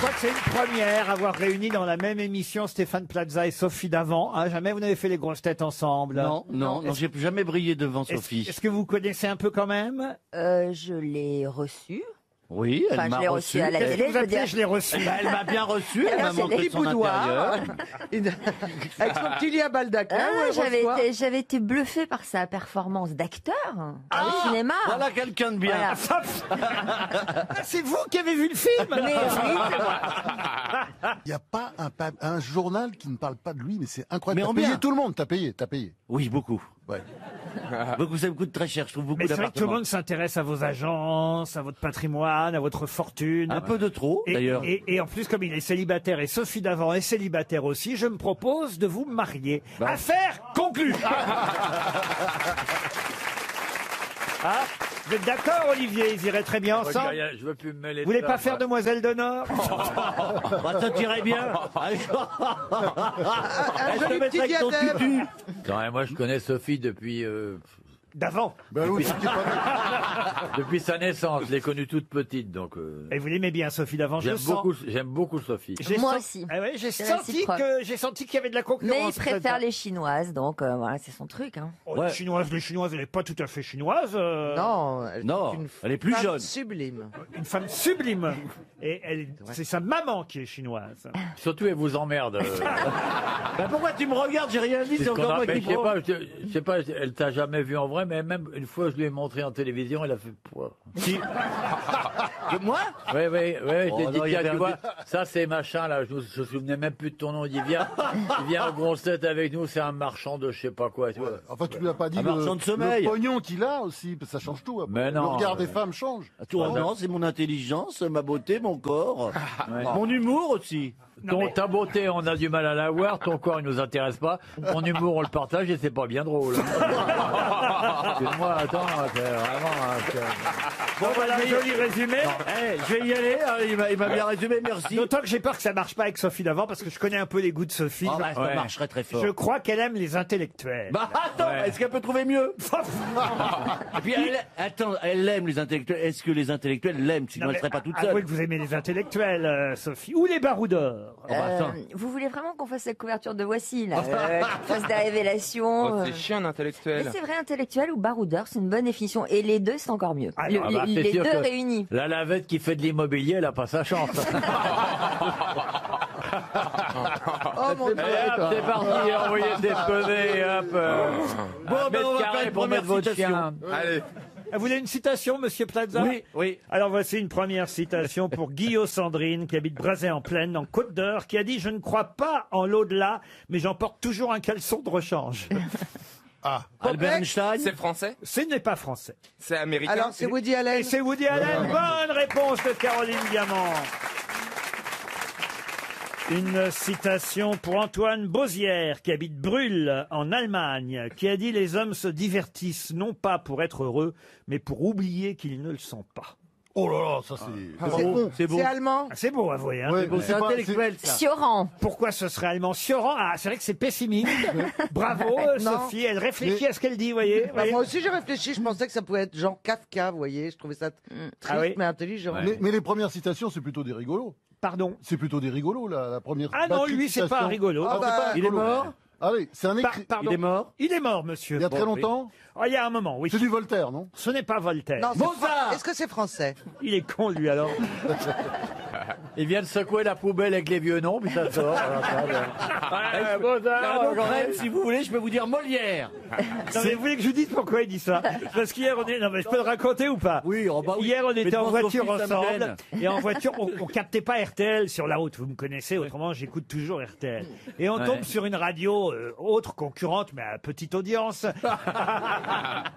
crois que c'est une première, avoir réuni dans la même émission Stéphane Plaza et Sophie Davant. Hein, jamais vous n'avez fait les grosses têtes ensemble. Non, j'ai jamais brillé devant Sophie. Est-ce que vous connaissez un peu quand même? Je l'ai reçu. Oui, elle Enfin, m'a je l'ai reçu. reçu à la Qu'est-ce télé. que vous appelez je l'ai reçu? Elle m'a bien reçu, elle m'a c'est montré les son intérieur. Avec son petit lit à baldaquin. J'avais été bluffée par sa performance d'acteur au cinéma. Voilà quelqu'un de bien. Voilà. C'est vous qui avez vu le film? Mais oui, Il n'y a pas un journal qui ne parle pas de lui, mais c'est incroyable. Mais en T'as payé bien. tout le monde, t'as payé. Oui, beaucoup. Ouais. Beaucoup, ça me coûte très cher, je trouve beaucoup Mais c'est vrai que tout le d'appartements. monde s'intéresse à vos agences, à votre patrimoine, à votre fortune. Un peu de trop, Et, d'ailleurs. et en plus, comme il est célibataire et Sophie Davant est célibataire aussi, je me propose de vous marier. Affaire conclue. Ah, vous êtes d'accord, Olivier? Ils iraient très bien ensemble. Je veux plus me mêler. Vous voulez pas faire Demoiselle d'honneur? Bah, ça tirait bien. Elle te joli mettrait petit avec ton diadème. tutu. Quand même, moi, je connais Sophie depuis D'avant. Ben oui, c'était pas mal. depuis sa naissance. Je l'ai connue toute petite, donc Et vous l'aimez bien, Sophie Davant? je sens. j'aime beaucoup Sophie. J'ai Moi sen- aussi. Ah ouais, j'ai C'est senti réciproque. qu'il y avait de la concurrence. mais il préfère peut-être. les chinoises, donc voilà, c'est son truc. Hein. Oh, Ouais. les Chinoises, elle n'est pas tout à fait chinoise. Non, Non, elle est plus femme jeune. Sublime. Une femme sublime. Et c'est sa maman qui est chinoise. Surtout, elle vous emmerde. Bah, pourquoi tu me regardes? J'ai rien dit, c'est Puisqu'on encore moi appelle- qui je sais prends. pas, je sais pas, elle t'a jamais vu en vrai, mais même une fois, je lui ai montré en télévision, elle a fait poids. Si. Que moi? Oui, je l'ai Oh, dit, non, il y tiens, avait tu un vois, ça c'est machin là, je me souvenais même plus de ton nom, il dit viens au grosse tête avec nous, c'est un marchand de je sais pas quoi, tu vois. Enfin, tu lui as pas dit Un marchand de sommeil. le pognon qu'il a aussi, ça change tout. Après. Mais non, le regard des femmes change. Toi, non, c'est mon intelligence, ma beauté, mon corps. Ouais. Mon humour aussi. Ta beauté, on a du mal à la voir, ton corps, il nous intéresse pas, ton humour, on le partage et c'est pas bien drôle. Excuse-moi, attends, c'est vraiment... Bon, voilà un joli résumé. Eh, je vais y aller, hein, il m'a bien résumé, merci. D'autant que j'ai peur que ça marche pas avec Sophie Davant parce que je connais un peu les goûts de Sophie. Oh, bah, ça Ouais. marcherait très fort. Je crois qu'elle aime les intellectuels. Bah attends, Ouais. est-ce qu'elle peut trouver mieux? Et puis elle aime les intellectuels. Est-ce que les intellectuels l'aiment? Sinon elle serait pas toute Avouez seule. que vous aimez les intellectuels, Sophie. Ou les baroudeurs. Vous voulez vraiment qu'on fasse la couverture de Voici, là, qu'on fasse des révélations C'est chiant un Mais intellectuel. c'est vrai, intellectuel ou baroudeur, c'est une bonne définition. Et les deux, c'est encore mieux. Ah, Le- ah bah, c'est les sûr deux que- réunis. La lavette qui fait de l'immobilier, elle a pas sa chance. Oh mon Dieu. Allez, hop, c'est parti, envoyez des PV, hop. Bon, ben, on va carré faire une pour mettre première votre citation. chien. Allez. Vous voulez une citation, monsieur Plaza? Oui. Alors voici une première citation pour Guillaume Sandrine, qui habite Brazay-en-Plaine, en Côte d'Or, qui a dit « Je ne crois pas en l'au-delà, mais j'en porte toujours un caleçon de rechange. Albert Einstein. C'est français » Ce n'est pas français. C'est américain Alors, c'est Woody Allen. Et c'est Woody Allen. Bonne réponse de Caroline Diamant. Une citation pour Antoine Bauzière, qui habite Brühl, en Allemagne, qui a dit « Les hommes se divertissent non pas pour être heureux, mais pour oublier qu'ils ne le sont pas. Oh là là, ça c'est beau. C'est beau. C'est allemand. » C'est beau, avouez. Hein. Ouais, mais C'est pas- intellectuel ça. Sioran. Pourquoi ce serait allemand? Sioran, ah, c'est vrai que c'est pessimiste. Bravo, Non. Sophie, elle réfléchit à ce qu'elle dit, vous voyez. Bah, moi aussi j'ai réfléchi, je pensais que ça pouvait être Jean Kafka, vous voyez, je trouvais ça triste Ah oui. mais intelligent. Ouais. Mais les premières citations, c'est plutôt des rigolos. Pardon. C'est plutôt des rigolos, la première. Ah non, batterie de lui, c'est pas citation. un rigolo. Ah, Ah c'est bah, pas un Il est rigolo. mort. Allez, c'est un écrit. Pardon. Il est mort. Il est mort, monsieur. Il y a très Bon, longtemps. oui. Oh, il y a un moment, oui. C'est du Voltaire, non? Ce n'est pas Voltaire. Non, c'est Mozart. Est-ce que c'est français? Il est con, lui, alors. Il vient de secouer la poubelle avec les vieux noms, puis ça sort. Même si vous voulez, je peux vous dire Molière. Non, mais vous voulez que je vous dise pourquoi il dit ça? Parce qu'hier, on est... Non, mais je peux le raconter ou pas? Oui, oh bah oui. Hier, on Mais était en devant voiture Sophie, ça me ensemble. gêne. Et en voiture, on captait pas RTL sur la route. Vous me connaissez, autrement, j'écoute toujours RTL. Et on tombe sur une radio autre, concurrente, mais à petite audience.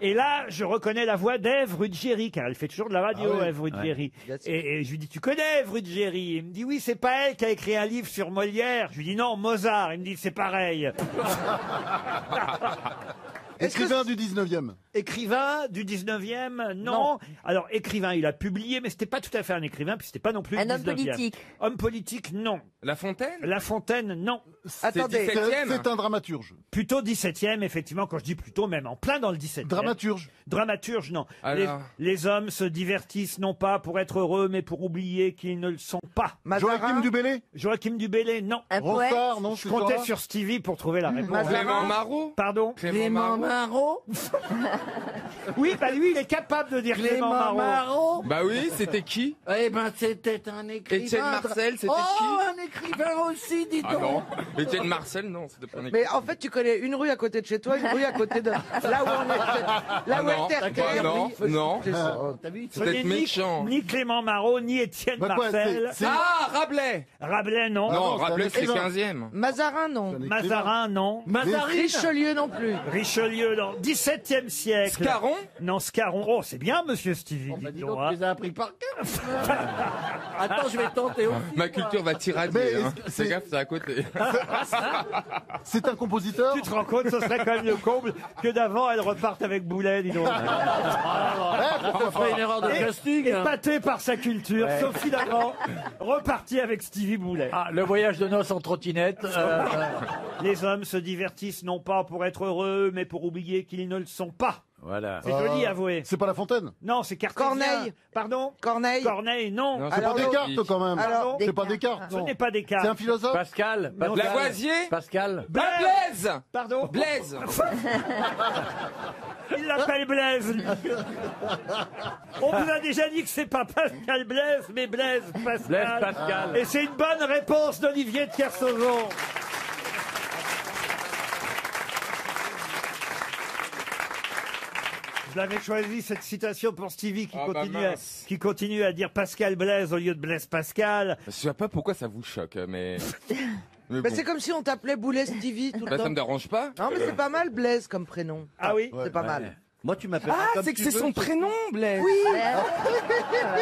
Et là, je reconnais la voix d'Ève Ruggieri, car elle fait toujours de la radio, Ah oui. Ève Ruggieri. Bien sûr. Et je lui dis, tu connais Ève Ruggieri? Il me dit, oui, c'est pas elle qui a écrit un livre sur Molière. Je lui dis, non, Mozart. Il me dit, c'est pareil. Écrivain du 19e. Écrivain du 19e, non. Alors, écrivain, il a publié, mais c'était pas tout à fait un écrivain, puis c'était pas non plus Un le homme 19e. politique. Homme politique, non. La Fontaine? La Fontaine, non. Attendez. C'est un dramaturge. Plutôt 17e, effectivement, quand je dis plutôt, même en plein dans le 17e. Dramaturge. Dramaturge, non. Alors. Les hommes se divertissent non pas pour être heureux, mais pour oublier qu'ils ne le sont pas. Joachim du Bellay. Joachim du Bellay, non. Un poète. Ronsard, non. Je comptais sur Stevie pour trouver la réponse. Clément Marot? Pardon? Clément Marot. Oui, bah lui, il est capable de dire Clément Marot. Bah oui, c'était qui? Eh ben, c'était un écrivain. Étienne Marcel, c'était Oh, qui? un écrivain aussi, dis donc. Ah non, Étienne Marcel, non, c'était pas un Mais en fait, tu connais une rue à côté de chez toi, une rue à côté de là où on est. Là où non, est RTL. non. T'as vu? Ce n'est Peut-être ni- méchant. Ni Clément Marot, ni Étienne Bah quoi, Marcel. Ah, Rabelais! Rabelais, non. Non, c'est Rabelais, un c'est écrivain. 15e. Mazarin, non. Mazarin, non. Richelieu, non plus. Richelieu, non. 17e siècle. Scarron? Non, Scarron. Oh, c'est bien, monsieur Stevie. Bah, dites dis donc, donc, hein. tu les as appris par cœur. Attends, je vais tenter aussi. Ma culture va Mais tirader, hein. est-ce que Fais gaffe, c'est à côté. C'est un compositeur. Tu te rends compte, ce serait quand même le comble que d'avant, elle reparte avec Boulet, dis donc. Ça ferait une erreur de casting. hein. Épatée par sa culture, Sophie Davant, repartie avec Stevie Boulet. Ah, le voyage de noces en trottinette. Les hommes se divertissent non pas pour être heureux, mais pour oublier qu'ils ne le sont pas. Voilà. C'est joli, avoué. C'est pas La Fontaine. Non, c'est Cartésien. Corneille. Pardon Corneille. Corneille, non. Non, C'est pas Alors, Descartes quand même. Alors, C'est pas Descartes. Descartes. Ce non. n'est pas Descartes. C'est un philosophe. Pascal. Lavoisier? Pascal. Ah, Blaise! Pardon Blaise! Il l'appelle Blaise. On vous a déjà dit que c'est pas Pascal Blaise, mais Blaise Pascal. Blaise Pascal. Et c'est une bonne réponse d'Olivier de Kersauzon. Je l'avais choisi cette citation pour Stevie Ah, bah mince. qui continue à dire Pascal Blaise au lieu de Blaise Pascal. Je sais pas pourquoi ça vous choque, mais. Mais Bah, bon. c'est comme si on t'appelait Boulet Stevie tout le Bah, ça temps. me dérange pas. Non, mais c'est pas mal Blaise comme prénom. Ah oui C'est pas mal. Moi, tu m'appelles Ah, comme c'est que tu c'est veux. son prénom, Blaise.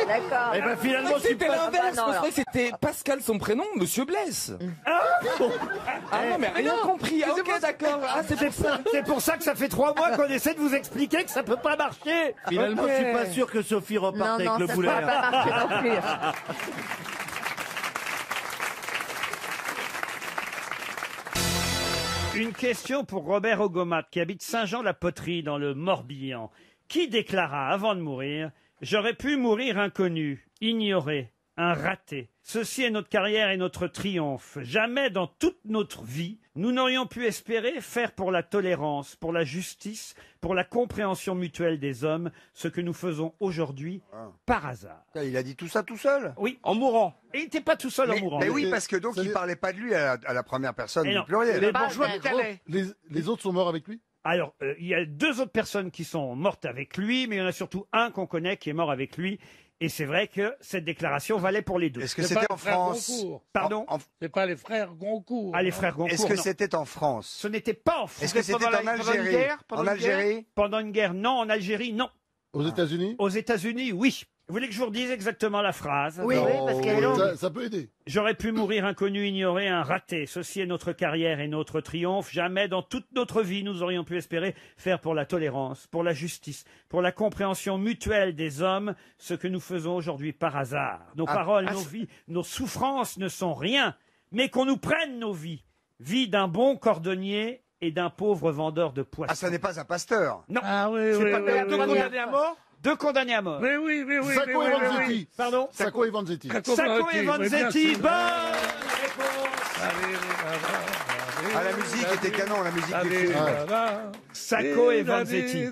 D'accord. Eh ben finalement, Ah, c'était l'inverse. non, Je alors. croyais que c'était Pascal son prénom, Monsieur Blaise. Ah non, mais rien compris. Ah, ok, d'accord. Ah, c'est pour ça. c'est pour ça que ça fait 3 mois qu'on essaie de vous expliquer que ça peut pas marcher. Finalement, je suis pas sûr que Sophie reparte Non, avec non, le ça ne boulet. pourra pas marcher non plus. Une question pour Robert Ogomat, qui habite Saint-Jean-la-Poterie dans le Morbihan, qui déclara avant de mourir « J'aurais pu mourir inconnu, ignoré, un raté. Ceci est notre carrière et notre triomphe. Jamais dans toute notre vie, nous n'aurions pu espérer faire pour la tolérance, pour la justice, pour la compréhension mutuelle des hommes, ce que nous faisons aujourd'hui par hasard. Il a dit tout ça tout seul. Oui. En mourant. Et il n'était pas tout seul en Mais, mourant. mais oui, parce que donc il parlait pas de lui à la première personne Et du non. pluriel. Les bourgeois de Calais. Les autres sont morts avec lui. Alors, il y a 2 autres personnes qui sont mortes avec lui, mais il y en a surtout un qu'on connaît qui est mort avec lui. Et c'est vrai que cette déclaration valait pour les 2. Est-ce que c'était en France? Pardon C'est pas les frères Goncourt. Ah, les frères Goncourt. Est-ce que non. c'était en France? Ce n'était pas en France. Est-ce que c'était en Algérie? En Algérie? Pendant une guerre, non. En Algérie, non. Aux États-Unis. Aux États-Unis, oui. Vous voulez que je vous redise exactement la phrase? Oui, oui, parce qu'elle est longue. Ça peut aider. J'aurais pu mourir inconnu, ignoré, un raté. Ceci est notre carrière et notre triomphe. Jamais dans toute notre vie nous aurions pu espérer faire pour la tolérance, pour la justice, pour la compréhension mutuelle des hommes, ce que nous faisons aujourd'hui par hasard. Nos paroles, nos vies, nos souffrances ne sont rien, mais qu'on nous prenne nos vies. Vie d'un bon cordonnier et d'un pauvre vendeur de poissons. Ah, ça n'est pas un pasteur. Non. Ah oui, C'est oui, pas oui, deux oui, condamnés oui. à mort. 2 condamnés à mort. Oui, oui, oui, oui. Sacco oui, et oui, oui, Vanzetti. Pardon? Sacco et Vanzetti. Sacco et Vanzetti. Bonne réponse. Ah, la musique était canon, la musique du Allez, film. Sacco et Vanzetti.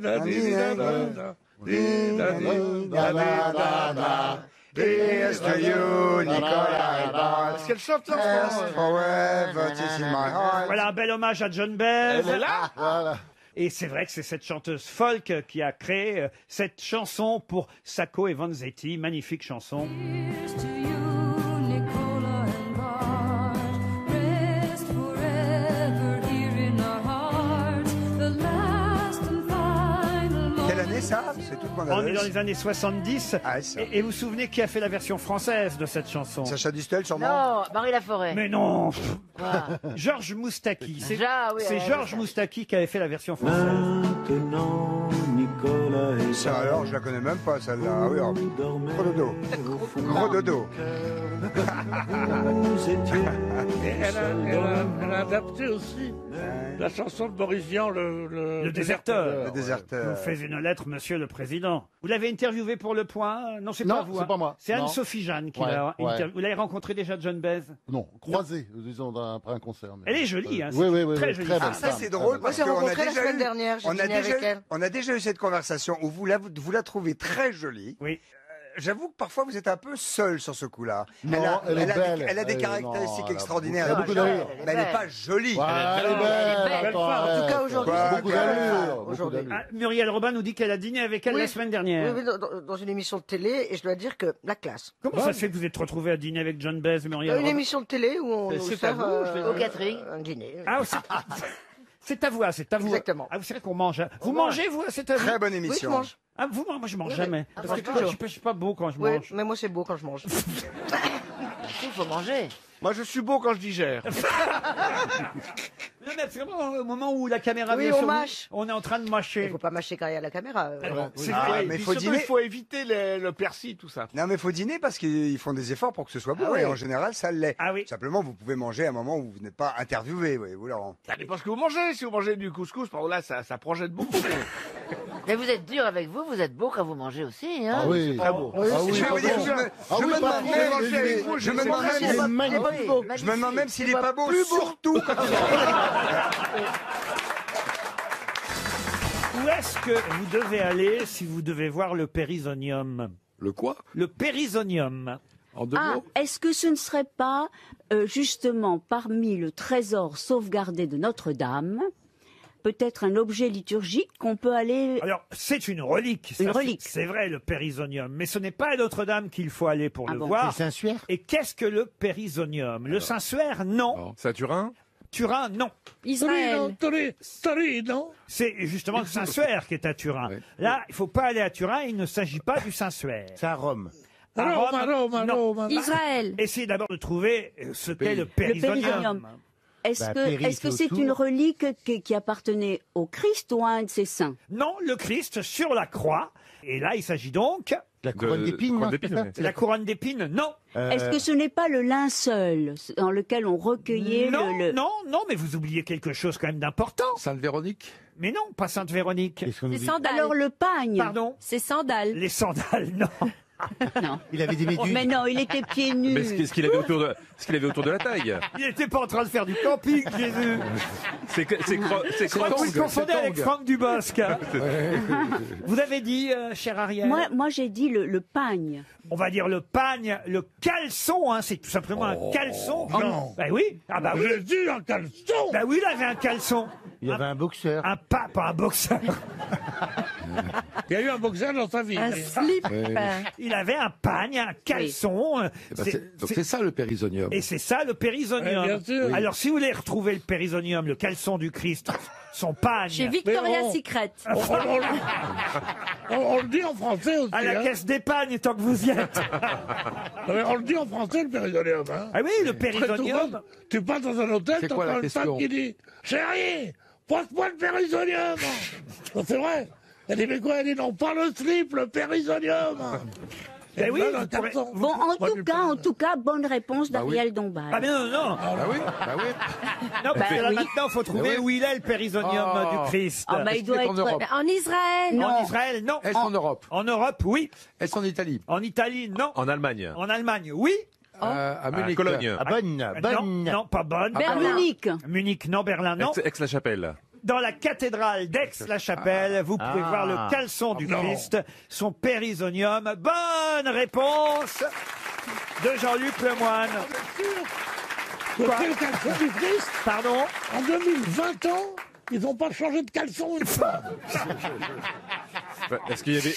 Here's to you, Nicolas. Est-ce qu'elle chante ça en Yes, France? forever, this is my heart. Voilà un bel hommage à John Baez. Voilà. Et c'est vrai que c'est cette chanteuse folk qui a créé cette chanson pour Sacco et Vanzetti. Magnifique chanson. Here's to you, Nicola and Bart. Rest forever here in our hearts. The last and final moment. Quelle année ça? C'est toute mon On est dans adresse. les années 70. Ah, ça. Et vous vous souvenez qui a fait la version française de cette chanson? Sacha Distel, sûrement. Non, Marie Laforêt. Mais non. Quoi Georges Moustaki. C'est Oui, c'est Georges Moustaki qui avait fait la version française. Ça alors, je la connais même pas celle-là. Ah oui, alors. Gros dodo. Gros dodo. Elle a adapté aussi la chanson de Boris Vian, Le déserteur. Le déserteur. Vous faites une lettre, monsieur le président. Vous l'avez interviewé pour Le Point? Non, c'est Non, pas vous. c'est hein. pas moi. C'est Non. Anne-Sophie Jeanne qui Ouais, l'a ouais. interviewé. Vous l'avez rencontré déjà, John Baez? Non, croisé, disons, après un concert. mais- Elle est jolie, hein, Oui, oui, oui. très oui, jolie. très Ah, belle Ça, femme, c'est très drôle belle. parce Moi, j'ai qu'on a rencontré la déjà semaine eu- dernière, j'ai on a dîné avec déjà, elle. on a déjà eu cette conversation où vous la trouvez très jolie. Oui. J'avoue que parfois vous êtes un peu seul sur ce coup-là. Non, elle est belle. Elle a des Elle- caractéristiques non, elle a extraordinaires. beaucoup- elle a beaucoup d'allure. Mais elle n'est pas jolie. Ouais, elle est belle. belle attends, femme. arrête. En tout cas, aujourd'hui, Quoi, Beaucoup quoi, d'allure. beaucoup aujourd'hui. d'allure. Ah, Muriel Robin nous dit qu'elle a dîné avec elle Oui. la semaine dernière. Oui, oui, dans une émission de télé, et je dois dire que la classe. Comment ça se fait que vous êtes retrouvé à dîner avec John Baez, Muriel Une Robin? émission de télé où on nous c'est à sert vous, je l'ai Au catering. un dîner. Ah, c'est à vous, ah, c'est à vous. Exactement. Ah, vous savez qu'on mange. Vous mangez, vous, c'est à vous? Très bonne Oui, je émission. mange. Ah, vous, moi, je mange Oui, jamais. oui. Parce Ah, que toujours. je suis pas beau quand je Oui, mange. mais moi, c'est beau quand je mange. Il faut manger. Moi, je suis beau quand je digère. Non, mais vraiment, au moment où la caméra Oui, vient on sur nous, mâche. on est en train de Il mâcher. faut pas mâcher quand il y a la caméra. C'est Ah, vrai. mais Puis faut surtout, dîner. il faut éviter le persil, tout ça. Non, mais faut dîner parce qu'ils font des efforts pour que ce soit beau. Ah oui. Et en général, ça l'est. Ah oui. Simplement, vous pouvez manger à un moment où vous n'êtes pas interviewé, voyez-vous, Laurent. Ça dépend ce que vous mangez. Si vous mangez du couscous, par là, ça projette beaucoup. Mais vous êtes dur avec vous, vous êtes beau quand vous mangez aussi, hein? Ah oui. Pas beau. Ah oui, Je vais pas vous dire, beau. je me- Ah je oui, me pas demande beau, même- mais il est- je me demande même il est si- magnifique. Je me demande même s'il est pas beau, plus beau. surtout quand Où est-ce que vous devez aller si vous devez voir le périsonium? Le quoi? Le périsonium. En deux Ah, mots? est-ce que ce ne serait pas justement parmi le trésor sauvegardé de Notre-Dame, peut-être un objet liturgique qu'on peut aller... Alors, c'est une relique. Une ça, relique. C'est vrai, le périsonium. Mais ce n'est pas à Notre-Dame qu'il faut aller pour Ah le bon. voir. C'est Saint-Suaire. Et qu'est-ce que le périsonium? Le Saint-Suaire, non. C'est à Turin? Turin, non. Israël. Tori, non? C'est justement le Saint-Suaire qui est à Turin. Ouais. Là, il ne faut pas aller à Turin, il ne s'agit pas du Saint-Suaire. C'est à Rome. À Rome, non. Rome. Israël. Essayez d'abord de trouver ce qu'est le Le périsonium. périsonium. Est-ce Bah, que Péri, est-ce que c'est c'est autour. une relique qui appartenait au Christ ou à un de ses saints? Non, le Christ sur la croix. Et là, il s'agit donc La couronne d'épines. couronne non, d'épines, c'est ça ouais. de la couronne d'épines. Non. Est-ce que ce n'est pas le linceul dans lequel on recueillait Non, le... non, mais vous oubliez quelque chose quand même d'important. Sainte Véronique? Mais non, pas Sainte Véronique. Qu'est-ce qu'on nous dit Sandales. Alors le pagne. Pardon. C'est sandales. Les sandales, non. Non. Il avait des méduses. Mais non, il était pieds nus. Mais ce qu'il avait autour de, ce qu'il avait autour de la taille. Il n'était pas en train de faire du camping, Jésus. C'est Je crois que vous le confondez avec Franck Dubosc. hein. Vous avez dit, cher Ariel, Moi j'ai dit le pagne. on va dire le pagne, le caleçon, hein, c'est tout simplement un caleçon. Non. Ben oui, ah bah oui. Jésus en caleçon. Ben oui, il avait un caleçon. Il y avait un boxeur. Un pas un boxeur. Il y a eu un boxeur dans sa vie. Un slip. Il avait un pagne, un caleçon. Donc c'est ça le périsonium. Et c'est ça le périsonium. Ouais, bien sûr. Oui. Alors si vous voulez retrouver le périsonium, le caleçon du Christ, son pagne, Chez Victoria's Mais on- Secret. On le dit en français aussi. à la hein. caisse d'épargne tant que vous y êtes. Mais on le dit en français, le périsonium. Hein. Ah oui, le périsonium. Tu passes dans un hôtel, C'est quoi la t'entends une femme question qui dit « Chérie, passe-moi le périsonium !» Non, c'est vrai. Elle dit « Mais quoi ?» Elle dit « Non, pas le slip, le périsonium !» Ben oui, Elle donne un vous pourrez- carton. Bon, en Moi, tout cas, bonne réponse d'Ariel Dombal. Ah mais non, non, Ah oui, bah oui. non, parce que là oui. maintenant, il faut trouver oui. où il est le périsonium Oh. du Christ. Ah bah, il doit Est-ce en être... Europe? En Israël. Non. En Israël, non. Est-ce en Europe? En Europe, oui. Est-ce en Italie? En Italie, non. En Allemagne. En Allemagne, oui. À Munich. Cologne. Ah, bonne, Non, bonne. non, pas bonne. À Munich. Munich, non. Berlin, non. Aix-la-Chapelle. Dans la cathédrale d'Aix-la-Chapelle, vous pouvez voir le caleçon du Christ, son périsonium. Bonne réponse de Jean-Luc Lemoyne. Le caleçon du Christ, Pardon? en 2020 ans, ils n'ont pas changé de caleçon une fois. Parce qu'il y avait.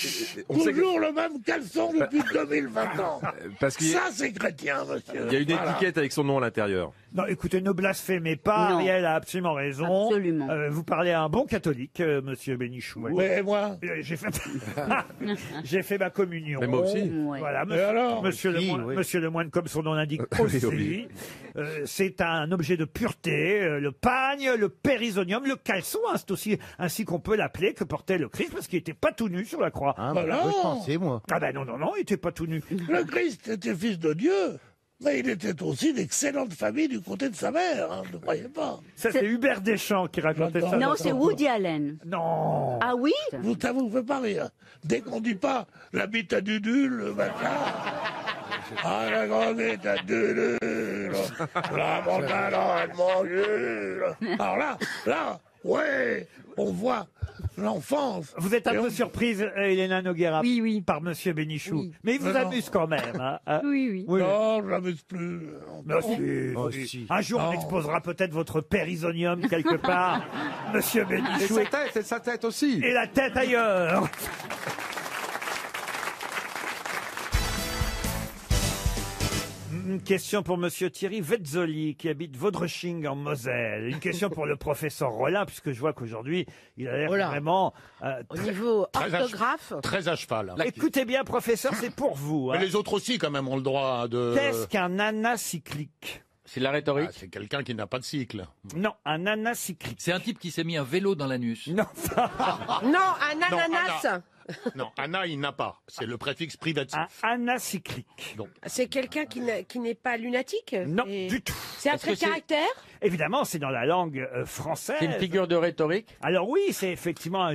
On sait que- Toujours le même caleçon depuis 2020 ans. Parce qu'il y a- Ça, c'est chrétien, monsieur. il y a une Voilà. étiquette avec son nom à l'intérieur. Non, écoutez, ne blasphémez pas. Non. Ariel a absolument raison. Absolument. Vous parlez à un bon catholique, monsieur Bénichou. Mais moi, J'ai fait... J'ai fait ma communion. Mais moi aussi. Ouais. Voilà, Et alors monsieur Oui, Lemoyne, oui. monsieur Lemoyne, comme son nom l'indique Oui, aussi. oui. C'est un objet de pureté, le pagne, le périsonium, le caleçon, hein, c'est aussi ainsi qu'on peut l'appeler que portait le Christ, parce qu'il n'était pas tout nu sur la croix. Ah, Bah bah, non. je pensais, moi. Ah ben non, non, non, il n'était pas tout nu. le Christ était fils de Dieu. Mais il était aussi d'excellente famille du côté de sa mère, hein, ne croyez pas. Ça, c'est Hubert Deschamps qui racontait ça. Non, c'est Woody Allen. Non. Ah oui Ça vous fait pas rire. Dès qu'on dit pas la bite à Dudule, le machin. Ah, la grande bite à Dudule. La montagne à Dudule. Alors là, ouais, on voit l'enfance. Vous êtes un Et peu on- surprise, Elena Noguera, Oui. par Monsieur Bénichou. Oui. Mais il vous Mais non. amuse quand même. Hein. Oui. Non, je m'amuse plus. Mais si. Un jour, on exposera peut-être votre périsonium quelque part, Monsieur Et Bénichou. sa tête, et sa tête aussi. Et la tête ailleurs. Une question pour Monsieur Thierry Vetzoli, qui habite Vaudreching en Moselle. Une question pour le professeur Rollin, puisque je vois qu'aujourd'hui, il a l'air Rollin. vraiment... Au niveau Très à- orthographe, Très à cheval. Écoutez bien, professeur, c'est pour vous. Mais hein. les autres aussi, quand même, ont le droit de... Qu'est-ce qu'un anacyclique? C'est de la rhétorique. Ah, c'est quelqu'un qui n'a pas de cycle. Non, un anacyclique. C'est un type qui s'est mis un vélo dans l'anus. Non. non, un ananas, Non, Anna, il n'a pas. C'est le préfixe privatif. Un anacyclique. c'est quelqu'un qui n'est pas lunatique. Non, Et- du tout. C'est un Est-ce trait que de c'est- caractère. Évidemment, c'est dans la langue française. C'est une figure de rhétorique. Alors oui, c'est effectivement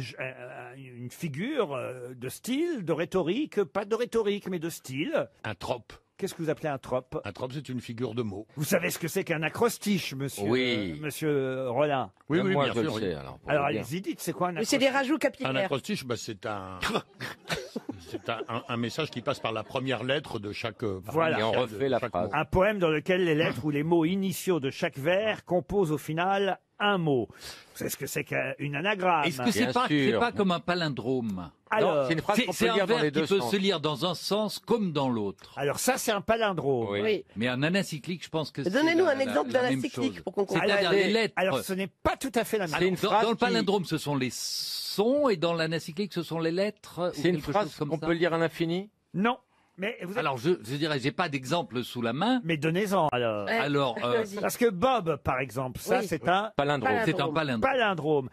une figure de style, de rhétorique, pas de rhétorique, mais de style. Un trope. Qu'est-ce que vous appelez un trope? Un trope, c'est une figure de mots. Vous savez ce que c'est qu'un acrostiche, monsieur, Oui. Monsieur Rollin? Oui, oui, Moi, bien je sûr. le oui. sais. Alors, pour Alors vous dire. allez-y, dites, c'est quoi un Mais c'est acrostiche? des rajouts Un capillaires. acrostiche, c'est un message qui passe par la première lettre de chaque... Voilà. Et on de refait la chaque phrase. mot. Un poème dans lequel les lettres ou les mots initiaux de chaque vers composent au final un mot. Vous savez ce que c'est qu'une anagramme? Est-ce que c'est Bien pas, sûr. c'est pas comme un palindrome? Alors, C'est une phrase qu'on C'est peut un lire dans verbe les qui deux peut sens. se lire dans un sens comme dans l'autre. alors ça, c'est un palindrome. Oui. Mais un anacyclique, je pense que c'est Donnez-nous la- un exemple la d'un même cyclique chose. pour qu'on comprenne. C'est-à-dire les lettres. Alors, ce n'est pas tout à fait la même. Alors, une dans, phrase dans le qui- palindrome, ce sont les sons, et dans l'anacyclique, ce sont les lettres. ou C'est une quelque phrase chose comme qu'on ça. peut lire à l'infini. Non. Mais vous êtes- Alors, je dirais, j'ai pas d'exemple sous la main. Mais donnez-en alors. Ouais. Alors, Vas-y. Parce que Bob, par exemple, ça Oui. c'est un Palindrome. c'est un palindrome. palindrome.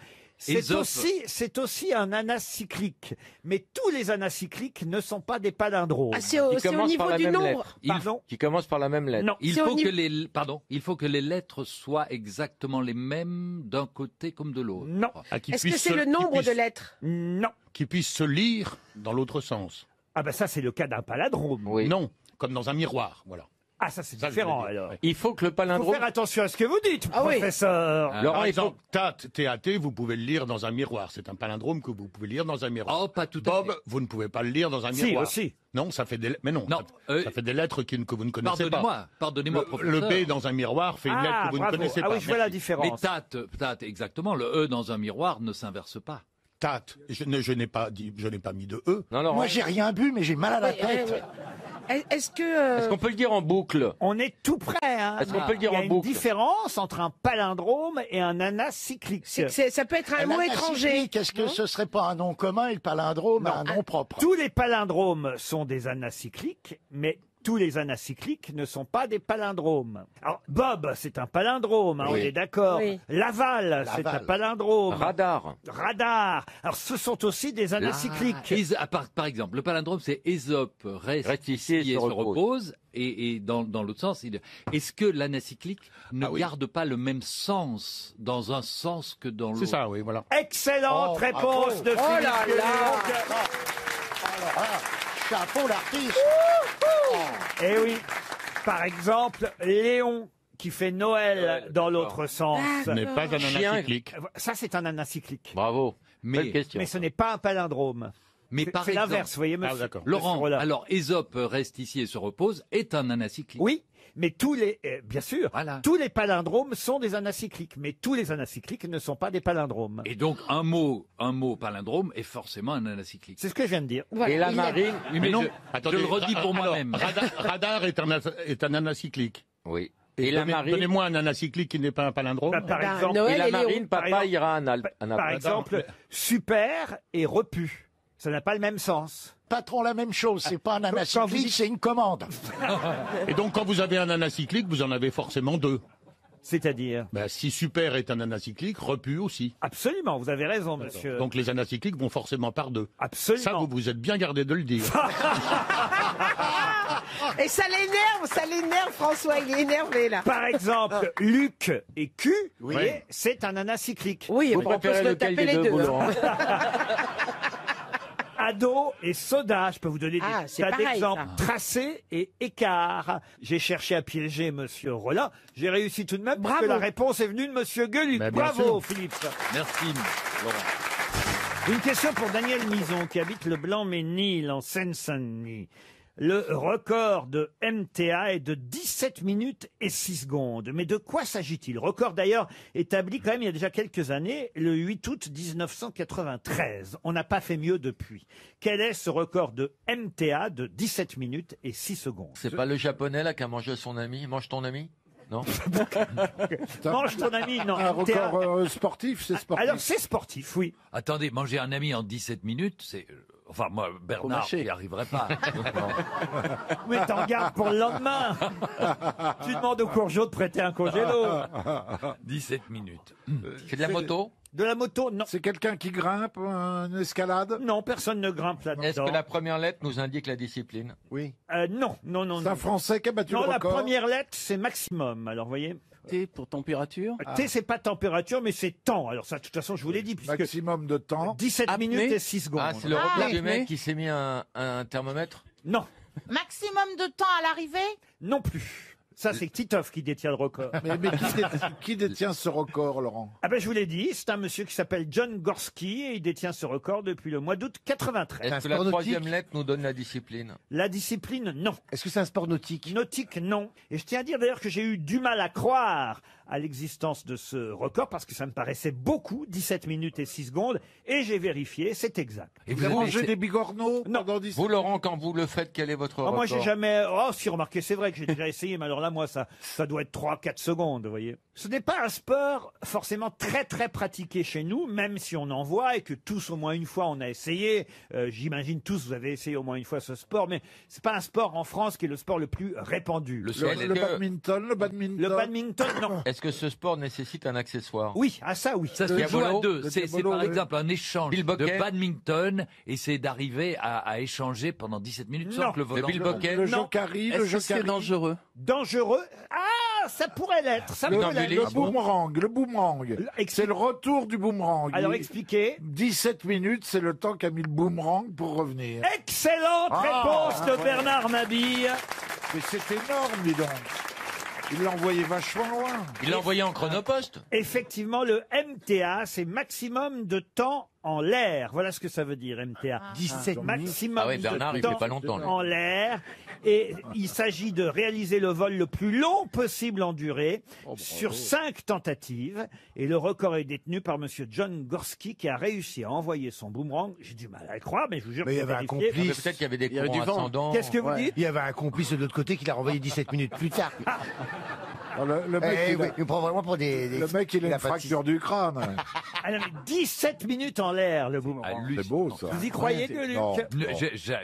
Ésope. C'est aussi un anacyclique. Mais tous les anacycliques ne sont pas des palindromes. Ah, c'est Qui au commence niveau par la du même nombre. lettre. Pardon? Qui commence par la même lettre. Non. Il C'est au faut que niveau- il faut que les lettres soient exactement les mêmes d'un côté comme de l'autre. Non. Ah, qui Est-ce que puisse c'est se- le qui nombre puisse- de lettres? Non. Qui puisse se lire dans l'autre sens. Ah ben ça c'est le cas d'un palindrome. Oui. Non, comme dans un miroir, voilà. Ah ça c'est Ça, je différent voulais dire. alors. Ouais. Il faut que le Faut palindrome. faire attention à ce que vous dites, Ah oui. professeur. Ah. Laurent, Par il faut. exemple, T-A-T, vous pouvez le lire dans un miroir. C'est un palindrome que vous pouvez lire dans un miroir. Oh, pas tout à Bob, fait. vous ne pouvez pas le lire dans un Si, miroir. aussi. Non, ça fait des mais non, Non, ça fait des lettres que vous ne connaissez pas. Pardonnez-moi, Le professeur. B dans un miroir fait une lettre que vous bravo. ne connaissez Ah pas. oui, je vois la Merci. différence. Mais tate, exactement. Le E dans un miroir ne s'inverse pas. Tate. Je n'ai pas mis de E. Non, Laurent. Moi, j'ai rien bu, mais j'ai mal à la Oui, tête. Est-ce que. Est-ce qu'on peut le dire en boucle? On est tout près. Hein. Est-ce qu'on peut le dire Il y a en une boucle? différence entre un palindrome et un anacyclique. Ça peut être un mot étranger. Qu'est-ce que ce serait pas un nom commun et le palindrome un nom propre? Tous les palindromes sont des anacycliques, mais tous les anacycliques ne sont pas des palindromes. Alors, Bob, c'est un palindrome, hein, Oui. on est d'accord. Oui. Laval, c'est un palindrome. Radar. Radar. Alors, ce sont aussi des anacycliques. Par exemple, le palindrome, c'est Ésope reste ici ici et se repose. Et dans l'autre sens, est-ce que l'anacyclique ne garde pas le même sens dans un sens que dans l'autre? C'est ça, oui, voilà. Excellente réponse de Oh Philippe là Gueluc. Alors, chapeau l'artiste. Eh oui. Par exemple, Léon, qui fait Noël dans l'autre sens. Ce n'est pas un Chien. anacyclique. Ça, c'est un anacyclique. Bravo. Mais- Belle question. Mais ce n'est pas un palindrome. Mais C'est- par c'est exemple, l'inverse, vous voyez, monsieur. Ah, d'accord. Laurent, monsieur Rollin. alors Ésope reste ici et se repose est un anacyclique. Oui, mais bien sûr, Voilà. tous les palindromes sont des anacycliques, mais tous les anacycliques ne sont pas des palindromes. Et donc un mot palindrome est forcément un anacyclique. C'est ce que je viens de dire. Voilà, Et la il a- marine. Oui, mais non. je Attendez, le redis pour alors, moi-même. Radar est un anacyclique. Oui. Et la marine. Donnez-moi un anacyclique qui n'est pas un palindrome. Bah, par Ben, exemple, Noël Et la et Léon, marine, par papa exemple. ira à par Naples. exemple, super et repu. Ça n'a pas le même sens. Patron, la même chose. C'est pas un Quand vous anacyclique, dites- c'est une commande. Et donc, quand vous avez un anacyclique, vous en avez forcément deux. C'est-à-dire Ben, si super est un anacyclique, repu aussi. Absolument, vous avez raison, monsieur. Donc les anacycliques vont forcément par deux. Absolument. Ça, vous vous êtes bien gardé de le dire. Et ça l'énerve, François, il est énervé là. Par exemple, Luc et Q, vous voyez, c'est un anacyclique. Oui, Vous on peut se préférez le lequel taper des les deux, deux. vous, Laurent Ado et soda, je peux vous donner Ah, des c'est tas pareil, d'exemples. ça. Tracé et écart. J'ai cherché à piéger Monsieur Rollin. J'ai réussi tout de même parce que Bravo. la réponse est venue de Monsieur Gueluc. Bah, bien Bravo, sûr. Philippe. Merci, Laurent. Une question pour Daniel Mison qui habite le Blanc-Ménil en Seine-Saint-Denis. Le record de MTA est de 17 minutes et 6 secondes. Mais de quoi s'agit-il? Record d'ailleurs établi quand même il y a déjà quelques années, le 8 août 1993. On n'a pas fait mieux depuis. Quel est ce record de MTA de 17 minutes et 6 secondes? C'est pas le japonais là qui a mangé son ami? Mange ton ami? Non? Mange ton ami, non. Un MTA. record sportif, c'est sportif. Alors c'est sportif, oui. Attendez, manger un ami en 17 minutes, c'est... Enfin, moi, Bernard, mâcher. j'y arriverai pas. Mais t'en gardes pour le lendemain. Tu demandes au Courgeot de prêter un congélo. 17 minutes. C'est de la moto? De la moto, non. C'est quelqu'un qui grimpe, une escalade? Non, personne ne grimpe là-dedans. Est-ce que la première lettre nous indique la discipline? Oui. Non, non, non. C'est un non. Français qui a battu Non, le la record. première lettre, c'est maximum. Alors, vous voyez. T pour température. T, c'est pas température, mais c'est temps. Alors, ça, de toute façon, je vous l'ai dit, puisque Maximum de temps. 17 Apnée. minutes et 6 secondes. Ah, c'est le record du apnée. mec qui s'est mis un thermomètre? Non, Maximum de temps à l'arrivée? non plus. Ça, c'est Titoff qui détient le record. Mais qui détient ce record, Laurent? Ah ben, je vous l'ai dit, c'est un monsieur qui s'appelle John Gorski et il détient ce record depuis le mois d'août 93. Est-ce que la troisième lettre nous donne la discipline? La discipline, non. Est-ce que c'est un sport nautique? Nautique, non. Et je tiens à dire d'ailleurs que j'ai eu du mal à croire à l'existence de ce record parce que ça me paraissait beaucoup, 17 minutes et 6 secondes, et j'ai vérifié, c'est exact. Et Vous avez mangé des bigorneaux pendant 17 Vous, Laurent, quand vous le faites, quel est votre record? Moi, j'ai jamais... Oh, si, remarquez, c'est vrai que j'ai déjà essayé, mais alors là, moi, ça doit être 3-4 secondes, vous voyez. Ce n'est pas un sport forcément très, très pratiqué chez nous, même si on en voit et que tous, au moins une fois, on a essayé. J'imagine tous, vous avez essayé au moins une fois ce sport, mais c'est pas un sport en France qui est le sport le plus répandu. Le badminton, le badminton. Le badminton, non. Est-ce que ce sport nécessite un accessoire? Oui, à ça, oui. Ça se joue à deux. C'est par exemple un échange Bill Bocquet. de badminton et c'est d'arriver à échanger pendant 17 minutes sans Non. que le volant... Le Bill Bocquet. Le Non. jokari, Est-ce le que c'est jokari. dangereux? Dangereux. Ah, ça pourrait l'être. Ça pourrait l'être. Le boomerang, le boomerang. C'est le retour du boomerang. Alors, expliquez. 17 minutes, c'est le temps qu'a mis le boomerang pour revenir. Excellente réponse de Bernard Mabille. Mais c'est énorme, dis donc. Il l'a envoyé vachement loin. Il l'a envoyé en chronopost? Effectivement, le MTA, c'est maximum de temps en l'air. Voilà ce que ça veut dire, MTA. 17 maximum Ah ouais, Bernard, de il fait temps pas longtemps, là. en l'air. Et il s'agit de réaliser le vol le plus long possible en durée sur 5 tentatives. Et le record est détenu par monsieur John Gorski qui a réussi à envoyer son boomerang. J'ai du mal à le croire, mais je vous jure Mais il y que avait un vérifier. complice. Peut-être qu'il y avait des Il y avait courants du vent. ascendants. Qu'est-ce que vous dites? Il y avait un complice de l'autre côté qui l'a renvoyé 17 minutes plus tard. Le mec, Eh il, oui, a, il me prend vraiment pour des le mec, il a une pas de fracture du crâne. Ah non, mais 17 minutes en l'air, le boomerang. C'est beau, ça. Vous y croyez, Gueuluc? Non.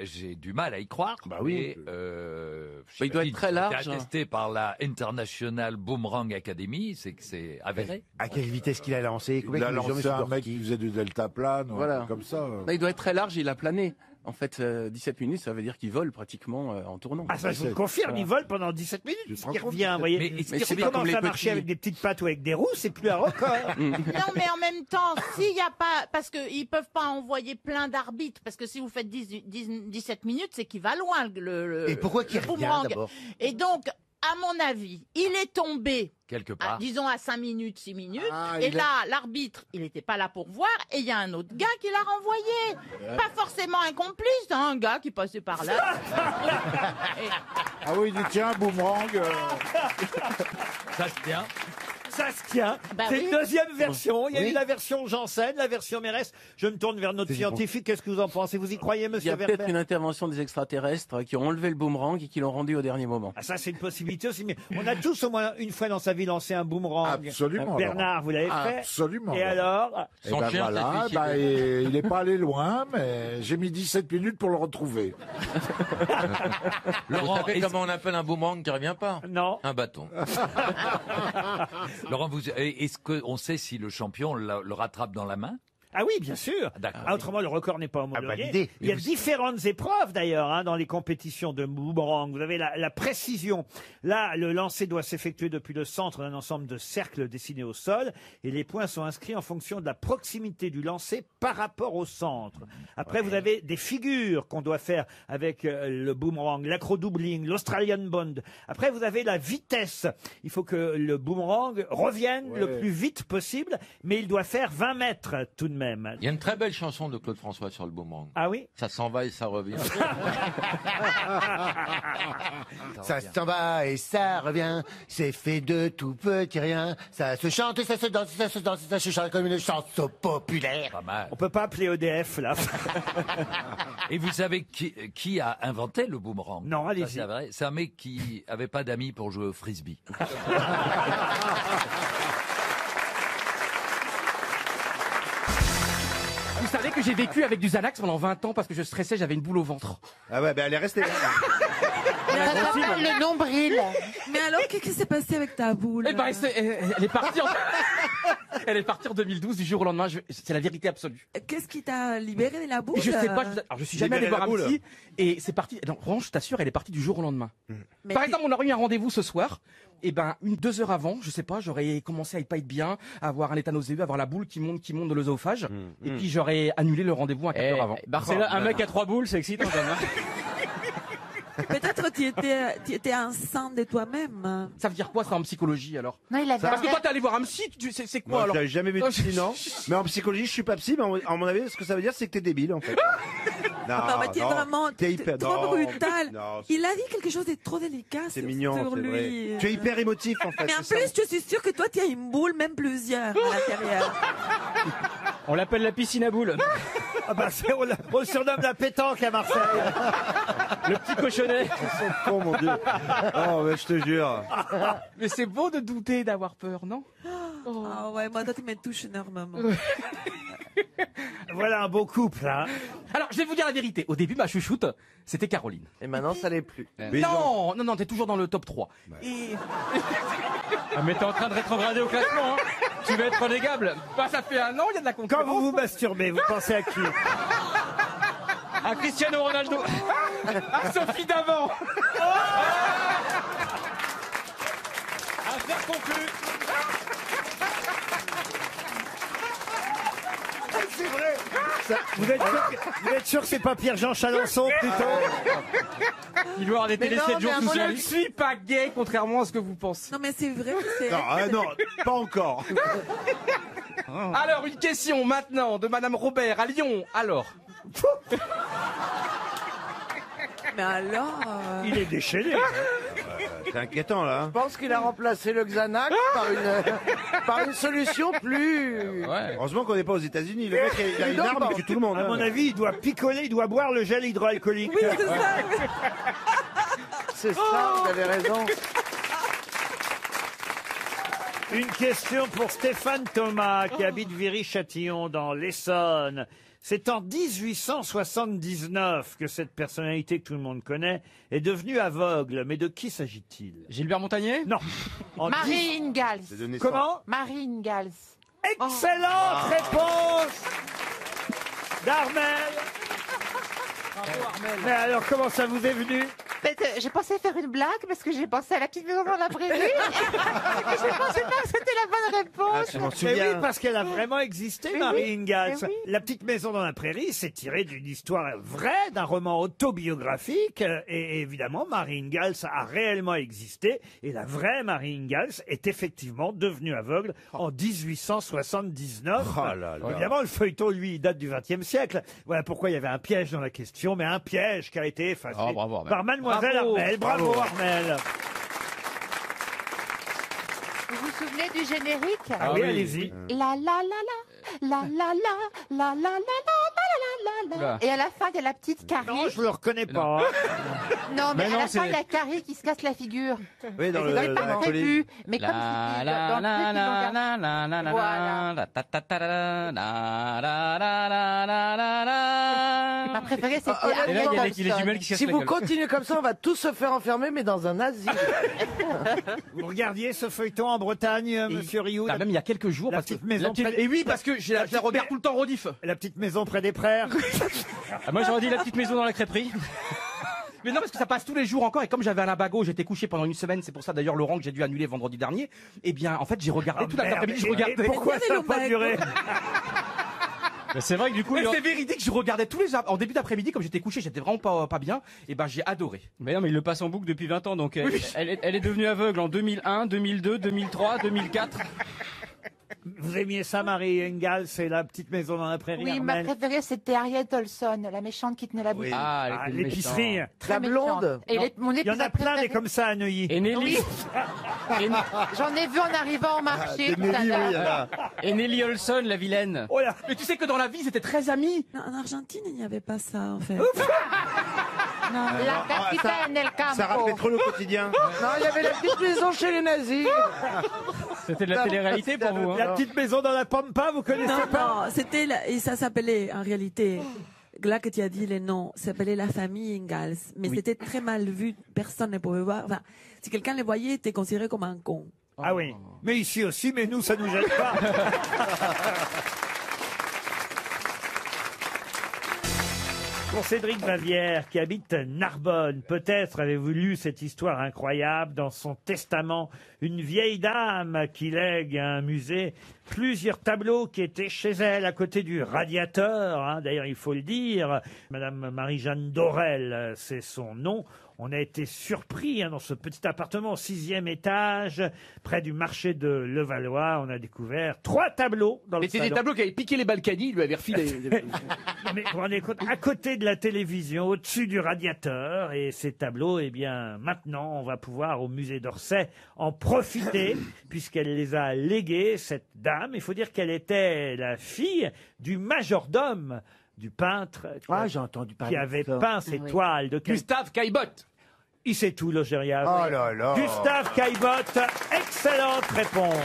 J'ai du mal à y croire. Bah oui. Et, Il doit être très large. C'est attesté par la International Boomerang Academy, c'est que c'est avéré. À quelle vitesse qu'il a lancé? Il a lancé un mec qui faisait du deltaplane, ou un Voilà. truc comme ça. Là, il doit être très large, il a plané. En fait, 17 minutes, ça veut dire qu'il vole pratiquement en tournant. Ah, ça, je vous le confirme, il vole pendant 17 minutes. Ce qui revient, vous voyez. Mais Mais c'est Il pas comme commence les à marcher petits. avec des petites pattes ou avec des roues, c'est plus un record. Non, mais en même temps, s'il n'y a pas, parce qu'ils peuvent pas envoyer plein d'arbitres, parce que si vous faites 17 minutes, c'est qu'il va loin, Et pourquoi qu'il le revient boomerang. d'abord? Et donc, à mon avis, il est tombé, Quelque part. disons à 5 minutes, 6 minutes, Ah, et il là, l'arbitre, il n'était pas là pour voir, et il y a un autre gars qui l'a renvoyé. Pas forcément un complice, hein, un gars qui passait par là. Ah oui, il dit tiens, boomerang. Ça se tient. Ça se tient. Bah c'est oui. une deuxième version. Il y a Oui. eu la version Janssen, la version Mérès. Je me tourne vers notre scientifique. Qu'est-ce que vous en pensez? Vous y croyez, Il y monsieur a peut-être Verber? une intervention des extraterrestres qui ont enlevé le boomerang et qui l'ont rendu au dernier moment. Ah, ça, c'est une possibilité aussi. Mais on a tous au moins une fois dans sa vie lancé un boomerang. Absolument, Bernard, vous l'avez fait? Absolument. Et alors? Et Son ben chien s'est voilà, suicidé. bah, il n'est pas allé loin, mais j'ai mis 17 minutes pour le retrouver. Vous savez comment on appelle un boomerang qui revient pas? Non. Un bâton. Laurent, est-ce qu'on sait si le champion le rattrape dans la main? Ah oui, bien sûr. D'accord. Ah, autrement, le record n'est pas homologué. validé. Il y a différentes épreuves d'ailleurs dans les compétitions de boomerang. Vous avez la précision. Là, le lancer doit s'effectuer depuis le centre d'un ensemble de cercles dessinés au sol et les points sont inscrits en fonction de la proximité du lancer par rapport au centre. Après, vous avez des figures qu'on doit faire avec le boomerang, l'acro-doubling, l'Australian bond. Après, vous avez la vitesse. Il faut que le boomerang revienne le plus vite possible, mais il doit faire 20 mètres tout de même. Il y a une très belle chanson de Claude François sur le boomerang. Ah oui? Ça s'en va et ça revient. Ça s'en va et ça revient, c'est fait de tout petit rien. Ça se chante et ça se danse, ça se danse, ça se chante comme une chanson populaire. Pas mal. On peut pas appeler EDF là. Et vous savez qui a inventé le boomerang? Non, allez-y. Ça, c'est vrai. C'est un mec qui avait pas d'amis pour jouer au frisbee. Vous savez que j'ai vécu avec du Xanax pendant 20 ans parce que je stressais, j'avais une boule au ventre. Ah ouais, ben elle est restée. Le nombril. Mais alors, qu'est-ce qui s'est passé avec ta boule? Eh ben, elle est partie elle est partie en 2012 du jour au lendemain. C'est la vérité absolue. Qu'est-ce qui t'a libéré de la boule? Je sais pas. Alors je suis jamais allé voir un psy et c'est parti. Non, franchement, je t'assure, elle est partie du jour au lendemain. Par exemple, on aurait eu un rendez-vous ce soir. Et ben, 2 heures avant, je sais pas, j'aurais commencé à pas être bien, à avoir un état nauséeux, à avoir la boule qui monte de l'œsophage. Et puis j'aurais annulé le rendez-vous un quart d'heure avant. Barcelone, un mec à 3 boules, c'est excitant quand même. Peut-être tu étais enceinte de toi-même. Ça veut dire quoi ça en psychologie alors? Non, il avait Parce que toi t'es allé voir un psy, c'est quoi alors? J'avais jamais vu de psy, non. Mais en psychologie, je suis pas psy, mais à mon avis, ce que ça veut dire, c'est que t'es débile, en fait. Non, mais t'es vraiment hyper trop brutal. Non, Il a dit quelque chose de trop délicat c'est sur mignon, sur c'est lui. vrai. Tu es hyper émotif, en fait. Mais en c'est plus, ça. je suis sûre que toi, tu as une boule, même plusieurs à l'intérieur. On l'appelle la piscine à boules. Ah bah, on le surnomme la pétanque à Marseille. Le petit cochonnet. Ils sont cons, mon Dieu. Oh, mais je te jure. Mais c'est beau de douter, d'avoir peur, non? Ah ouais, moi, toi, tu me touches énormément. Voilà un beau couple, hein. Alors, je vais vous dire la vérité. Au début, ma chouchoute, c'était Caroline. Et maintenant, ça l'est plus. Non, t'es toujours dans le top 3. Et... Ah, mais t'es en train de rétrograder au classement, hein. Tu vas être relégable. Bah, ça fait 1 an, il y a de la concurrence. Quand vous vous masturbez, vous pensez à qui? À Cristiano Ronaldo. À Sophie d'avant. Affaire conclue. C'est vrai. Vous êtes sûr que c'est pas Pierre-Jean Chalençon plutôt? Il doit avoir des télé 7 jours tout Je seul. ne suis pas gay, contrairement à ce que vous pensez. Non, mais c'est vrai que c'est... Non, pas encore. Alors, une question maintenant de Madame Robert à Lyon. Alors. Mais alors... Il est déchaîné. C'est inquiétant, là. Je pense qu'il a remplacé le Xanax par une solution plus... Ouais. Heureusement qu'on n'est pas aux États-Unis. Le mec, il a une arme, il tue tout le monde. À mon avis, il doit picoler, il doit boire le gel hydroalcoolique. Oui, c'est ça. C'est ça, vous avez raison. Une question pour Stéphane Thomas, qui habite Viry-Châtillon, dans l'Essonne. C'est en 1879 que cette personnalité que tout le monde connaît est devenue aveugle. Mais de qui s'agit-il? Gilbert Montagnier? Non. Marie Ingalls. Comment? Marie Ingalls. Excellente réponse d'Armel. Mais alors, comment ça vous est venu? J'ai pensé faire une blague parce que j'ai pensé à la petite maison dans la prairie. Je pensais pas que c'était la bonne réponse. Mais oui, parce qu'elle a vraiment existé, Mais Marie oui, Ingalls. mais oui. La petite maison dans la prairie, c'est tiré d'une histoire vraie, d'un roman autobiographique. Et évidemment, Marie Ingalls a réellement existé. Et la vraie Marie Ingalls est effectivement devenue aveugle en 1879. Oh là là. Évidemment, le feuilleton, lui, date du XXe siècle. Voilà pourquoi il y avait un piège dans la question, mais un piège qui a été effacé bravo, Armel. par Mademoiselle Bravo. Armel. Bravo, Armel. Vous vous souvenez du générique? Ah oui, allez-y. La la la la la la la la la la la la la. Et à la fin, il y a la petite Carrie. Non, je le reconnais pas. Non, mais Mais à non, la fin, c'est- il y a Carrie qui se casse la figure. Oui, dans Et c'est le- pas la prévu. Mais comme La c'était la dans le la truc, ils l'ont la gardé. la la la Voilà. la ta ta ta la la la la la la la. C'est pas préférée, c'était Ah, honnêtement, Et là, il y a les jumelles qui se cassent si la vous gueule. continuez comme ça, on va tous se faire enfermer, mais dans un asile. Vous regardiez ce feuilleton en Bretagne, monsieur Rioux? Bah, même il y a quelques jours. La parce que petite maison près- Et oui, parce que je la regarde tout le temps rediff. La petite maison près des prairies. Moi, j'aurais dit la petite maison dans la crêperie. Mais non, parce que ça passe tous les jours encore. Et comme j'avais un labago, j'étais couché pendant une semaine. C'est pour ça d'ailleurs, Laurent, que j'ai dû annuler vendredi dernier. Eh bien, en fait, j'ai regardé toute l'après-midi. Je regardais. Et pourquoi ça n'a pas duré? C'est vrai que du coup, c'est véridique. Je regardais tous les en début d'après-midi, comme j'étais couché, j'étais vraiment pas bien. Et ben, j'ai adoré. Mais non, mais il le passe en boucle depuis 20 ans, donc elle est devenue aveugle en 2001, 2002, 2003, 2004. Vous aimiez ça, Marie Engel? C'est la petite maison dans la prairie. Oui, ma Armelle. préférée, c'était Harriet Olson, la méchante qui tenait la boutique. Ah, l'épicerie. Très méchante. Et mon Il y en épisode a plein préféré- des comme ça à Neuilly. Et Nelly. Oui. J'en ai vu en arrivant au marché tout à l'heure. Et Nelly Olson, la vilaine. Oh là. Mais tu sais que dans la vie, ils étaient très amis. Non, en Argentine, il n'y avait pas ça, en fait. La capitaine El Campo. Ça rappelait trop le quotidien. Non, il y avait la petite maison chez les nazis. C'était de la télé-réalité pour vous. La petite maison dans la Pampa, vous connaissez Non, pas? non, c'était et ça s'appelait en réalité. Là que tu as dit les noms, ça s'appelait la famille Ingalls, mais c'était très mal vu, personne ne pouvait voir. Enfin, si quelqu'un les voyait, était considéré comme un con. Ah oui. Mais ici aussi, mais nous, ça nous gêne pas. Pour Cédric Bavière, qui habite Narbonne, peut-être avez-vous lu cette histoire incroyable dans son testament. Une vieille dame qui lègue à un musée plusieurs tableaux qui étaient chez elle, à côté du radiateur. Hein. D'ailleurs, il faut le dire, Madame Marie-Jeanne Dorel, c'est son nom. On a été surpris dans ce petit appartement au 6e étage, près du marché de Levallois. On a découvert 3 tableaux dans le Mais c'est des salon. tableaux qui avaient piqué les Balkany, il lui avait refilé. Non, mais vous vous rendez compte, à côté de la télévision, au-dessus du radiateur, et ces tableaux, eh bien, maintenant, on va pouvoir, au musée d'Orsay, en profiter, puisqu'elle les a légués, cette dame. Il faut dire qu'elle était la fille du majordome du peintre j'ai entendu parler qui de avait ça. peint ces toiles de Gustave Caillebotte. Il sait tout, Logérias. Oh là là. Gustave Caillebotte, excellente réponse.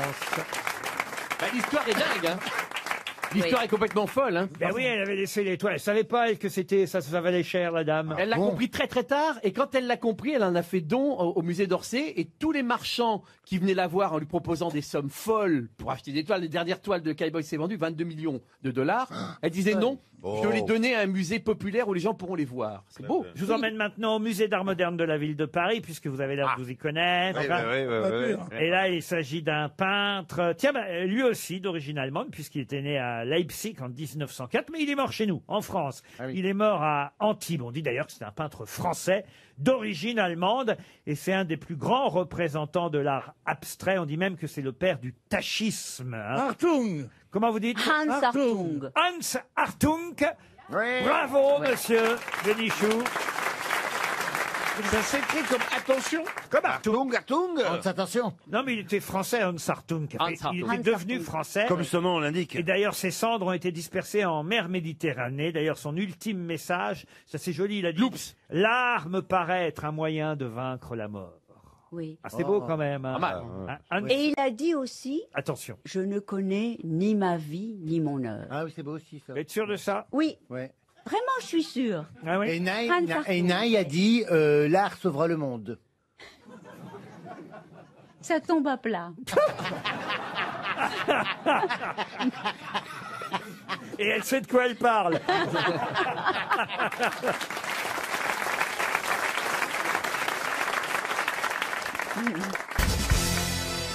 Bah, l'histoire est dingue, hein. L'histoire est complètement folle, hein. Ben oui, elle avait laissé les toiles. Elle savait pas, elle, que c'était, ça valait cher, la dame. Elle l'a compris très très tard, et quand elle l'a compris, elle en a fait don au musée d'Orsay, et tous les marchands qui venaient la voir en lui proposant des sommes folles pour acheter des toiles, les dernières toiles de Caillebotte s'est vendues 22 millions de dollars, elle disait non, je vais les donner à un musée populaire où les gens pourront les voir. C'est beau. Je vous emmène maintenant au musée d'art moderne de la ville de Paris, puisque vous avez l'air de vous y connaître. Et là, il s'agit d'un peintre, tiens, lui aussi d'origine allemande, puisqu'il était né à Leipzig en 1904, mais il est mort chez nous, en France. Il est mort à Antibes. On dit d'ailleurs que c'est un peintre français d'origine allemande, et c'est un des plus grands représentants de l'art abstrait. On dit même que c'est le père du tachisme. Hein. Hartung. Comment vous dites? Hans Hartung. Hans Hartung. Bravo, monsieur Benichou. Ça s'écrit comme attention. Comme Hartung. Hartung. Attention. Non, mais il était français, Hans Hartung. Hans Il Hartung. était devenu français. Comme son nom l'indique. Et d'ailleurs, ses cendres ont été dispersées en mer Méditerranée. D'ailleurs, son ultime message, ça c'est joli, il a dit « L'art me paraît être un moyen de vaincre la mort ». Oui. Ah, c'est beau quand même. Hein. Et il a dit aussi, Attention. je ne connais ni ma vie ni mon heure. Ah oui, c'est beau aussi ça. Vous êtes sûr de ça? Oui. Ouais. Vraiment, je suis sûre. Ah oui? Et Naï Hans Hartung. a dit l'art sauvera le monde. Ça tombe à plat. Et elle sait de quoi elle parle.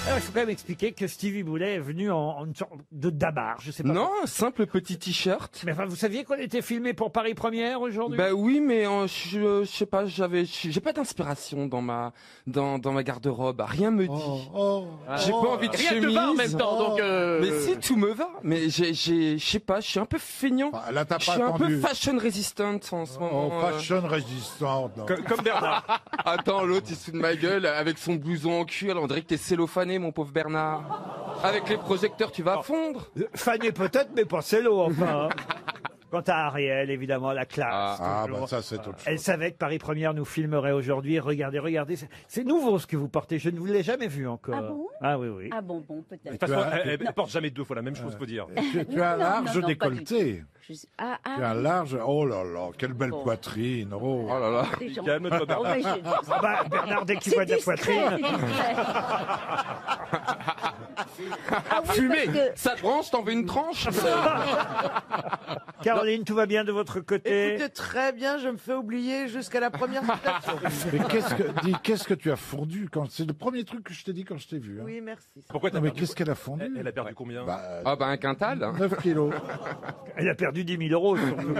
Alors, il faut quand même expliquer que Stevie Boulet est venu en une sorte de dabar, je sais pas. Non, un simple petit t-shirt. Mais enfin, vous saviez qu'on était filmé pour Paris Première aujourd'hui? Bah oui, mais je sais pas, j'ai pas d'inspiration dans ma garde-robe. Rien me dit. J'ai pas envie de Rien chemise. te va en même temps, donc. Mais si, tout me va. Mais je sais pas, je suis un peu feignant. Là, t'as Je pas suis un peu attendu. fashion resistant en ce moment. Fashion résistante. non. Comme Bernard. Attends, l'autre il se fout de ma gueule avec son blouson en cuir. On dirait que t'es cellophané, mon pauvre Bernard. Avec les projecteurs, tu vas fondre. Fané peut-être, mais pas cello, enfin. Quant à Ariel, évidemment, la classe. Ah, toujours. bah ça, c'est autre chose. Elle savait que Paris Première nous filmerait aujourd'hui. Regardez, regardez. C'est nouveau ce que vous portez. Je ne vous l'ai jamais vu encore. Ah bon Ah oui, oui. Ah bon, peut-être. De toute façon, elle porte jamais 2 fois la même chose, faut dire. Tu as un Non, large non, non, décolleté. Ah, ah, Tu as un large. Oh là là, quelle belle poitrine. Oh là là. Des gens- Calme-toi, Oh, Bernard. mais je- Ah bah, Bernard, dès qu'il C'est voit de la discret, poitrine. c'est discret. Ah oui, Fumée, parce que- ça te branche, t'en veux une tranche Caroline, tout va bien de votre côté? Écoutez, très bien, je me fais oublier jusqu'à la première citation. Mais qu'est-ce que tu as fondu quand c'est le premier truc que je t'ai dit quand je t'ai vu. Hein. Oui, merci. Pourquoi t'as Non, mais perdu qu'est-ce qu'elle a fondu? Elle a perdu combien? Ah bah un quintal. 9 kilos. Elle a perdu 10 000 euros. surtout.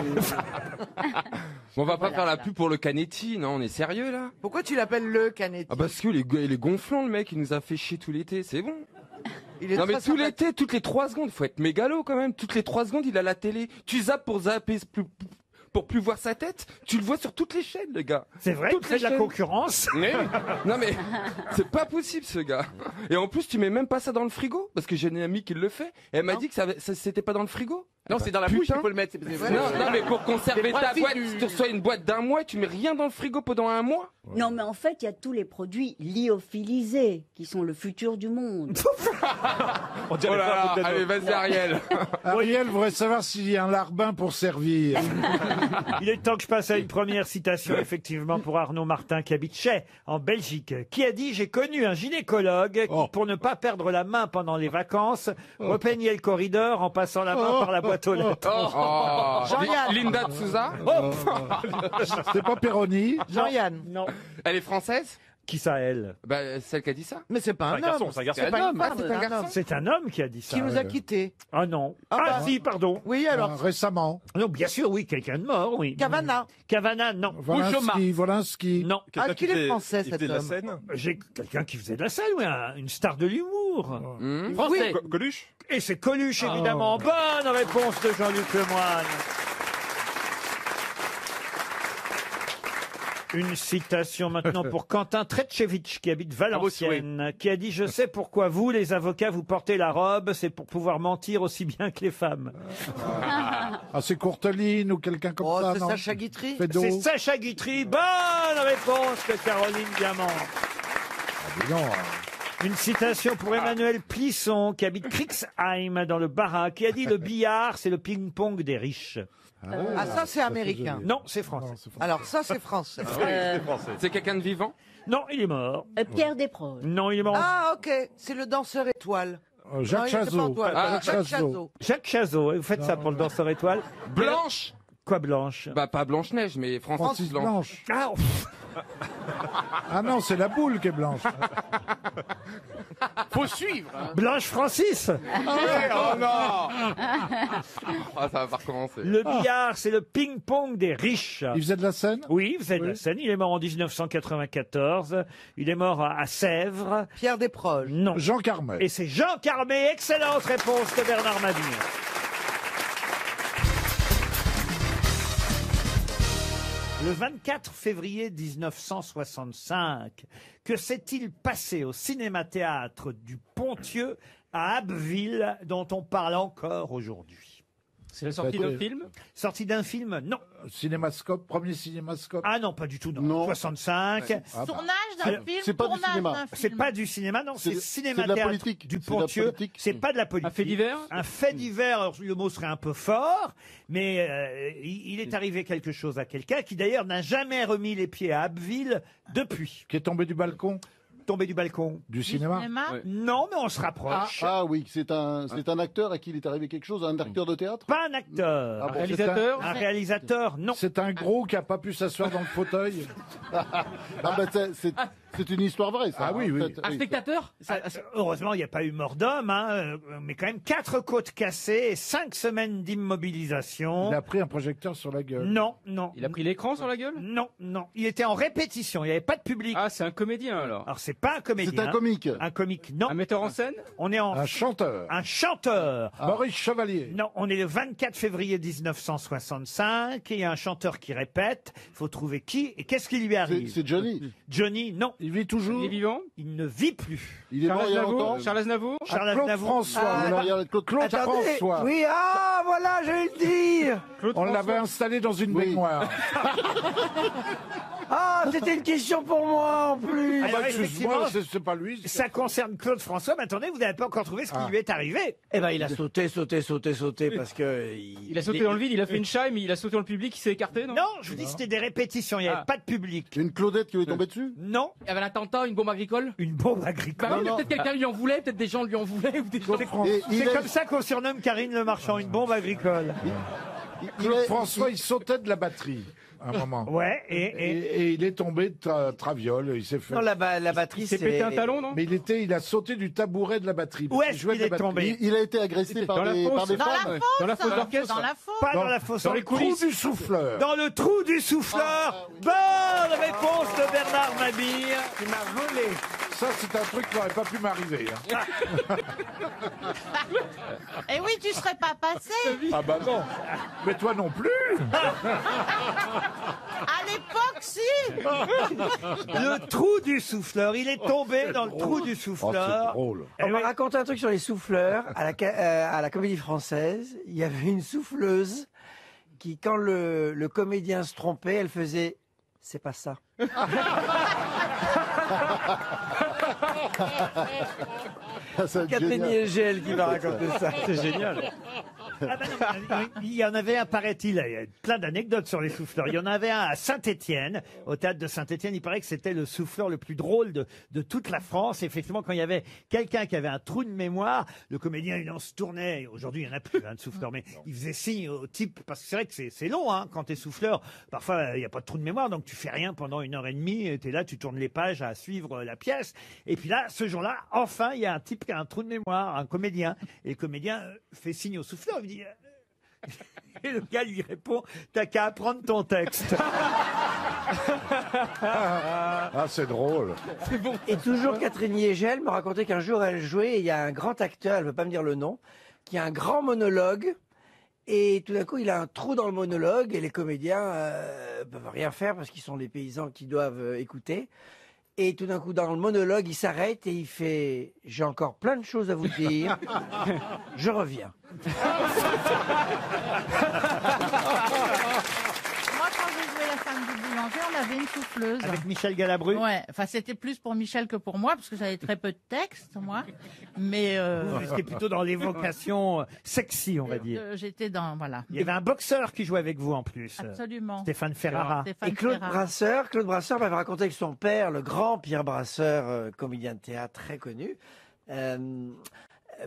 On va pas faire la pub pour le Canetti, non, on est sérieux là? Pourquoi tu l'appelles le Canetti? Ah parce que il est gonflant le mec, il nous a fait chier tout l'été, c'est bon. Il est Non mais très tout sympathique. l'été, toutes les 3 secondes, faut être mégalo quand même. Toutes les 3 secondes, il a la télé. Tu zappes pour zapper, pour plus voir sa tête. Tu le vois sur toutes les chaînes, le gars. C'est vrai Toutes qu'il fait les de la chaînes. concurrence. Mais, non mais, c'est pas possible ce gars. Et en plus, tu mets même pas ça dans le frigo, parce que j'ai une amie qui le fait. Et elle m'a dit que ça c'était pas dans le frigo. Non, c'est dans la bouche qu'il faut le mettre. Non, mais pour conserver ta boîte, si tu reçois une boîte d'un mois, tu mets rien dans le frigo pendant un mois. Non, mais en fait, il y a tous les produits lyophilisés qui sont le futur du monde. On dirait Oh là pas un là, bout de allez, vas-y Ariel. Ariel voudrait savoir s'il y a un larbin pour servir. Il est temps que je passe à une première citation, effectivement, pour Arnaud Martin, qui habite Chais, en Belgique, qui a dit « J'ai connu un gynécologue qui, pour ne pas perdre la main pendant les vacances, repeignait le corridor en passant la main par la boîte aux lettres. Oh. Jean-Yann. Linda de Souza. C'est pas Perroni? Jean-Yann. Non. Elle est française? Qui ça, elle? Bah, celle qui a dit ça. Mais c'est pas un C'est un garçon, homme. c'est un garçon. C'est pas une Ah, femme, c'est un c'est un garçon. homme. C'est un homme qui a dit ça. Qui nous a quittés. Ah non. Ah Ah, bah. si, pardon. Oui, alors. Récemment. Non, bien sûr, oui, quelqu'un de mort, oui. Cavana. Cavana, non. Volinsky. Non. Ah, qu'il est français, Il cet faisait de la homme. scène. J'ai quelqu'un qui faisait de la scène, oui, une star de l'humour. Français. Coluche. Et c'est Coluche, évidemment. Bonne réponse de Jean-Luc Lemoyne. Une citation maintenant pour Quentin Tretchevitch, qui habite Valenciennes, qui a dit « Je sais pourquoi vous, les avocats, vous portez la robe, c'est pour pouvoir mentir aussi bien que les femmes. Ah, c'est Courteline ou quelqu'un comme Oh, ça, c'est non? Sacha Guitry. Fédot. » C'est Sacha Guitry. Bonne réponse de Caroline Diamant. Dis donc, Une citation pour Emmanuel Plisson, qui habite Krixheim, dans le Bas-Rhin, qui a dit « Le billard, c'est le ping-pong des riches. » Ah, ça, c'est américain. Non, c'est français. Alors, ça, c'est français. C'est quelqu'un de vivant? Non, il est mort. Pierre Desproges. Non, il est mort. Ah, ok. C'est le danseur étoile. Jacques Non, il était pas Chazot. étoile. Ah, Jacques Chazot. Chazot. Jacques Chazot, vous faites ça pour le danseur étoile. Blanche. Quoi, Blanche? Bah pas Blanche-Neige, mais Francis Blanche. Blanche. Ah, Ah non, c'est la boule qui est blanche. Faut suivre. hein. Blanche Francis. Oh non. Ah, ça va pas recommencer. Le billard, c'est le ping-pong des riches. Il faisait de la scène? Oui, vous êtes de la scène. Il est mort en 1994. Il est mort à Sèvres. Pierre Desproges. Non. Jean Carmet. Et c'est Jean Carmet. Excellente réponse de Bernard Mabille. Le 24 février 1965, que s'est-il passé au cinéma-théâtre du Pontieux à Abbeville dont on parle encore aujourd'hui? C'est la sortie d'un film? Sortie d'un film? Non. Cinémascope, premier cinémascope. Ah non, pas du tout, non. Non. 65. Ouais. Ah bah. Tournage d'un Alors, film, c'est pas du tournage cinéma. d'un C'est film. pas du cinéma, non, c'est C'est de cinéma la théâtre politique. du C'est de la Pontieux. politique. C'est pas de la politique. Un fait divers? Un fait divers, alors, le mot serait un peu fort, mais il est arrivé quelque chose à quelqu'un qui d'ailleurs n'a jamais remis les pieds à Abbeville depuis. Qui est tombé du balcon? Tombé du balcon. Du cinéma? Ouais. Non, mais on se rapproche. Ah oui, c'est un acteur à qui il est arrivé quelque chose, un acteur de théâtre. Pas un acteur. Ah bon, Réalisateur? Un réalisateur, non. C'est un gros qui a pas pu s'asseoir dans le fauteuil. Ah ben, c'est une histoire vraie, ça. Ah oui, en oui. fait. Un spectateur? Heureusement, il n'y a pas eu mort d'homme, hein, mais quand même 4 côtes cassées et 5 semaines d'immobilisation. Il a pris un projecteur sur la gueule. Non, non. Il a pris l'écran sur la gueule? Non, non. Il était en répétition, il n'y avait pas de public. Ah, c'est un comédien alors. Alors, c'est pas un comédien. C'est un comique. Un comique, non. Un metteur en scène? On est en... Un chanteur. Un chanteur. Maurice Chevalier. Non, on est le 24 février 1965 et il y a un chanteur qui répète. Il faut trouver qui et qu'est-ce qui lui arrive. C'est Johnny. Johnny, non. Il vit toujours. Il est vivant? Il ne vit plus. Il est mort il y a longtemps. Charles Aznavour? Charles Claude Aznavour. François. Alors, il y a Claude Claude Attendez. François. Oui, ah, voilà, j'allais le dire. On l'avait installé dans une baignoire. Ah, c'était une question pour moi en plus. Alors, effectivement, c'est pas lui. ça concerne Claude François, mais attendez, vous n'avez pas encore trouvé ce qui lui est arrivé. Eh ben, il a sauté parce que... Il a sauté dans le vide, il a fait une chaille, mais il a sauté dans le public, il s'est écarté, non? Non, je vous dis, c'était des répétitions, il n'y avait pas de public. Une Claudette qui lui est tombée dessus? Non. Il y avait un attentat, une bombe agricole? Une bombe agricole. Bah oui, mais peut-être quelqu'un lui en voulait, peut-être des gens lui en voulaient. Ou des gens... C'est comme ça qu'on surnomme Karine Le Marchand, une bombe agricole. Claude François, il sautait de la batterie. À un moment. Ouais, et il est tombé de traviole, il s'est fait. Non, la batterie, c'est... pété un talon, non? Mais il a sauté du tabouret de la batterie. Où est-ce qu'il est tombé? Il a été agressé par des femmes. Dans la fosse d'orchestre. Pas dans la fosse. Dans les coulisses. Trou du souffleur. Dans le trou du souffleur. Bonne réponse de Bernard Mabille. Il m'a volé. Ça, c'est un truc qui n'aurait pas pu m'arriver. Eh oui, tu serais pas passé. Ah bah non. Mais toi non plus. À l'époque, si. Le trou du souffleur. Il est tombé dans le trou du souffleur. C'est drôle. On m'a raconté un truc sur les souffleurs à la Comédie Française. Il y avait une souffleuse qui, quand le comédien se trompait, elle faisait « c'est pas ça ». Catherine Niegel qui m'a raconté ça. C'est génial. Ah ben non, il y en avait un, paraît-il, il y a plein d'anecdotes sur les souffleurs. Il y en avait un à Saint-Étienne, au théâtre de Saint-Étienne. Il paraît que c'était le souffleur le plus drôle de toute la France. Effectivement, quand il y avait quelqu'un qui avait un trou de mémoire, le comédien, il en se tournait. Aujourd'hui, il n'y en a plus de souffleur, mais il faisait signe au type, parce que c'est vrai que c'est long, hein, quand t'es souffleur. Parfois, il n'y a pas de trou de mémoire, donc tu fais rien pendant 1h30. T'es là, tu tournes les pages à suivre la pièce. Et puis là, ce jour-là, enfin, il y a un type qui a un trou de mémoire, un comédien. Et le comédien fait signe au souffleur. Il dit... Et le gars lui répond, t'as qu'à apprendre ton texte. Ah, c'est drôle. Et toujours Catherine Niegel me racontait qu'un jour elle jouait et il y a un grand acteur, elle ne veut pas me dire le nom, qui a un grand monologue et tout d'un coup il a un trou dans le monologue et les comédiens peuvent rien faire parce qu'ils sont les paysans qui doivent écouter. Et tout d'un coup, dans le monologue, il s'arrête et il fait « J'ai encore plein de choses à vous dire. Je reviens. » Moi, quand j'ai joué La femme du boulanger, on avait une souffleuse. Avec Michel Galabru. Ouais, enfin c'était plus pour Michel que pour moi, parce que j'avais très peu de texte, moi. Mais C'était plutôt dans l'évocation sexy, on va dire. J'étais dans, voilà. Il y avait un boxeur qui jouait avec vous en plus. Absolument. Stéphane Ferrara. Stéphane Et Claude Ferrara. Brasseur m'avait raconté que son père, le grand Pierre Brasseur, comédien de théâtre très connu,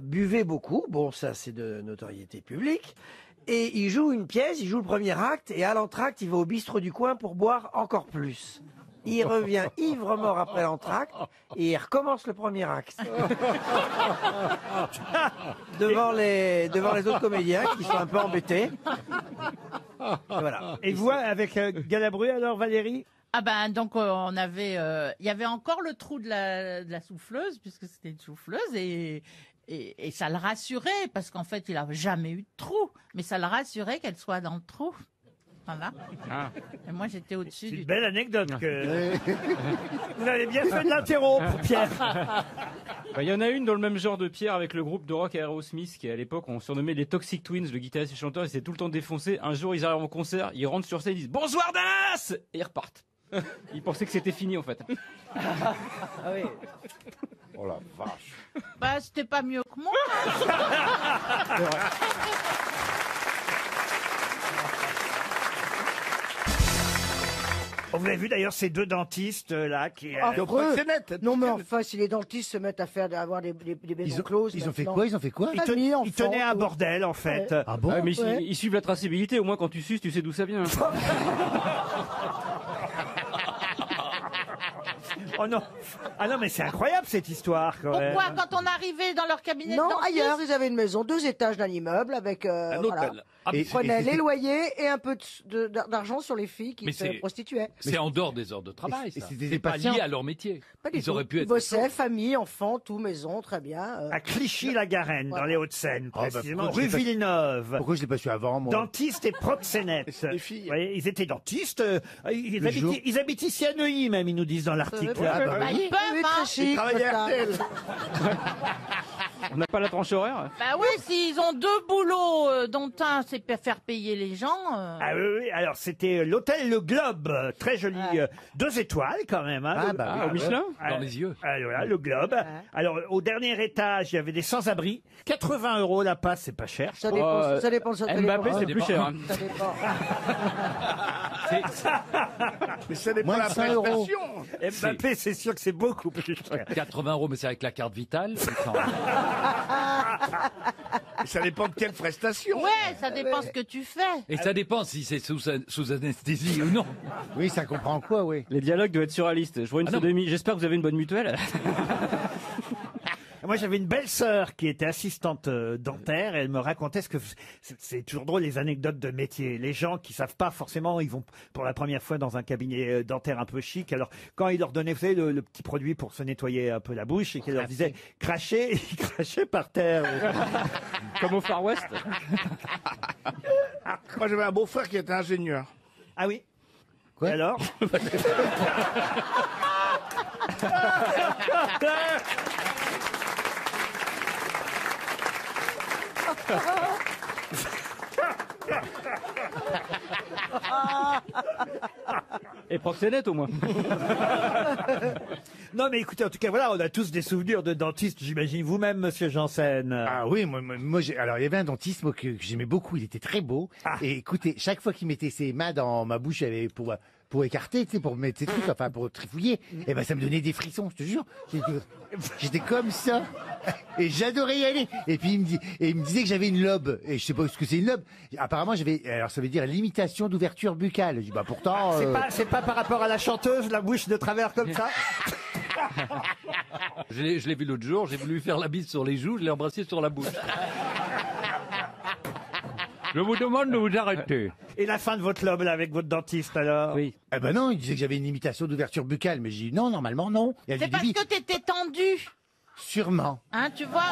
buvait beaucoup. Bon, ça c'est de notoriété publique. Et il joue une pièce, il joue le premier acte, et à l'entracte, il va au bistrot du coin pour boire encore plus. Il revient ivre-mort après l'entracte, et il recommence le premier acte. devant les autres comédiens qui sont un peu embêtés. Et voilà. Et vous, avec Galabru, alors, Valérie? Ah ben donc on avait, il y avait encore le trou de la souffleuse puisque c'était une souffleuse et ça le rassurait parce qu'en fait il n'avait jamais eu de trou, mais ça le rassurait qu'elle soit dans le trou. Voilà. Ah. Et moi j'étais au-dessus du. Belle anecdote que vous avez bien fait de l'interrompre, Pierre. Il y en a une dans le même genre de Pierre avec le groupe de rock Aerosmith qui à l'époque on surnommait les Toxic Twins, le guitariste et le chanteur, ils étaient tout le temps défoncés. Un jour ils arrivent en concert, ils rentrent sur scène, ils disent bonsoir Dallas et ils repartent. Ils pensaient que c'était fini en fait. Ah oui. Oh la vache. Bah c'était pas mieux que moi. Vous avez vu d'ailleurs ces deux dentistes là qui. Non mais enfin, si les dentistes se mettent à avoir des maisons closes. Ils ont fait maintenant. quoi? Ils ont fait quoi? Ils tenaient un bordel en fait. Ouais. Ah bon? Ah, mais Ouais. ils suivent la traçabilité, au moins quand tu suces, tu sais d'où ça vient. Oh non. Ah non, mais c'est incroyable cette histoire quand même. Pourquoi quand on arrivait dans leur cabinet Non, de dentiste ailleurs, ils avaient une maison, 2 étages d'un immeuble avec. Un voilà. hôtel. Ils prenaient les loyers et un peu d'argent sur les filles qui Mais se c'est- prostituaient. C'est en dehors des heures de travail, ça. c'était des C'est pas patients. lié à leur métier. Pas du Ils tout. auraient pu Ils être. bossaient, famille, enfants, tout, maison, très bien. À Clichy-la-Garenne, dans les Hauts-de-Seine, Oh, bah, précisément, pourquoi rue je l'ai pas- Villeneuve. Pourquoi je l'ai pas su avant, moi? Dentiste et proxénète. des filles. Vous voyez, ils étaient dentistes. Ils Le jour. habitent ici à Neuilly, même, ils nous disent dans l'article. Ouais, Ah, bah, bah, oui. ils peuvent, hein. Ils travaillaient à RTL. On n'a pas la tranche horaire? Bah oui, s'ils ont 2 boulots, dont un c'est faire payer les gens. Ah oui, oui, alors c'était l'hôtel Le Globe, très joli, 2 étoiles quand même. Hein, Ah, bah oui, au Michelin dans les yeux. Voilà, Le Globe. Alors au dernier étage, il y avait des sans-abri. 80 € la passe, c'est pas cher. Ça dépend, ça dépend. Mbappé, c'est plus cher. Hein. Ça dépend. Mais ça dépend Moins de la de 100 €. prestation. Mbappé, c'est sûr que c'est beaucoup plus cher. 80 €, mais c'est avec la carte vitale. Et ça dépend de quelle prestation. Ouais, ça dépend ce que tu fais. Et ça dépend si c'est sous anesthésie ou non. Oui, ça comprend quoi, oui. Les dialogues doivent être surréalistes. Je vois une sodomie. J'espère que vous avez une bonne mutuelle. Moi, j'avais une belle sœur qui était assistante dentaire. Et elle me racontait c'est toujours drôle, les anecdotes de métier. Les gens qui savent pas forcément, ils vont pour la première fois dans un cabinet dentaire un peu chic. Alors, quand il leur donnait, vous savez, le petit produit pour se nettoyer un peu la bouche et qu'il leur disait cracher, ils crachaient par terre. Comme au Far West. Moi, j'avais un beau-frère qui était ingénieur. Ah oui? Quoi? Et alors? Et proxénète au moins. Non, mais écoutez, en tout cas, voilà, on a tous des souvenirs de dentistes, j'imagine vous-même, monsieur Janssen. Ah oui, alors il y avait un dentiste moi, que j'aimais beaucoup, il était très beau. Et écoutez, chaque fois qu'il mettait ses mains dans ma bouche, il avait pour écarter, tu sais, pour mettre ses trucs, enfin pour trifouiller, et ben ça me donnait des frissons, je te jure. J'étais comme ça. Et j'adorais y aller. Et puis il me disait que j'avais une lobe. Et je sais pas ce que c'est une lobe. Apparemment alors ça veut dire limitation d'ouverture buccale. Je dis bah pourtant. C'est pas par rapport à la chanteuse, la bouche de travers comme ça? Je l'ai vu l'autre jour, j'ai voulu lui faire la bise sur les joues, je l'ai embrassé sur la bouche. Je vous demande de vous arrêter. Et la fin de votre lobe, là, avec votre dentiste, alors? Oui. Eh ben non, il disait que j'avais une limitation d'ouverture buccale. Mais j'ai dit non, normalement non. C'est parce que t'étais tendu. Sûrement. Hein, tu vois.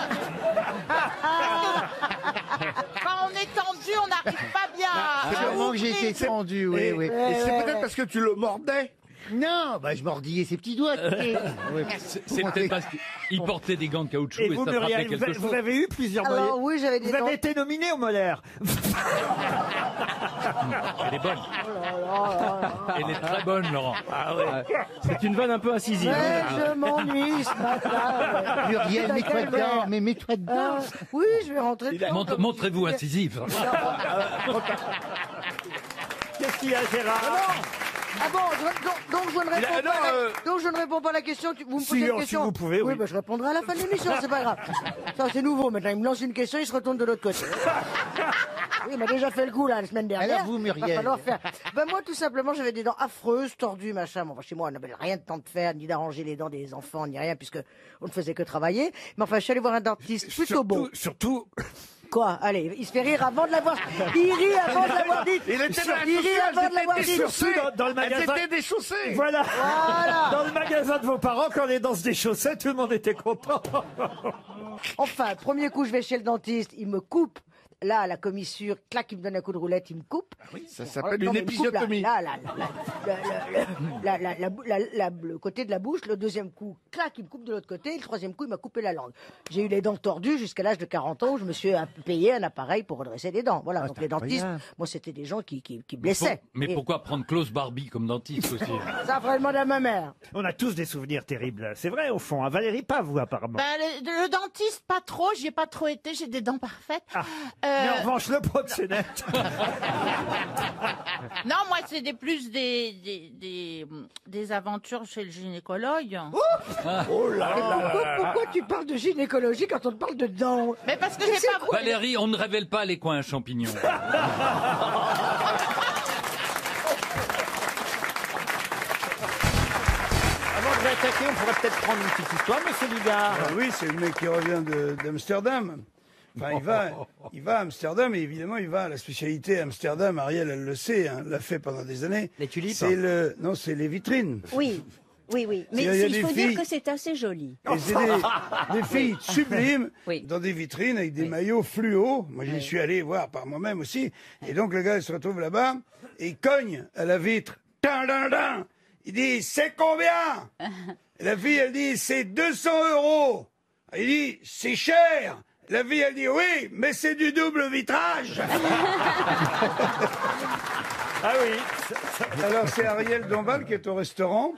Quand on est tendu, on n'arrive pas bien à Sûrement que j'ai ouvrir. été tendu, oui, oui. Et c'est peut-être parce que tu le mordais. Non, bah je mordillais ses petits doigts. C'est peut-être parce qu'il portait des gants de caoutchouc Et et, vous, ça frappait Muriel, quelque chose. vous avez eu plusieurs Alors molaires. oui, j'avais des Vous dents. avez été nominé au molaire. Elle est bonne. Elle est très bonne, Laurent. Ah ouais. C'est une vanne un peu incisive. Ouais, je m'ennuie ce matin. Muriel, mets-toi dedans, mais mets-toi dedans. Oui, je vais rentrer dedans. Montrez-vous incisive. Qu'est-ce qu'il y a, Gérard? Ah bon, donc je ne réponds pas. Donc je ne réponds pas à la question. Vous me posez une question. Si vous pouvez, oui. Oui, bah, je répondrai à la fin de l'émission, c'est pas grave. Ça, c'est nouveau. Maintenant, il me lance une question, il se retourne de l'autre côté. Oui, il m'a déjà fait le coup là la semaine dernière. Alors vous, Muriel. Va falloir faire. Ben moi, tout simplement, j'avais des dents affreuses, tordues, machin. Bon, chez moi, on n'avait rien de temps de faire, ni d'arranger les dents des enfants, ni rien, puisque on ne faisait que travailler. Mais enfin, je suis allé voir un dentiste plutôt bon. Surtout. Quoi? Allez, il se fait rire avant de l'avoir. Il rit avant de l'avoir dit. Il était dans la Il rit avant de l'avoir dit. Surtout dans le magasin. Elles étaient déchaussées. Voilà. Voilà. Dans le magasin de vos parents, quand les dents se déchaussaient, tout le monde était content. Enfin, premier coup, je vais chez le dentiste, il me coupe. Là, à la commissure, clac, il me donne un coup de roulette, il me coupe. Ça s'appelle Non, une mais il me coupe, épisiotomie. le côté de la bouche, le deuxième coup, clac, il me coupe de l'autre côté, et le troisième coup, il m'a coupé la langue. J'ai eu les dents tordues jusqu'à l'âge de 40 ans où je me suis payé un appareil pour redresser les dents. Voilà, donc les dentistes, moi, c'était des gens qui blessaient. Mais Et pourquoi prendre Klaus Barbie comme dentiste aussi? ça, faudrait demander à ma mère. On a tous des souvenirs terribles. C'est vrai, au fond. Hein. Valérie, pas vous, apparemment. Ben, le dentiste, pas trop. J'y ai pas trop été. J'ai des dents parfaites. Mais en revanche, le proxénète. Non, moi, c'est plus des aventures chez le gynécologue. Oh là là. Pourquoi tu parles de gynécologie quand on te parle de dents? Mais parce que j'ai pas... Valérie, on ne révèle pas les coins à champignons. Avant de réattaquer, on pourrait peut-être prendre une petite histoire, monsieur Bigard. Oui, c'est le mec qui revient d'Amsterdam. Enfin, il va à Amsterdam et évidemment, il va à la spécialité Amsterdam. Ariel, elle le sait, hein, l'a fait pendant des années. Les tulipes. C'est non, c'est les vitrines. Oui, oui, oui. Mais Il y a il des faut filles- dire que c'est assez joli. Et c'est des filles sublimes dans des vitrines avec des maillots fluo. Moi, j'y suis allé voir par moi-même aussi. Et donc, le gars, il se retrouve là-bas et il cogne à la vitre. Tin, tin, tin. Il dit, c'est combien? Et la fille, elle dit, c'est 200 €. Il dit, c'est cher. La fille, elle dit, oui, mais c'est du double vitrage. Ah oui. Alors c'est Ariel Dombal qui est au restaurant.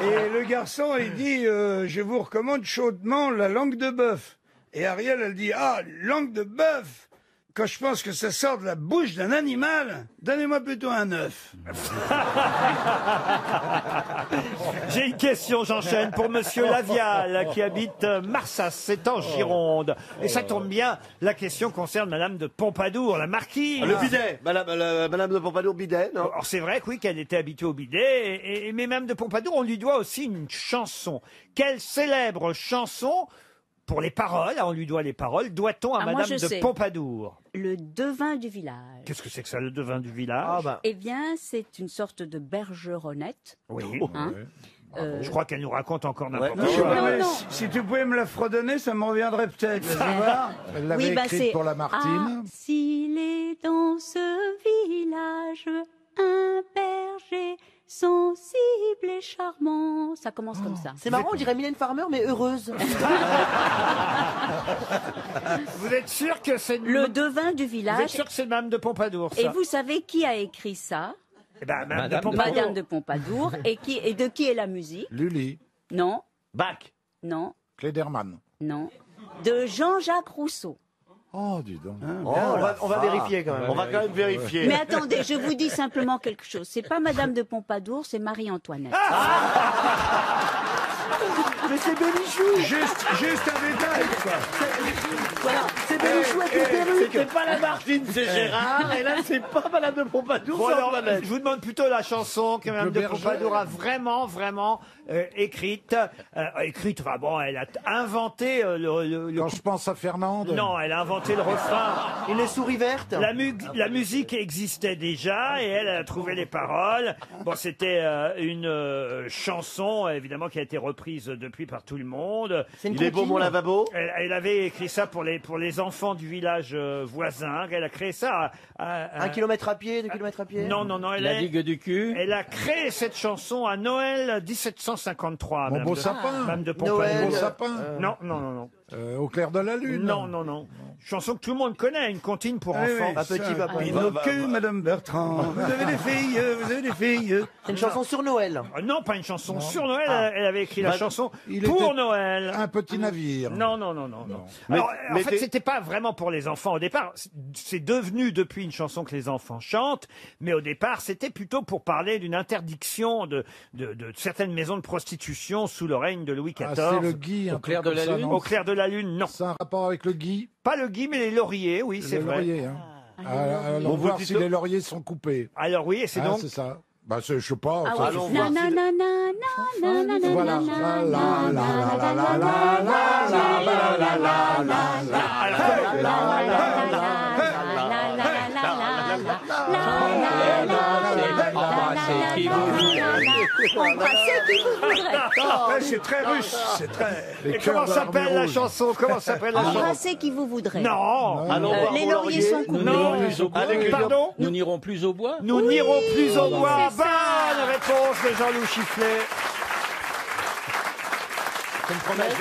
Et le garçon, il dit, je vous recommande chaudement la langue de bœuf. Et Ariel, elle dit, ah, langue de bœuf. Quand je pense que ça sort de la bouche d'un animal, donnez-moi plutôt un œuf. J'ai une question, j'enchaîne, pour Monsieur Lavial, qui habite Marsas, c'est en Gironde. Et ça tombe bien, la question concerne Madame de Pompadour, la marquise. Le bidet, Madame de Pompadour, bidet, non? Alors c'est vrai que oui, qu'elle était habituée au bidet, mais Madame de Pompadour, on lui doit aussi une chanson. Quelle célèbre chanson, pour les paroles, on lui doit les paroles, doit-on à moi, Madame je de sais. Pompadour? Le devin du village. Qu'est-ce que c'est que ça, le devin du village? Eh bien, c'est une sorte de bergeronnette. Oui. Hein. Je crois qu'elle nous raconte encore n'importe Je sais quoi. pas, mais si tu pouvais me la fredonner, ça me reviendrait peut-être. Vas-y voir. Elle l'avait écrite pour la Martine. Ah, s'il est dans ce village un berger sensible et charmant. Ça commence comme ça. C'est marrant, on dirait Mylène Farmer, mais heureuse. Vous êtes sûr que c'est Le devin du village. Vous êtes sûr que c'est Madame de Pompadour, ça? Et vous savez qui a écrit ça? Eh ben, Madame de Pompadour. Madame de Pompadour. Et de qui est la musique? Lully. Non. Bach. Non. Klederman. Non. De Jean-Jacques Rousseau. Oh, dis donc. On va vérifier quand même. On va quand même vérifier. Mais attendez, je vous dis simplement quelque chose. C'est pas Madame de Pompadour, c'est Marie-Antoinette. Mais c'est Bénichou. Juste un détail, quoi. Voilà, c'est Bénichou avec les perruques. C'était pas la Martine, c'est Gérard. Et là, c'est pas Madame de Pompadour, Bon, c'est alors, Antoinette. je vous demande plutôt la chanson que Madame de berger. Pompadour a vraiment écrite. Enfin bon, elle a inventé le Quand je pense à Fernande. Non, elle a inventé le refrain. Et les souris vertes. La musique existait déjà et elle a trouvé les paroles. Bon, c'était une chanson, évidemment, qui a été reprise depuis par tout le monde. Il est beau mon lavabo. Elle avait écrit ça pour les enfants du village voisin. Elle a créé ça à 1 kilomètre à pied, 2 kilomètres à pied. Non. La digue du cul. Elle a créé cette chanson à Noël 1753. Mon beau sapin. Madame de Pompadour. Noël, beau sapin. Non. Au clair de la lune. Non. Chanson que tout le monde connaît, une comptine pour enfants. Un petit papa. Pinocchio, Madame Bertrand. Vous avez des filles. C'est une chanson sur Noël. Non, pas une chanson sur Noël. Elle avait écrit la chanson pour Noël. Un petit navire. Non. Alors, en fait, c'était pas vraiment pour les enfants au départ. C'est devenu depuis une chanson que les enfants chantent, mais au départ, c'était plutôt pour parler d'une interdiction de certaines maisons de prostitution sous le règne de Louis XIV. Ah, c'est le gui. Au clair de la lune. Au clair de la lune, non. C'est un rapport avec le gui. Pas le gui, mais les lauriers, oui, c'est vrai. Les lauriers, hein. Allons voir si les lauriers sont coupés. Alors oui, et c'est donc... c'est ça. Bah, je sais pas. Ah ça, oui. je- Voilà. Embrassez qui vous voudrez. C'est très russe. C'est très. Et comment s'appelle la chanson? Comment s'appelle la chanson? Embrassez qui vous voudrez. Non. Les lauriers sont coupés. Non. Pardon? Nous n'irons plus au bois. Nous n'irons plus au bois. c'est ça. Bonne réponse de Jean-Loup Chifflet. C'est une promesse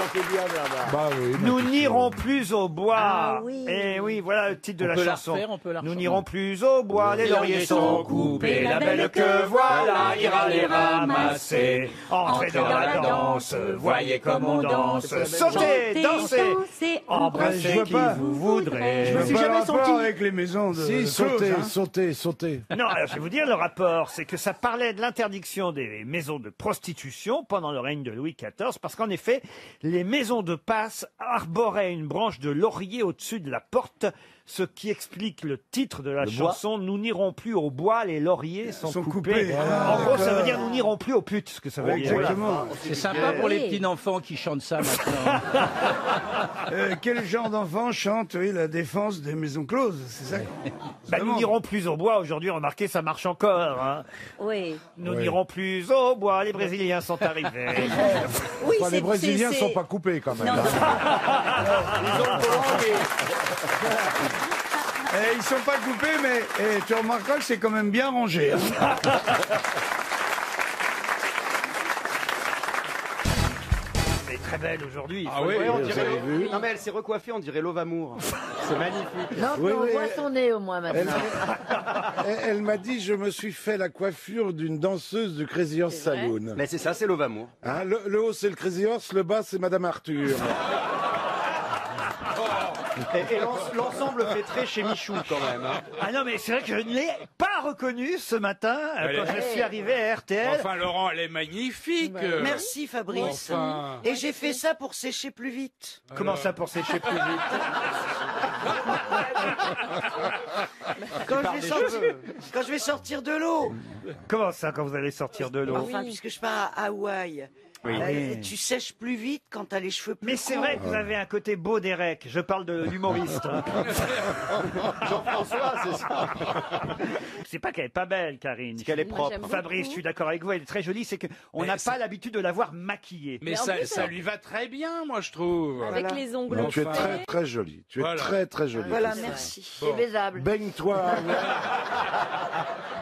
Bah oui. Nous n'irons plus au bois. Ah oui. Et oui, voilà le titre de la peut la chanson. refaire, on peut la Nous refaire. n'irons plus au bois, les lauriers sont coupés. La belle que voilà ira les ramasser. Entrez dans la danse, voyez comme on danse. Sautez, dansez, embrassez qui vous voudrez. Je me suis jamais senti avec les maisons de. Si, closes, sauter. Non, alors je vais vous dire le rapport, c'est que ça parlait de l'interdiction des maisons de prostitution pendant le règne de Louis XIV, parce qu'en effet, les maisons de passe arboraient une branche de laurier au-dessus de la porte, ce qui explique le titre de la chanson. Nous n'irons plus au bois, les lauriers sont coupés. En gros, ça veut dire nous n'irons plus aux putes, ce que ça veut dire. Exactement. C'est sympa pour les petits enfants qui chantent ça maintenant. Quel genre d'enfant chante la défense des maisons closes? C'est ça. Bah, nous n'irons plus au bois. Aujourd'hui, remarquez, ça marche encore. Hein. Oui. Nous n'irons plus au bois. Les Brésiliens sont arrivés. Oui, Enfin, les Brésiliens sont pas coupés quand même. Ils sont pas coupés, mais tu remarqueras que c'est quand même bien rangé. Hein. très belle aujourd'hui. Ah oui, on dirait. Non mais elle s'est recoiffée, on dirait Lovamour. C'est magnifique. Non, Oui, mais on oui, voit elle- son nez au moins maintenant. Elle m'a dit, je me suis fait la coiffure d'une danseuse du Crazy Horse Saloon. Mais c'est ça, c'est Lovamour. Hein, le haut, c'est le Crazy Horse, le bas, c'est Madame Arthur. Et l'ensemble fait très chez Michou quand même. Hein. Ah non, mais c'est vrai que je ne l'ai pas reconnue ce matin quand je suis arrivé à RTL. Enfin, Laurent, elle est magnifique. Merci Fabrice. Enfin. Et j'ai fait ça pour sécher plus vite. Comment ça pour sécher plus vite Quand je vais sortir de l'eau. Comment ça quand vous allez sortir de l'eau Enfin, puisque je pars à Hawaï. Oui. Et tu sèches plus vite quand t'as les cheveux plus Mais c'est courts. vrai que vous avez un côté beau d'Erec. Je parle de l'humoriste. hein. Jean-François, c'est ça. C'est pas qu'elle est pas belle, Karine. C'est qu'elle est propre. Fabrice, je suis d'accord avec vous, elle est très jolie. C'est qu'on n'a pas l'habitude de la voir maquillée. Mais ça lui va très bien, moi, je trouve. Avec les ongles Non, tu es faits. très très jolie. Tu es Voilà. très très jolie. Voilà, merci. C'est baisable. Baigne-toi.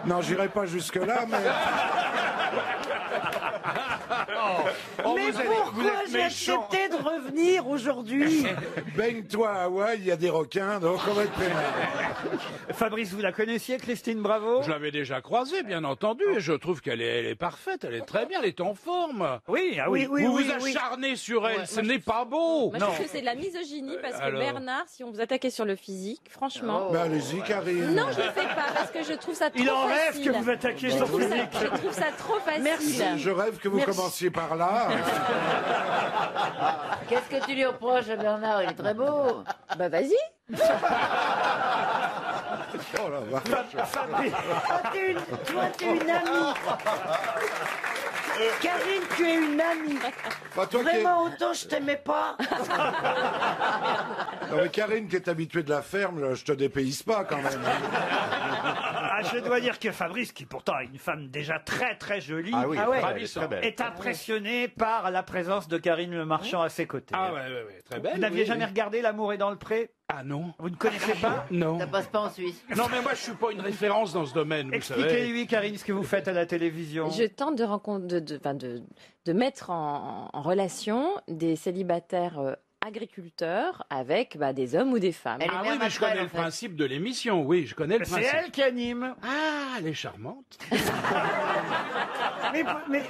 Non, j'irai pas jusque là, mais. Oh, Mais vous êtes pourquoi j'ai méchant. accepté de revenir aujourd'hui? Baigne-toi à Hawaï, il y a des requins, donc on va être peinard. Fabrice, vous la connaissiez, Christine Bravo Je l'avais déjà croisée, bien entendu, et je trouve qu'elle est parfaite, elle est très bien, elle est en forme. Oui, ah oui. Oui, vous oui, vous oui. acharnez sur elle, Ouais, ce moi, n'est pas beau. Moi, je trouve que c'est de la misogynie parce que Alors Bernard, si on vous attaquait sur le physique, franchement. Mais allez-y, Karine. Non, je ne le fais pas parce que je trouve ça trop Il en rêve facile. que vous attaquiez Je son trouve ça- physique. Je trouve ça trop facile. Merci. Je rêve que vous Merci. commenciez par là. Qu'est-ce que tu lui reproches à Bernard? Il est très beau. Bah vas-y. Oh la vache. Fabrice, Toi, t'es une amie. Karine, tu es une amie. Bah, toi qui es- Vraiment, autant je t'aimais pas. Non, mais Karine, qui est habituée de la ferme, là, je te dépayse pas quand même. ah, je dois dire que Fabrice, qui pourtant est une femme déjà très très jolie, Ah oui, Ah ouais. elle est très belle. est impressionné par la présence de Karine Le Marchand à ses côtés. Ah ouais, très belle. Vous n'aviez oui, jamais oui. regardé L'amour est dans le pré? Ah non. Vous ne connaissez pas? Non. Ça passe pas en Suisse. Non, mais moi, je suis pas une référence dans ce domaine, vous savez. Expliquez-lui, Karine, ce que vous faites à la télévision. Je tente de mettre en relation des célibataires agriculteurs avec des hommes ou des femmes. Ah oui, mais je connais le principe de l'émission, oui, je connais le C'est principe. elle qui anime. Ah, elle est charmante.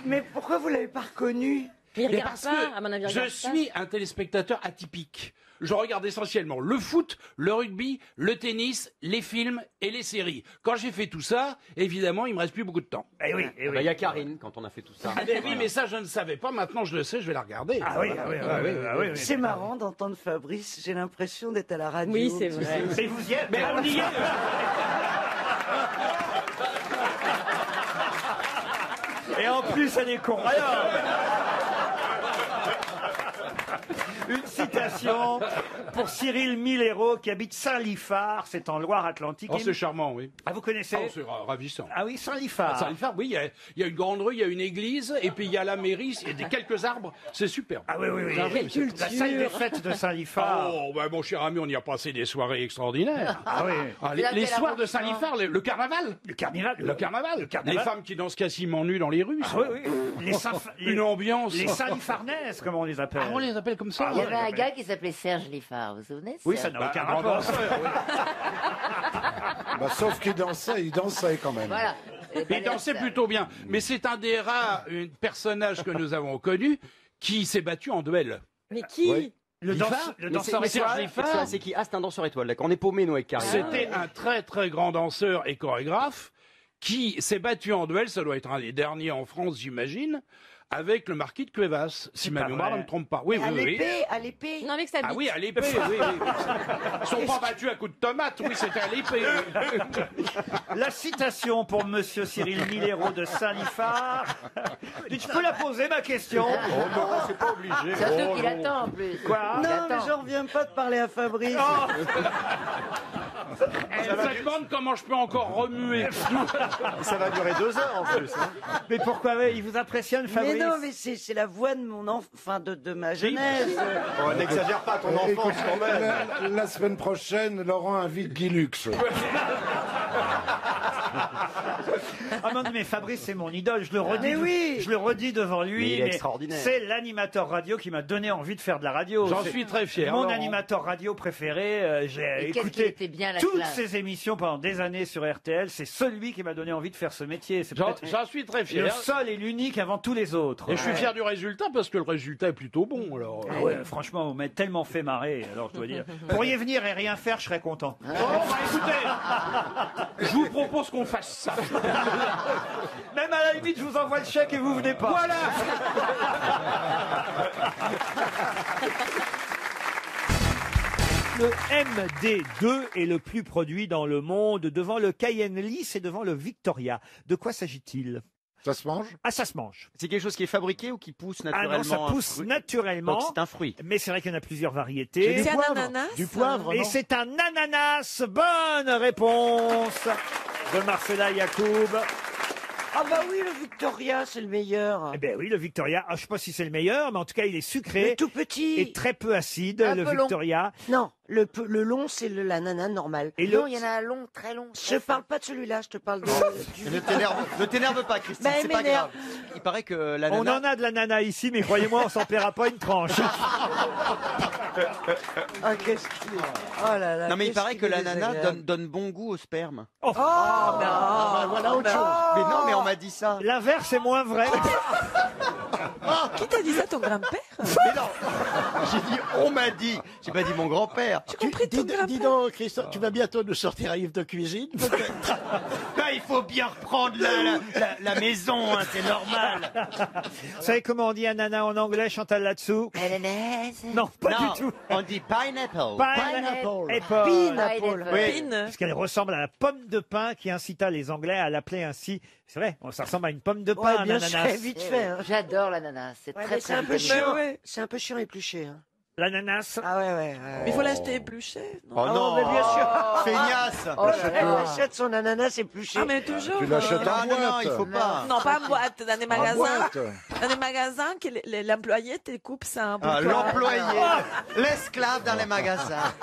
Mais pourquoi vous l'avez pas reconnue? Il Mais regarde parce pas, que à mon avis, il je regarde pas. suis un téléspectateur atypique. Je regarde essentiellement le foot, le rugby, le tennis, les films et les séries. Quand j'ai fait tout ça, évidemment, il me reste plus beaucoup de temps. Eh oui, Ah bah, il y a Karine quand on a fait tout ça. Ah ben oui, mais ça, je ne savais pas. Maintenant, je le sais, je vais la regarder. Ah oui, ah oui, ah oui, ah oui, oui. C'est marrant d'entendre Fabrice. J'ai l'impression d'être à la radio. Oui, c'est vrai. Et vous y êtes. Mais on y est. Et en plus, elle est con. Alors, une citation pour Cyril Milero qui habite Saint-Liphard, c'est en Loire-Atlantique. Oh, c'est charmant, oui. Ah, vous connaissez? Oh, c'est ravissant. Ah oui, Saint-Liphard. Saint-Liphard, oui, il y a une grande rue, il y a une église, et puis il y a la mairie, il y a quelques arbres, c'est superbe. Ah oui, oui, oui. Ah oui, c'est- La salle des fêtes de Saint-Liphard. Oh, bah, mon cher ami, on y a passé des soirées extraordinaires. Ah oui. Ah, C'est là les qu'elle a soirs de marché, Saint-Liphard, le carnaval. Le carnaval. Le carnaval. Le carnaval. Les femmes qui dansent quasiment nues dans les rues. Ah ça. oui, oui. Les Une ambiance. Les Saint-Lifarnaises, comme on les appelle. Ah, on les appelle comme ça. Ah Il y ouais, avait un ouais. gars qui s'appelait Serge Liffard, vous vous souvenez de Oui, ça ça n'a aucun un grand rapport. danseur, oui. Bah, sauf qu'il dansait quand même. Voilà. Il dansait plutôt bien. Mais c'est un des rares personnages que nous avons connu qui s'est battu en duel. Mais qui Oui. Le danseur mais Serge étoile. Liffard, C'est qui? Ah, c'est un danseur étoile, d'accord. On est paumé, nous, avec Karine. c'était un très très grand danseur et chorégraphe qui s'est battu en duel, ça doit être un des derniers en France, j'imagine, avec le marquis de Cuevas, si ma pas mémoire vrai. ne me trompe pas. Oui, À oui, oui. l'épée, à l'épée. Non, avec sa bite. Ah oui, à l'épée, oui, oui. Ils sont pas battus à coups de tomates, oui, c'était à l'épée. La citation pour Monsieur Cyril Milero de Saint-Liphard. Je peux la poser, ma question? Oh non, c'est pas obligé. Surtout Oh qu'il non. attend en plus. Quoi? Il Non, mais attend. j'en reviens pas de parler à Fabrice. Oh, Elle se demande comment je peux encore remuer. Ça va durer 2 heures en plus. Hein. mais pourquoi ouais, il vous impressionne, Fabrice? Mais non, mais c'est la voix de mon de ma jeunesse. Oh, n'exagère pas ton enfance quand même. La semaine prochaine, Laurent invite Guy Lux. Ah non, mais Fabrice, c'est mon idole. Je le redis, mais oui. je le redis devant lui. Mais il est extraordinaire. C'est l'animateur radio qui m'a donné envie de faire de la radio. J'en C'est suis très fier, Mon Laurent. animateur radio préféré. J'ai Et qu'est-ce qui écouté était bien la toutes classe. ces émissions pendant des années sur RTL. C'est celui qui m'a donné envie de faire ce métier. C'est peut-être J'en suis très le fier. seul et l'unique avant tous les autres. Et je suis fier du résultat parce que le résultat est plutôt bon. Alors, Ah ouais, franchement, vous m'avez tellement fait marrer. Alors, je dois dire. Pourriez venir et rien faire, je serais content. Bon, bah, écoutez, je vous propose qu'on fasse ça. Même à la limite, je vous envoie le chèque et vous venez pas. Voilà. Le MD2 est le plus produit dans le monde, devant le Cayenne Lys et devant le Victoria. De quoi s'agit-il? Ça se mange? Ah, ça se mange. C'est quelque chose qui est fabriqué ou qui pousse Ah naturellement? non, ça un pousse fruit naturellement. Donc c'est un fruit. Mais c'est vrai qu'il y en a plusieurs variétés. C'est un ananas? Du poivre, Et non? c'est un ananas. Bonne réponse de Marcella Yacoub. Ah bah oui, le Victoria, c'est le meilleur. Eh bien oui, le Victoria, je ne sais pas si c'est le meilleur, mais en tout cas, il est sucré Mais tout petit. et très peu acide, Un le peu long. Victoria. Non, le long, c'est l'ananas normal. Et non, le- il y en a un long, très long. Je parle pas de celui-là, je te parle de... du Ne t'énerve pas, Christine, Ben, c'est pas m'énerve. grave. Il paraît que On l'ananas... en a de l'ananas ici, mais croyez-moi, on s'en paiera pas une tranche. Ah, qu'est-ce qu'il est... Oh là là. Non mais il qu'est-ce paraît que qu'il est l'ananas désagréable. donne bon goût au sperme. Oh, Oh, non. Voilà autre chose. Mais non, mais on m'a dit ça. l'inverse est moins vrai. Qui t'a dit ça, ton grand-père? Mais non, j'ai dit on m'a dit. J'ai pas dit mon grand-père. Dis donc, Christophe, tu vas bientôt nous sortir un livre de cuisine, peut-être? Ben, il faut bien reprendre la maison, hein, c'est normal. Vous savez comment on dit ananas en anglais, Chantal là-dessous? Ananas. Non, pas Non, du tout. on dit pineapple. Pineapple. Pineapple. Oui. Parce qu'elle ressemble à la pomme de pin qui incita les Anglais à l'appeler ainsi. C'est vrai, ça ressemble à une pomme de pain, Ouais, un bien ananas. sûr, vite fait. Hein. J'adore l'ananas, c'est Ouais, très mais c'est très un peu vitamine. chiant. ouais. C'est un peu chiant épluché. Hein. L'ananas. Ah ouais. Mais il faut l'acheter épluché. Non Oh Ah non, mais bien sûr. feignasse. Oh là là. Elle achète son ananas épluché. Ah, mais toujours. Tu l'achètes en Non, boîte. il faut pas. Non, pas en boîte, dans des En magasins. boîte. Dans des magasins que l'employé te coupe ça. Pour Ah, toi. l'employé, l'esclave dans les magasins.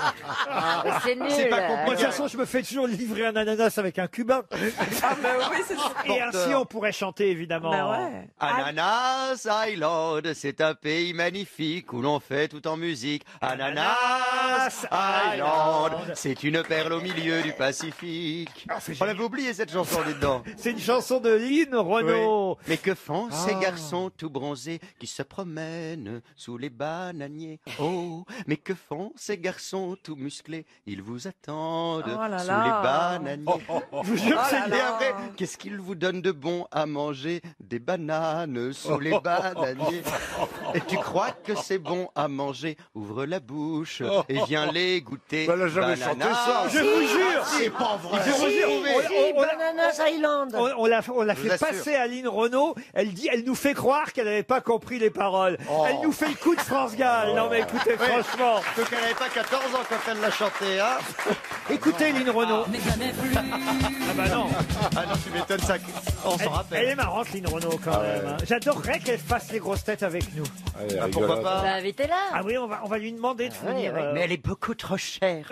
Mais c'est nul. C'est pas Moi, de compliqué. toute façon, je me fais toujours livrer un ananas avec un cubain. Ah, ben oui, c'est ça. Et ainsi, on pourrait chanter, évidemment. Ben ouais. Ananas Island, c'est un pays magnifique où l'on fait tout en musique. Ananas Island, c'est une perle au milieu du Pacifique. On avait oublié cette chanson, dites donc. C'est une chanson de Lynn Renaud. Oui. Mais que font ces garçons tout bronzés qui se promènent sous les bananiers? Oh, mais que font ces garçons tout musclés? Ils vous attendent Oh là sous là. les bananiers. Je vous jure que Oh c'est là bien là. vrai. Qu'est-ce qu'ils vous donnent de bon à manger? Des bananes sous les bananiers. Et tu crois que c'est bon à manger? Ouvre la bouche et viens les goûter. Ben, elle a jamais chanté ça. Je vous jure. C'est pas vrai. Je vous jure. Bananas Island. On l'a Je vous fait assure. passer à Lynn Renaud. Elle nous fait croire qu'elle n'avait pas compris les paroles. Elle nous fait le coup de France Gall. Non mais écoutez, franchement. Donc elle n'avait pas 14 ans quand elle l'a chanté, hein? Écoutez Lynn Renaud. Ah bah non. Ah non, tu m'étonnes ça. On s'en Elle rappelle. est marrante Lynn Renaud quand même. hein. J'adorerais qu'elle fasse les grosses têtes avec nous. Allez, Pourquoi rigolote. pas? Bah, invitez-la. Ah oui, on va lui demander de venir. Mais elle est beaucoup trop chère.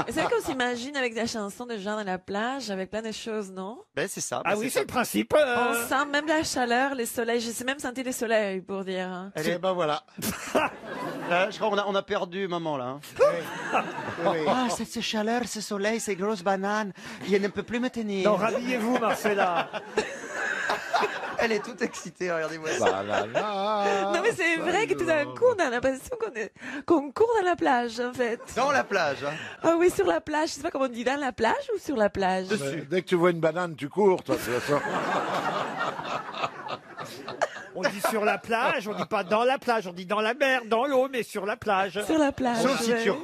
C'est vrai qu'on s'imagine avec des chansons de gens à la plage, avec plein de choses, non? Ben c'est ça. Ah ben, oui, c'est c'est ça. le principe. On sent même la chaleur, les soleils. Je sais même sentir les soleils, pour dire. hein. Eh ben voilà. Je crois qu'on a perdu maman là. Hein. Ah, cette chaleur, ce soleil, ces grosses bananes, il ne peut plus me tenir. Non, rhabillez-vous, Marcella. Elle est toute excitée, regardez-moi ça. Bah là là. Non, mais c'est vrai que tout d'un coup, on a l'impression qu'on court dans la plage, en fait. Dans la plage. Hein. Ah oui, sur la plage. Je sais pas comment on dit, dans la plage ou sur la plage? Dès que tu vois une banane, tu cours, toi. Tu vois ça. On dit sur la plage, on dit pas dans la plage, on dit dans la mer, dans l'eau, mais sur la plage. Sur la plage.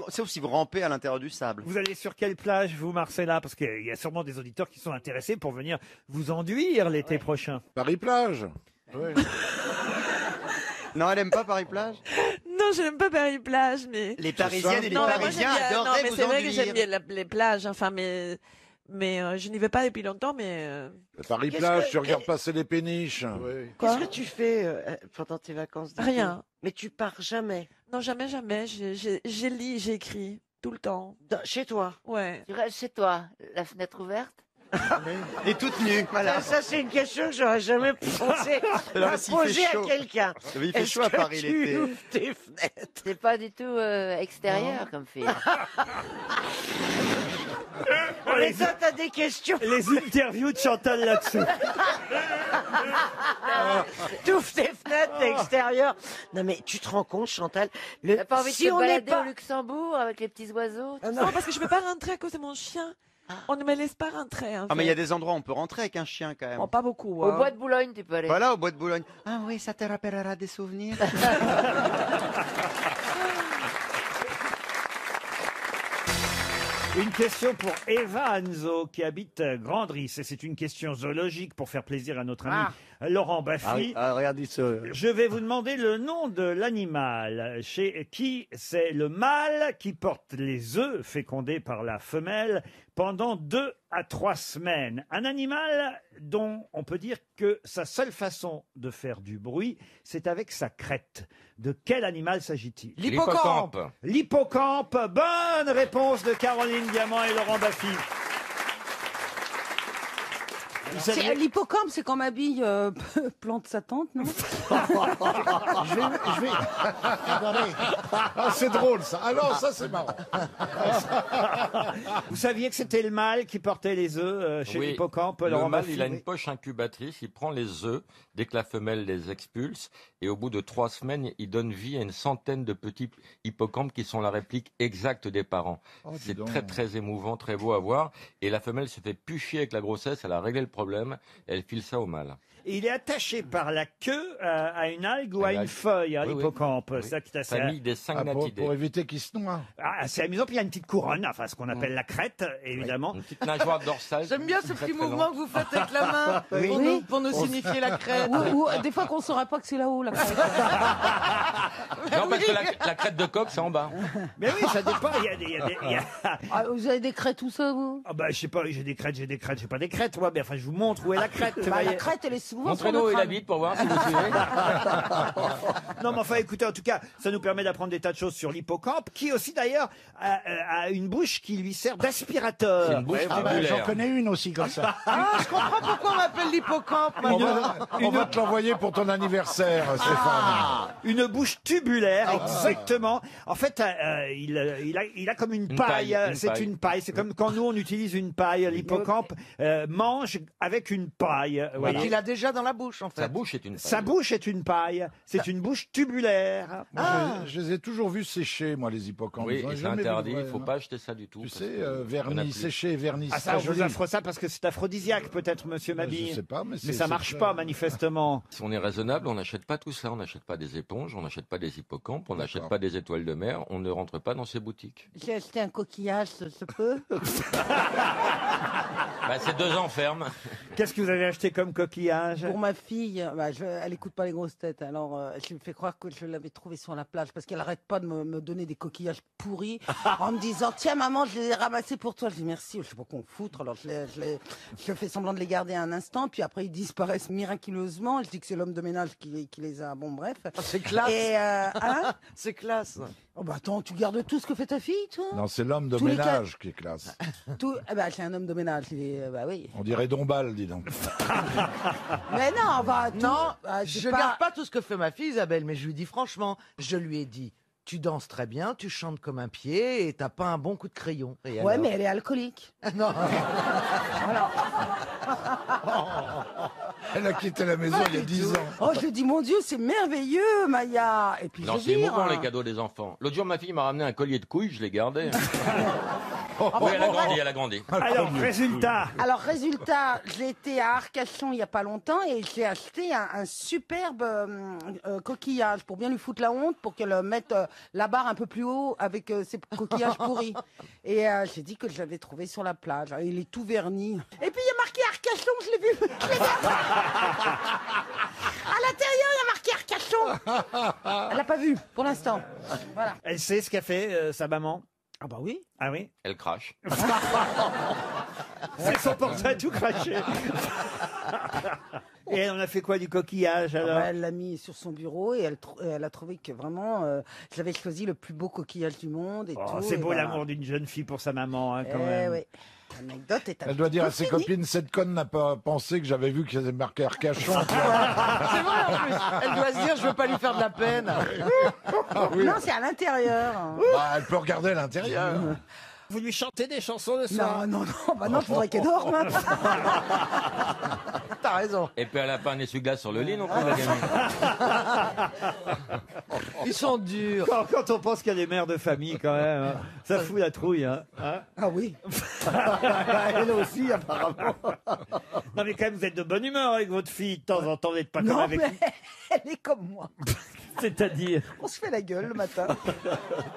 Sauf si vous rampez à l'intérieur du sable. Vous allez sur quelle plage, vous, Marcella? Parce qu'il y a sûrement des auditeurs qui sont intéressés pour venir vous enduire l'été prochain. Paris-Plage. Oui. Non, elle aime pas Paris-Plage? Non, je n'aime pas Paris-Plage, mais... Les Parisiennes et les Non, mais moi, Parisiens j'aime bien- non, adoreraient mais vous c'est vrai que enduire. j'aime bien les plages, enfin, mais je n'y vais pas depuis longtemps, mais... Paris-Plage, Qu'est-ce que- tu regardes passer les péniches. Qu'est-ce que tu fais pendant tes vacances d'été? Rien. Mais tu pars jamais. Non, jamais, jamais. J'ai lis, j'écris. Tout le temps. Chez toi? Ouais. Tu restes chez toi, la fenêtre ouverte? Et toute nue, voilà. Ça, c'est une question que j'aurais jamais pensé Alors, à s'il fait poser à chaud. quelqu'un. Il fait chaud à Paris l'été. Tu ouvres tes fenêtres? C'est pas du tout extérieur comme film. Mais ça, t'as des questions. Les interviews de Chantal là-dessus. T'ouvres tes fenêtres, t'es extérieur. Non, mais tu te rends compte, Chantal, T'as pas envie de si te on n'est balader pas... au Luxembourg avec les petits oiseaux? Non, parce que je peux pas rentrer à cause de mon chien. On ne me laisse pas rentrer. En Ah, mais il y fait. a des endroits où on peut rentrer avec un chien quand même. Bon, pas beaucoup. Au bois de Boulogne, tu peux aller. Voilà, au bois de Boulogne. Ah oui, ça te rappellera des souvenirs. Une question pour Eva Anzo qui habite Grandris. Et c'est une question zoologique pour faire plaisir à notre ami Laurent Baffy. Regardez ça. Je vais vous demander le nom de l'animal chez qui c'est le mâle qui porte les œufs fécondés par la femelle pendant 2 à 3 semaines. Un animal dont on peut dire que sa seule façon de faire du bruit, c'est avec sa crête. De quel animal s'agit-il? L'hippocampe. L'hippocampe. Bonne réponse de Caroline Diamant et Laurent Baffy. L'hippocampe, c'est quand ma bille plante sa tente, non? je vais... Attendez. Ah, c'est drôle ça. Ah non, ça c'est marrant. Vous saviez que c'était le mâle qui portait les œufs chez l'hippocampe, Laurent Le mâle, Baffy? il a une poche incubatrice, il prend les œufs dès que la femelle les expulse, et au bout de 3 semaines, il donne vie à une centaine de petits hippocampes qui sont la réplique exacte des parents. C'est très très émouvant, très beau à voir, et la femelle se fait plus chier avec la grossesse, elle a réglé le problème, elle file ça au mâle. Et il est attaché par la queue à une algue ou à une feuille, hein, Oui, oui. l'hippocampe. Oui. Ça qui est assez... Famille des syngnathidae. Pour éviter qu'il se noie. Ah, c'est amusant, puis il y a une petite couronne, enfin ce qu'on appelle la crête, évidemment. Une petite nageoire dorsale. J'aime bien ce très, petit très mouvement long. que vous faites avec la main Oui. pour nous signifier la crête. Ou des fois qu'on ne saura pas que c'est là-haut, la crête. Non, parce que la crête de coq, c'est en bas. Mais oui, ça dépend. Il y a des... Ah, vous avez des crêtes, tout ça, vous? Ah bah, je sais pas, j'ai des crêtes, j'ai pas des crêtes, moi, mais enfin, je vous montre où est la crête. Bah, voyez. la crête, elle est souvent sur Montrez-nous où le il crâne. habite pour voir si vous suivez. Non, mais enfin, écoutez, en tout cas, ça nous permet d'apprendre des tas de choses sur l'hippocampe, qui aussi, d'ailleurs, a une bouche qui lui sert d'aspirateur. C'est une bouche Ah bah, tubulaire. j'en connais une aussi comme ça. Ah, je comprends pourquoi on m'appelle l'hippocampe. On va te l'envoyer pour ton anniversaire, Stéphane. Une bouche tubulaire, exactement. En fait, il a comme une paille. paille, une C'est paille. une paille. C'est comme quand nous on utilise une paille. L'hippocampe mange avec une paille. vous voyez. Qu'il a déjà dans la bouche, en fait. Sa bouche est une paille. Sa bouche est une paille. C'est une bouche tubulaire. Moi, je les ai toujours vus sécher, moi, les hippocampes. Oui, J'en ai et c'est jamais vu de interdit, vrai, il faut non. pas acheter ça du tout. Tu parce sais, que il y en a vernis, plus. séché, vernis, Ah, ça, très on vous joli. offre ça parce que c'est aphrodisiaque, peut-être, monsieur Mabille. Je sais pas, mais ça marche très- pas, manifestement. Si on est raisonnable, on n'achète pas tout ça. On n'achète pas des éponges, on n'achète pas des hippocampes, on n'achète pas des étoiles de mer, on ne rentre pas dans ces boutiques. J'ai acheté un coquillage, ça se peut? Bah, c'est 2 ans ferme. Qu'est-ce que vous avez acheté comme coquillage? Pour ma fille, elle écoute pas les grosses têtes, alors je me fais croire que je l'avais trouvée sur la plage parce qu'elle arrête pas de me donner des coquillages pourris en me disant tiens maman je les ai ramassés pour toi. Je dis merci, je sais pas qu'on foutre, alors je fais semblant de les garder un instant, puis après ils disparaissent miraculeusement. Je dis que c'est l'homme de ménage qui les a. Bon bref. C'est classe. Et hein? C'est classe. Oh bah attends, tu gardes tout ce que fait ta fille, toi? Non, c'est l'homme de Tous les ménage qui est classe. Tout, c'est un homme de ménage. Bah oui. On dirait Dombal, dis donc. Mais non, Non, c'est je garde pas tout ce que fait ma fille Isabelle, mais je lui dis franchement, je lui ai dit, tu danses très bien, tu chantes comme un pied et t'as pas un bon coup de crayon. Et Ouais, alors mais elle est alcoolique. Non. Elle a quitté la maison il y a 10 ans. Oh, je lui dis, mon Dieu, c'est merveilleux, Maya. Et puis Non, je c'est vire. émouvant les cadeaux des enfants. L'autre jour, ma fille m'a ramené un collier de couilles, je l'ai gardé. Ah, Oui, elle a bon, grandi, elle a grandi. Alors, résultat. Alors, résultat, j'ai été à Arcachon il y a pas longtemps et j'ai acheté un superbe coquillage pour bien lui foutre la honte, pour qu'elle mette la barre un peu plus haut avec ses coquillages pourris. Et j'ai dit que je l'avais trouvé sur la plage. Il est tout verni. Et puis, il y a marqué Arcachon, je l'ai vu. À l'intérieur, il y a marqué Arcachon. Elle l'a pas vu, pour l'instant. Voilà. Elle sait ce qu'a fait sa maman? Ah bah oui. Ah oui? Elle crache. C'est son portrait tout craché. Et elle en a fait quoi du coquillage alors? Elle l'a mis sur son bureau et elle a trouvé que vraiment, j'avais choisi le plus beau coquillage du monde et Oh, tout. c'est et beau voilà. l'amour d'une jeune fille pour sa maman, hein, quand Eh même. oui. L'anecdote est un Elle doit petit dire peu à ses finie. copines, cette conne n'a pas pensé que j'avais vu qu'il y avait marqué Arcachon. C'est vrai en plus. Elle doit se dire, je veux pas lui faire de la peine. Ah oui. Non, c'est à l'intérieur. Bah, elle peut regarder à l'intérieur. Vous lui chantez des chansons le soir? Non, bah non, faudrait qu'elle dorme. T'as raison. Et puis elle a pas un essuie-glace sur le lit non plus, la gamine. Ils sont durs. Quand on pense qu'il y a des mères de famille, quand même, hein, ça fout la trouille. Hein. Ah oui. Elle aussi, apparemment. Non, mais quand même, vous êtes de bonne humeur avec votre fille. De temps en temps, vous n'êtes pas comme Non, avec... mais elle est comme moi. C'est-à-dire? On se fait la gueule le matin.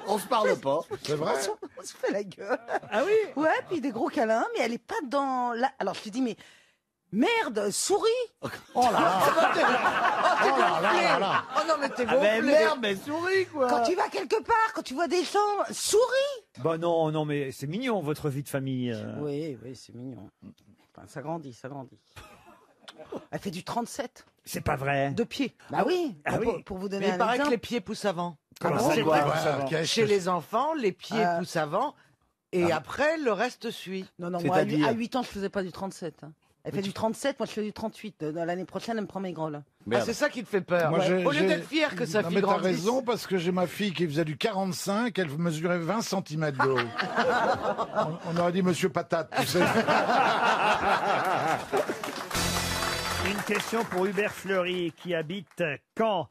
On se parle pas. C'est vrai? On se fait la gueule. Ah oui? Ouais, puis des gros câlins, mais elle est pas dans la... Alors je te dis, mais merde, souris. Oh là là. Oh, gonflé. Oh non, mais t'es Ah, mais gonflé. merde, mais souris, quoi. Quand tu vas quelque part, quand tu vois des gens, souris. Bah non, non, mais c'est mignon, votre vie de famille. Oui, c'est mignon. Enfin, ça grandit, ça grandit. Elle fait du 37. C'est pas vrai. De pied. Bah oui. Ah oui. Pour vous donner Mais il un paraît exemple. que les pieds poussent avant. Comment bon c'est Ouais, vrai? Chez les enfants, les pieds Ah. poussent avant et après, le reste suit. Non, moi, à 8 ans, je faisais pas du 37. hein. Elle fait du 37, moi je fais du 38. L'année prochaine, elle me prend mes grolles. Ah, c'est ça qui te fait peur. Moi, Au lieu d'être fier que sa non, fille mais t'as grandisse. raison, parce que j'ai ma fille qui faisait du 45, elle mesurait 20 cm de haut. On aurait dit Monsieur Patate, tu sais. Une question pour Hubert Fleury qui habite Caen.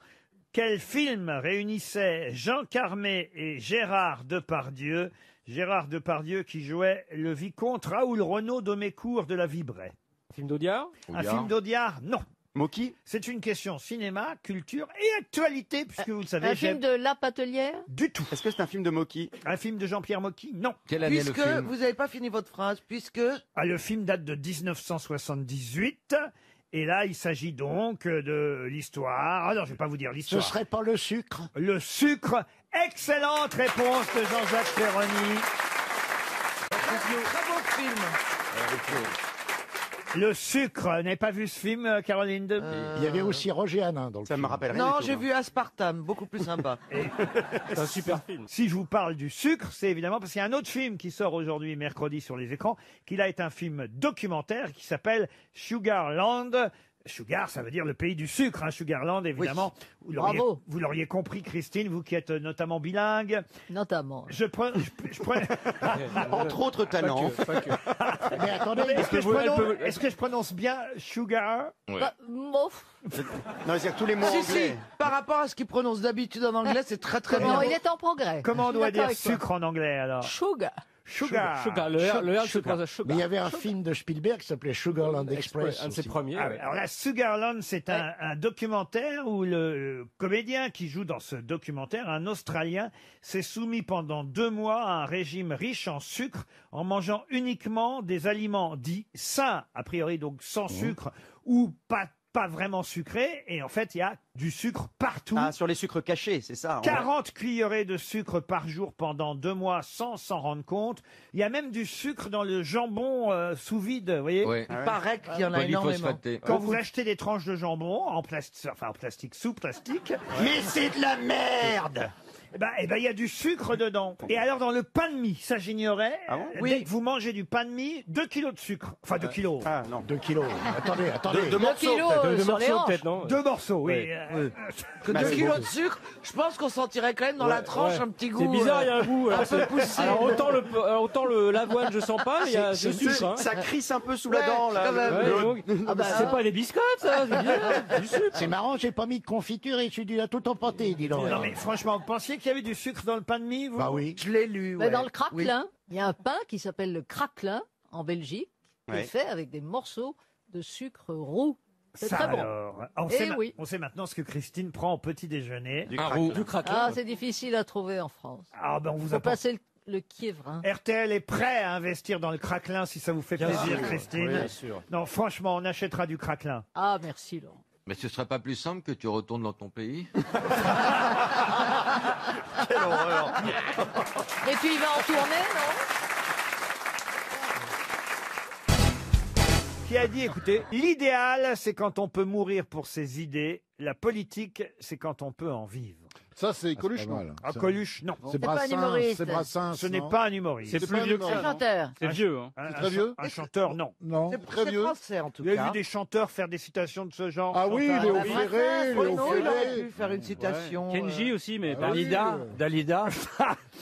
Quel film réunissait Jean Carmé et Gérard Depardieu? Gérard Depardieu qui jouait le vicomte Raoul Renaud d'Aumécourt de la Vibraye. Un film d'Audiard? Un film d'Audiard? Non. Moki? C'est une question cinéma, culture et actualité, puisque vous le savez. Un film de La Patelière? Du tout. Est-ce que c'est un film de Moki? Un film de Jean-Pierre Mocky? Non. Quelle année Puisque le film? vous n'avez pas fini votre phrase, puisque Ah, le film date de 1978. Et là, il s'agit donc de l'histoire. Ah non, je vais pas vous dire Ce l'histoire. serait pas le sucre? Le sucre. Excellente réponse de Jean-Jacques Ferroni. très beau film. Le sucre. Vous n'avez pas vu ce film, Caroline de... Il y avait aussi Roger Hanin dans le Ça film. me rappelle rien. Non, du tout, j'ai hein. vu Aspartame, beaucoup plus sympa. C'est un super film. Si je vous parle du sucre, c'est évidemment parce qu'il y a un autre film qui sort aujourd'hui, mercredi, sur les écrans, qui là est un film documentaire qui s'appelle Sugarland. Sugar, ça veut dire le pays du sucre, hein, Sugarland, évidemment. Bravo. Vous l'auriez compris, Christine, vous qui êtes notamment bilingue. Notamment. Je prends... Entre autres talents. Mais attendez, Est-ce que, est-ce que je prononce bien Sugar? Bah, mof. Non, c'est-à-dire que tous les mots Si, anglais. si, par rapport à ce qu'il prononce d'habitude en anglais, c'est très très bien. Non, il est en progrès. Comment on Je suis doit d'accord dire avec toi. sucre en anglais, alors? Sugar. Sugar. Sugar. Le R se prononce mais Sugar. il y avait un film de Spielberg qui s'appelait Sugarland Express. Un de ses aussi. premiers. Ah ouais. ouais, alors là, Sugarland, c'est un documentaire où le comédien qui joue dans ce documentaire, un Australien, s'est soumis pendant 2 mois à un régime riche en sucre en mangeant uniquement des aliments dits sains, a priori donc sans sucre ou pas vraiment sucré, et en fait, il y a du sucre partout. Ah, sur les sucres cachés, c'est ça. 40 cuillerées de sucre par jour pendant 2 mois sans s'en rendre compte. Il y a même du sucre dans le jambon sous vide, vous voyez. Oui. Il paraît qu'il y en a énormément. Polyphosphaté. Quand vous achetez des tranches de jambon en plastique, enfin en plastique, sous plastique, Mais c'est de la merde! eh ben, il y a du sucre dedans. Et alors, dans le pain de mie, ça j'ignorais. Ah bon Dès que vous mangez du pain de mie, 2 kilos de sucre. Enfin, 2 kilos. Ah non. 2 kilos. Attendez. Deux morceaux, kilos, peut-être. Deux sur les morceaux hanches. peut-être, non? 2 morceaux, oui. Ouais. Que Bah, 2 c'est kilos beau. de sucre, je pense qu'on sentirait quand même dans la tranche un petit goût. C'est bizarre, il y a un goût. un alors, peu c'est- poussé. Alors autant l'avoine, je sens pas, mais il y a ce sucre. Hein. Ça crisse un peu sous la Ouais, dent, là. quand même. Ouais, donc, c'est pas des biscottes, ça, c'est bizarre, du sucre. C'est marrant, j'ai pas mis de confiture et je suis à tout emporté, dis donc. Non, mais franchement, vous pensiez qu'il y avait du sucre dans le pain de mie, vous? Bah oui. Je l'ai lu. Mais ouais. dans le craquelin, il y a un pain qui s'appelle le craquelin en Belgique, qui Ouais. est fait avec des morceaux de sucre roux. C'est Ça très bon. alors. On Eh sait, oui. on sait maintenant ce que Christine prend au petit déjeuner. Un roux. Du craquelin. Ah, c'est difficile à trouver en France. Ah, ben on vous Faut apporte. passer le kievre. Hein. RTL est prêt à investir dans le craquelin si ça vous fait plaisir, sûr, Christine. bien sûr. Non, franchement, on achètera du craquelin. Ah, merci, Laurent. Mais ce serait pas plus simple que tu retournes dans ton pays? Quelle horreur! Et tu y vas en tournée, non? qui a dit, écoutez, l'idéal, c'est quand on peut mourir pour ses idées. La politique, c'est quand on peut en vivre. Ça, c'est Coluche, non? Ah, Coluche, non. C'est Brassens, c'est Brassens, Ce n'est non? pas un humoriste. C'est plus vieux que ça, Un chanteur. C'est vieux, hein. Un- C'est très vieux? Un chanteur, non. Non, très vieux. français en tout Vous avez cas. vu des chanteurs faire des citations de ce genre? Ah oui, Chantal Léo Brassens. Ferré, Léo Renaud, il aurait Ferré. pu faire une citation. Kenji aussi, mais pas Dalida, Dalida.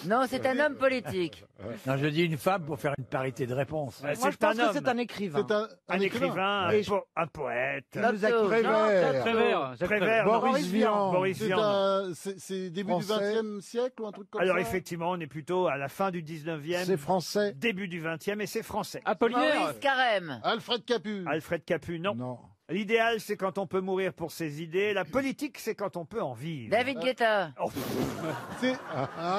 Non, c'est un homme politique. Non, je dis une femme pour faire une parité de réponse. Ouais, Moi, je c'est pense un que c'est homme. un écrivain. C'est un écrivain, Et un poète. Il nous a Lotto. quittés. Prévert. Prévert, non. Boris Vian. Boris C'est Vian, non. c'est début du Français. XXe siècle ou un truc comme Alors ça? effectivement, on est plutôt à la fin du 19e, C'est français. début du 20e, et c'est français. Apollinaire. Maurice Carême. Alfred Capu. Alfred Capu, non. Non. L'idéal, c'est quand on peut mourir pour ses idées. La politique, c'est quand on peut en vivre. David Guetta. Oh, C'est-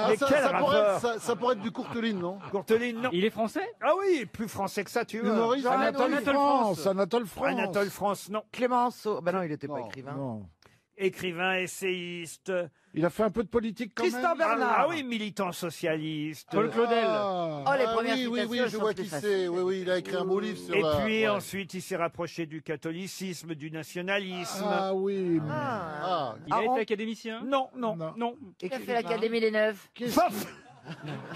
Mais ça, quel ça pourrait rapport être, ça pourrait être du Courteline, non? Courteline, non. Il est français? Ah oui, plus français que ça, tu veux. Humoriste. Anatole Anatole France. France. Anatole France. Anatole France, non. Clémenceau. Ben non, il n'était pas Non, écrivain. Non. Écrivain, essayiste. Il a fait un peu de politique quand Tristan même. Bernard. Ah oui, militant socialiste. Paul Claudel. Ah. Oh, les Ah premières oui, oui, oui, citations, je sont vois plus qui faciles. c'est. Oui, oui, il a écrit un beau livre sur Et la... puis ouais. ensuite, il s'est rapproché du catholicisme, du nationalisme. Ah oui. Ah, Il a été académicien? Non, non, Non. non. Il a fait l'Académie des Neufs.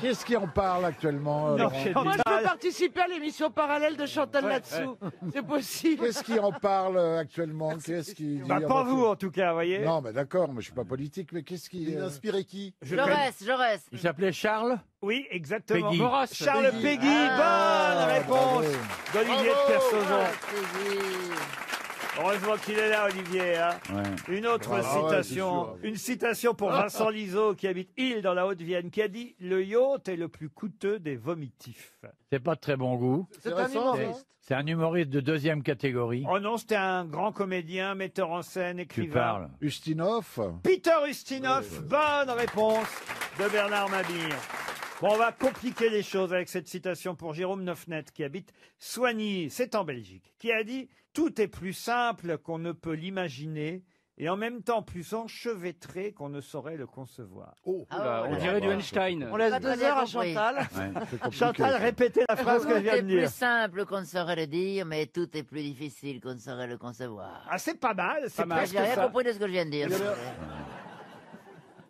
Qu'est-ce qui en parle actuellement Non, Laurent Moi, je Chantal. peux participer à l'émission parallèle de Chantal là-dessous. C'est possible. Qu'est-ce qui en parle actuellement Qu'est-ce qui dit Bah, pas vous, en tout cas, voyez. Non, mais d'accord, mais je suis pas politique, mais qu'est-ce qui... il inspirait qui? Je connais- Jaurès. Il s'appelait Charles. Oui, exactement. Peggy. Maurras. Charles Peggy. Peggy, Ah, bonne réponse d'Olivier de Kersauzon. Peggy. Heureusement qu'il est là, Olivier. Hein. Une autre Ah ouais, citation, une citation pour Vincent Liseau, qui habite Île dans la Haute-Vienne, qui a dit « Le yacht est le plus coûteux des vomitifs C'est pas de très bon goût. C'est un humoriste. C'est un humoriste de deuxième catégorie. ». Oh non, c'était un grand comédien, metteur en scène, Tu écrivain. parles. Ustinov. Peter Ustinov, bonne réponse de Bernard Mabille. Bon, on va compliquer les choses avec cette citation pour Jérôme Neufnet, qui habite Soigny, c'est en Belgique, qui a dit « Tout est plus simple qu'on ne peut l'imaginer et en même temps plus enchevêtré qu'on ne saurait le concevoir. » Oula, on dirait du Einstein. On laisse Pas 2 très bien heures à compris. Chantal. Chantal, répétez la phrase que je Tout viens est de plus dire. simple qu'on ne saurait le dire, mais tout est plus difficile qu'on ne saurait le concevoir. Ah, c'est pas mal, c'est Pas mal. presque J'ai rien ça. compris de ce que je viens de dire.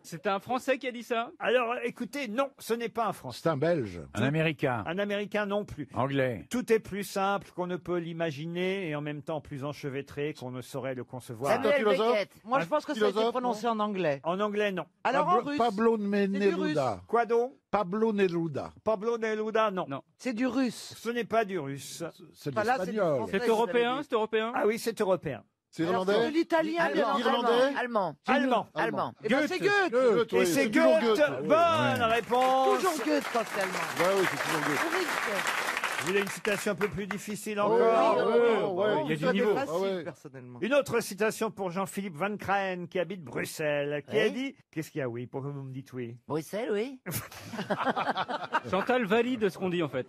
C'est un Français qui a dit ça? Alors, écoutez, non, ce n'est pas un Français. C'est un Belge. Un Américain. Un Américain non plus. Anglais. Tout est plus simple qu'on ne peut l'imaginer et en même temps plus enchevêtré qu'on ne saurait le concevoir. Samuel philosophe Beckett. Moi, je pense que ça a été philosophe, prononcé en anglais. En anglais, non. Alors en russe. Pablo du Neruda. Quoi donc? Pablo Neruda. Pablo Neruda, non. Non. C'est du russe. Ce n'est pas du russe. C'est de Enfin, là, c'est du l'espagnol. français. C'est européen? C'est européen? Ah oui, c'est européen. C'est Alors, c'est de irlandais? l'italien, bien entendu. Irlandais? Allemand. Allemand. Allemand. Eh ben, c'est Goethe. Goethe, Et oui, c'est toujours Goethe. Bonne réponse. Toujours Goethe quand c'est allemand. Ouais, oui, c'est toujours Goethe. Vous voulez une citation un peu plus difficile Oh, encore Il y a du Ça niveau. facile, Ah ouais. personnellement. Une autre citation pour Jean-Philippe Van Kraen, qui habite Bruxelles, qui a Oui. dit... Qu'est-ce qu'il y a, oui? Pourquoi vous me dites oui? Bruxelles, oui. Chantal valide ce qu'on dit en fait.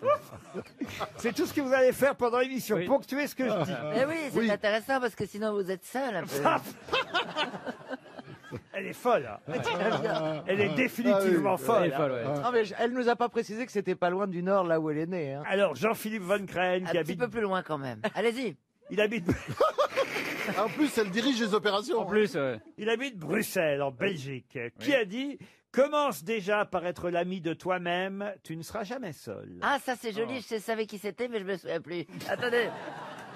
C'est tout ce que vous allez faire pendant l'émission, Oui. ponctuer ce que je dis. Eh oui, c'est intéressant parce que sinon vous êtes seul un peu. Elle est folle. Hein. Elle est définitivement folle. Elle est folle, ouais. Non, mais elle nous a pas précisé que c'était pas loin du nord, là où elle est née. Hein. Alors, Jean-Philippe Van Kraen, Un qui petit habite... peu plus loin quand même. Allez-y. Il habite... En plus, elle dirige les opérations. En plus, ouais. Il habite Bruxelles, en Belgique, qui a dit « Commence déjà par être l'ami de toi-même, tu ne seras jamais seul. Ah, ça c'est joli, je savais qui c'était, mais je me souviens plus. Attendez,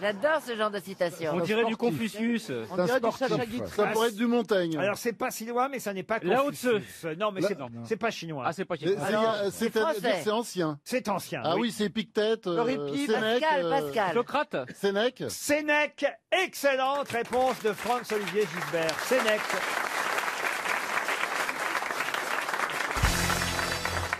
j'adore ce genre de citation. On dirait du Confucius. On dirait du Sacha Guitry. Ça pourrait être du Montaigne. Alors, c'est pas si loin, mais ça n'est pas Lao Confucius. Non, mais La- c'est pas chinois. Ah, c'est pas C'est- chinois. C'est-à-dire français. c'est ancien. C'est ancien. Ah oui. oui, c'est Épictète, Euripide. Sénèque, Pascal. Socrate. Sénèque. Sénèque, excellente réponse de Franz-Olivier Gisbert. Sénèque.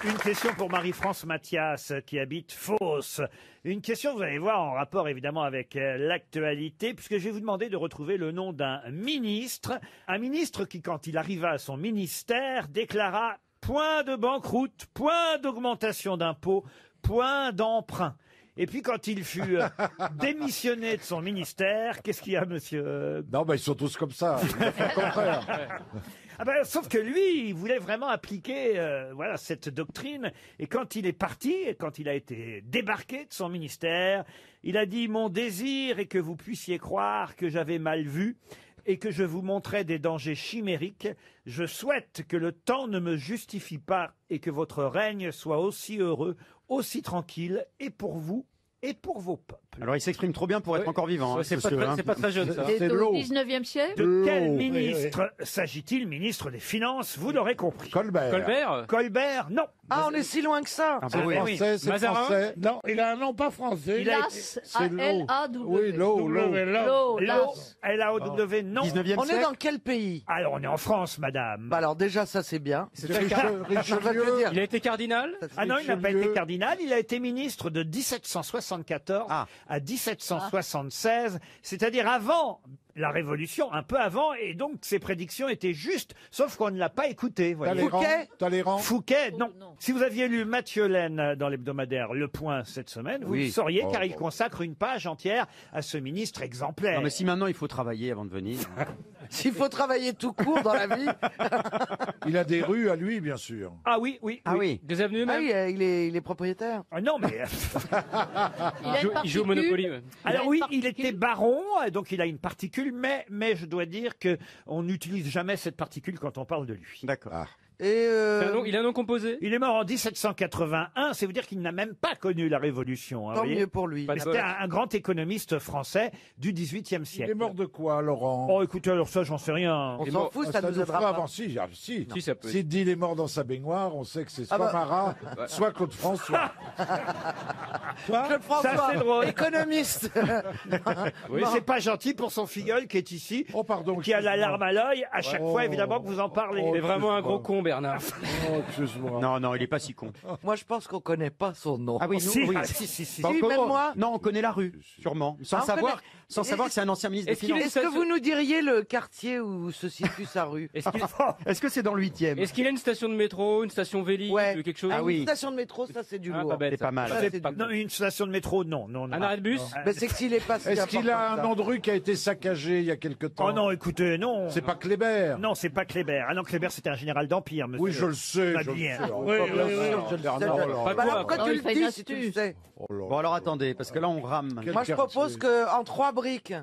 Une question pour Marie-France Mathias, qui habite Fos. Une question, vous allez voir, en rapport évidemment avec l'actualité, puisque je vais vous demander de retrouver le nom d'un ministre. Un ministre qui, quand il arriva à son ministère, déclara « point de banqueroute, point d'augmentation d'impôts, point d'emprunt ». Et puis quand il fut démissionné de son ministère, qu'est-ce qu'il y a, monsieur Non, bah, ils sont tous comme ça. Il a fait le contraire. Ah ben, sauf que lui, il voulait vraiment appliquer voilà, cette doctrine. Et quand il est parti, et quand il a été débarqué de son ministère, il a dit « Mon désir est que vous puissiez croire que j'avais mal vu et que je vous montrais des dangers chimériques. Je souhaite que le temps ne me justifie pas et que votre règne soit aussi heureux, aussi tranquille, et pour vous, et pour vos peuples. » Alors il s'exprime trop bien pour être encore vivant. Ouais, c'est pas très jeune, ça. C'est au 19e siècle. De quel ministre s'agit-il? Ministre des Finances, vous l'aurez compris. Colbert. Colbert, non. Ah, on est si loin que ça. Ah bah oui. Français, c'est Mazarin français. Non, il a un nom pas français. Las, A-L-A-W. Oui, l'eau. L'eau, Las. L-A-O-W, non. 19e On est siècle. dans quel pays? Alors, on est en France, madame. Bah alors déjà, ça c'est bien. C'est Je vais te dire. Il a été cardinal. Ah non, il n'a pas été cardinal. Il a été ministre de 1774 à 1776, c'est-à-dire avant la Révolution, un peu avant, et donc ses prédictions étaient justes, sauf qu'on ne l'a pas écouté. Voyez. Talleyrand. Fouquet, non. Si vous aviez lu Mathieu Laine dans l'hebdomadaire Le Point cette semaine, vous le sauriez, car il consacre une page entière à ce ministre exemplaire. Non mais si maintenant il faut travailler avant de venir. S'il faut travailler tout court dans la vie. Il a des rues à lui, bien sûr. Ah oui, oui. Ah oui. Des avenues Ah même. oui, il est propriétaire. Ah non, mais... Il joue au Monopoly. Ouais. Alors oui, il était baron, donc il a une particule, mais je dois dire que on n'utilise jamais cette particule quand on parle de lui. D'accord. Et Il a un nom composé. Il est mort en 1781, c'est vous dire qu'il n'a même pas connu la Révolution. Hein, tant vous voyez. mieux pour lui. Pas de C'était un grand économiste français du XVIIIe Il siècle. est mort de quoi, Laurent? Oh, écoutez, alors ça, j'en sais rien. On s'en fout, ça nous aidera pas. Avant, si, si. Si, ça peut. S'il dit il est mort dans sa baignoire, on sait que c'est soit Ah bah. Marat, soit Claude François. Claude Ça, François, c'est drôle. économiste. Mais c'est pas gentil pour son filleul qui est ici, Oh, pardon. qui a la excuse-moi. larme à l'œil à chaque fois, évidemment, que vous en parlez. Il est vraiment un gros con, Bernard. Oh, excuse-moi. Non, non, il est pas si con. Moi, je pense qu'on connaît pas son nom. Ah oui, nous, Si, oui. ah, si. Bah, Si, comment- même moi. Non, on connaît la rue, sûrement. Sans Ah, on savoir, connaît- sans savoir que c'est un ancien ministre des Est-ce qu'il Finances. Est-ce que vous nous diriez le quartier où se situe sa rue? Est-ce qu'il Est-ce que c'est dans le 8e? est-ce qu'il a une station de métro, une station Vélib, Ouais. quelque chose? Ah Une oui. station de métro, ça c'est du Ah, lourd. pas bête. C'est pas mal. Ça, c'est du Non, une station de métro, non. Un arrêt de bus? Mais c'est que s'il est pas si Est-ce qu'il a important un que ça. nom de rue qui a été saccagé il y a quelque temps? Oh non, écoutez, non. C'est pas Kléber. Non, c'est pas Kléber. Ah non, Kléber, c'était un général d'Empire, monsieur. Oui, je le sais. Je le Mabille. sais. Oui, oui, oui. Bernard, Pas Bah alors, quoi, pourquoi Non, tu il le fait dis une si tu le astuce. sais? oh là. Bon alors attendez, parce que là on rame. Quel Moi, je quartier propose que en 3 briques.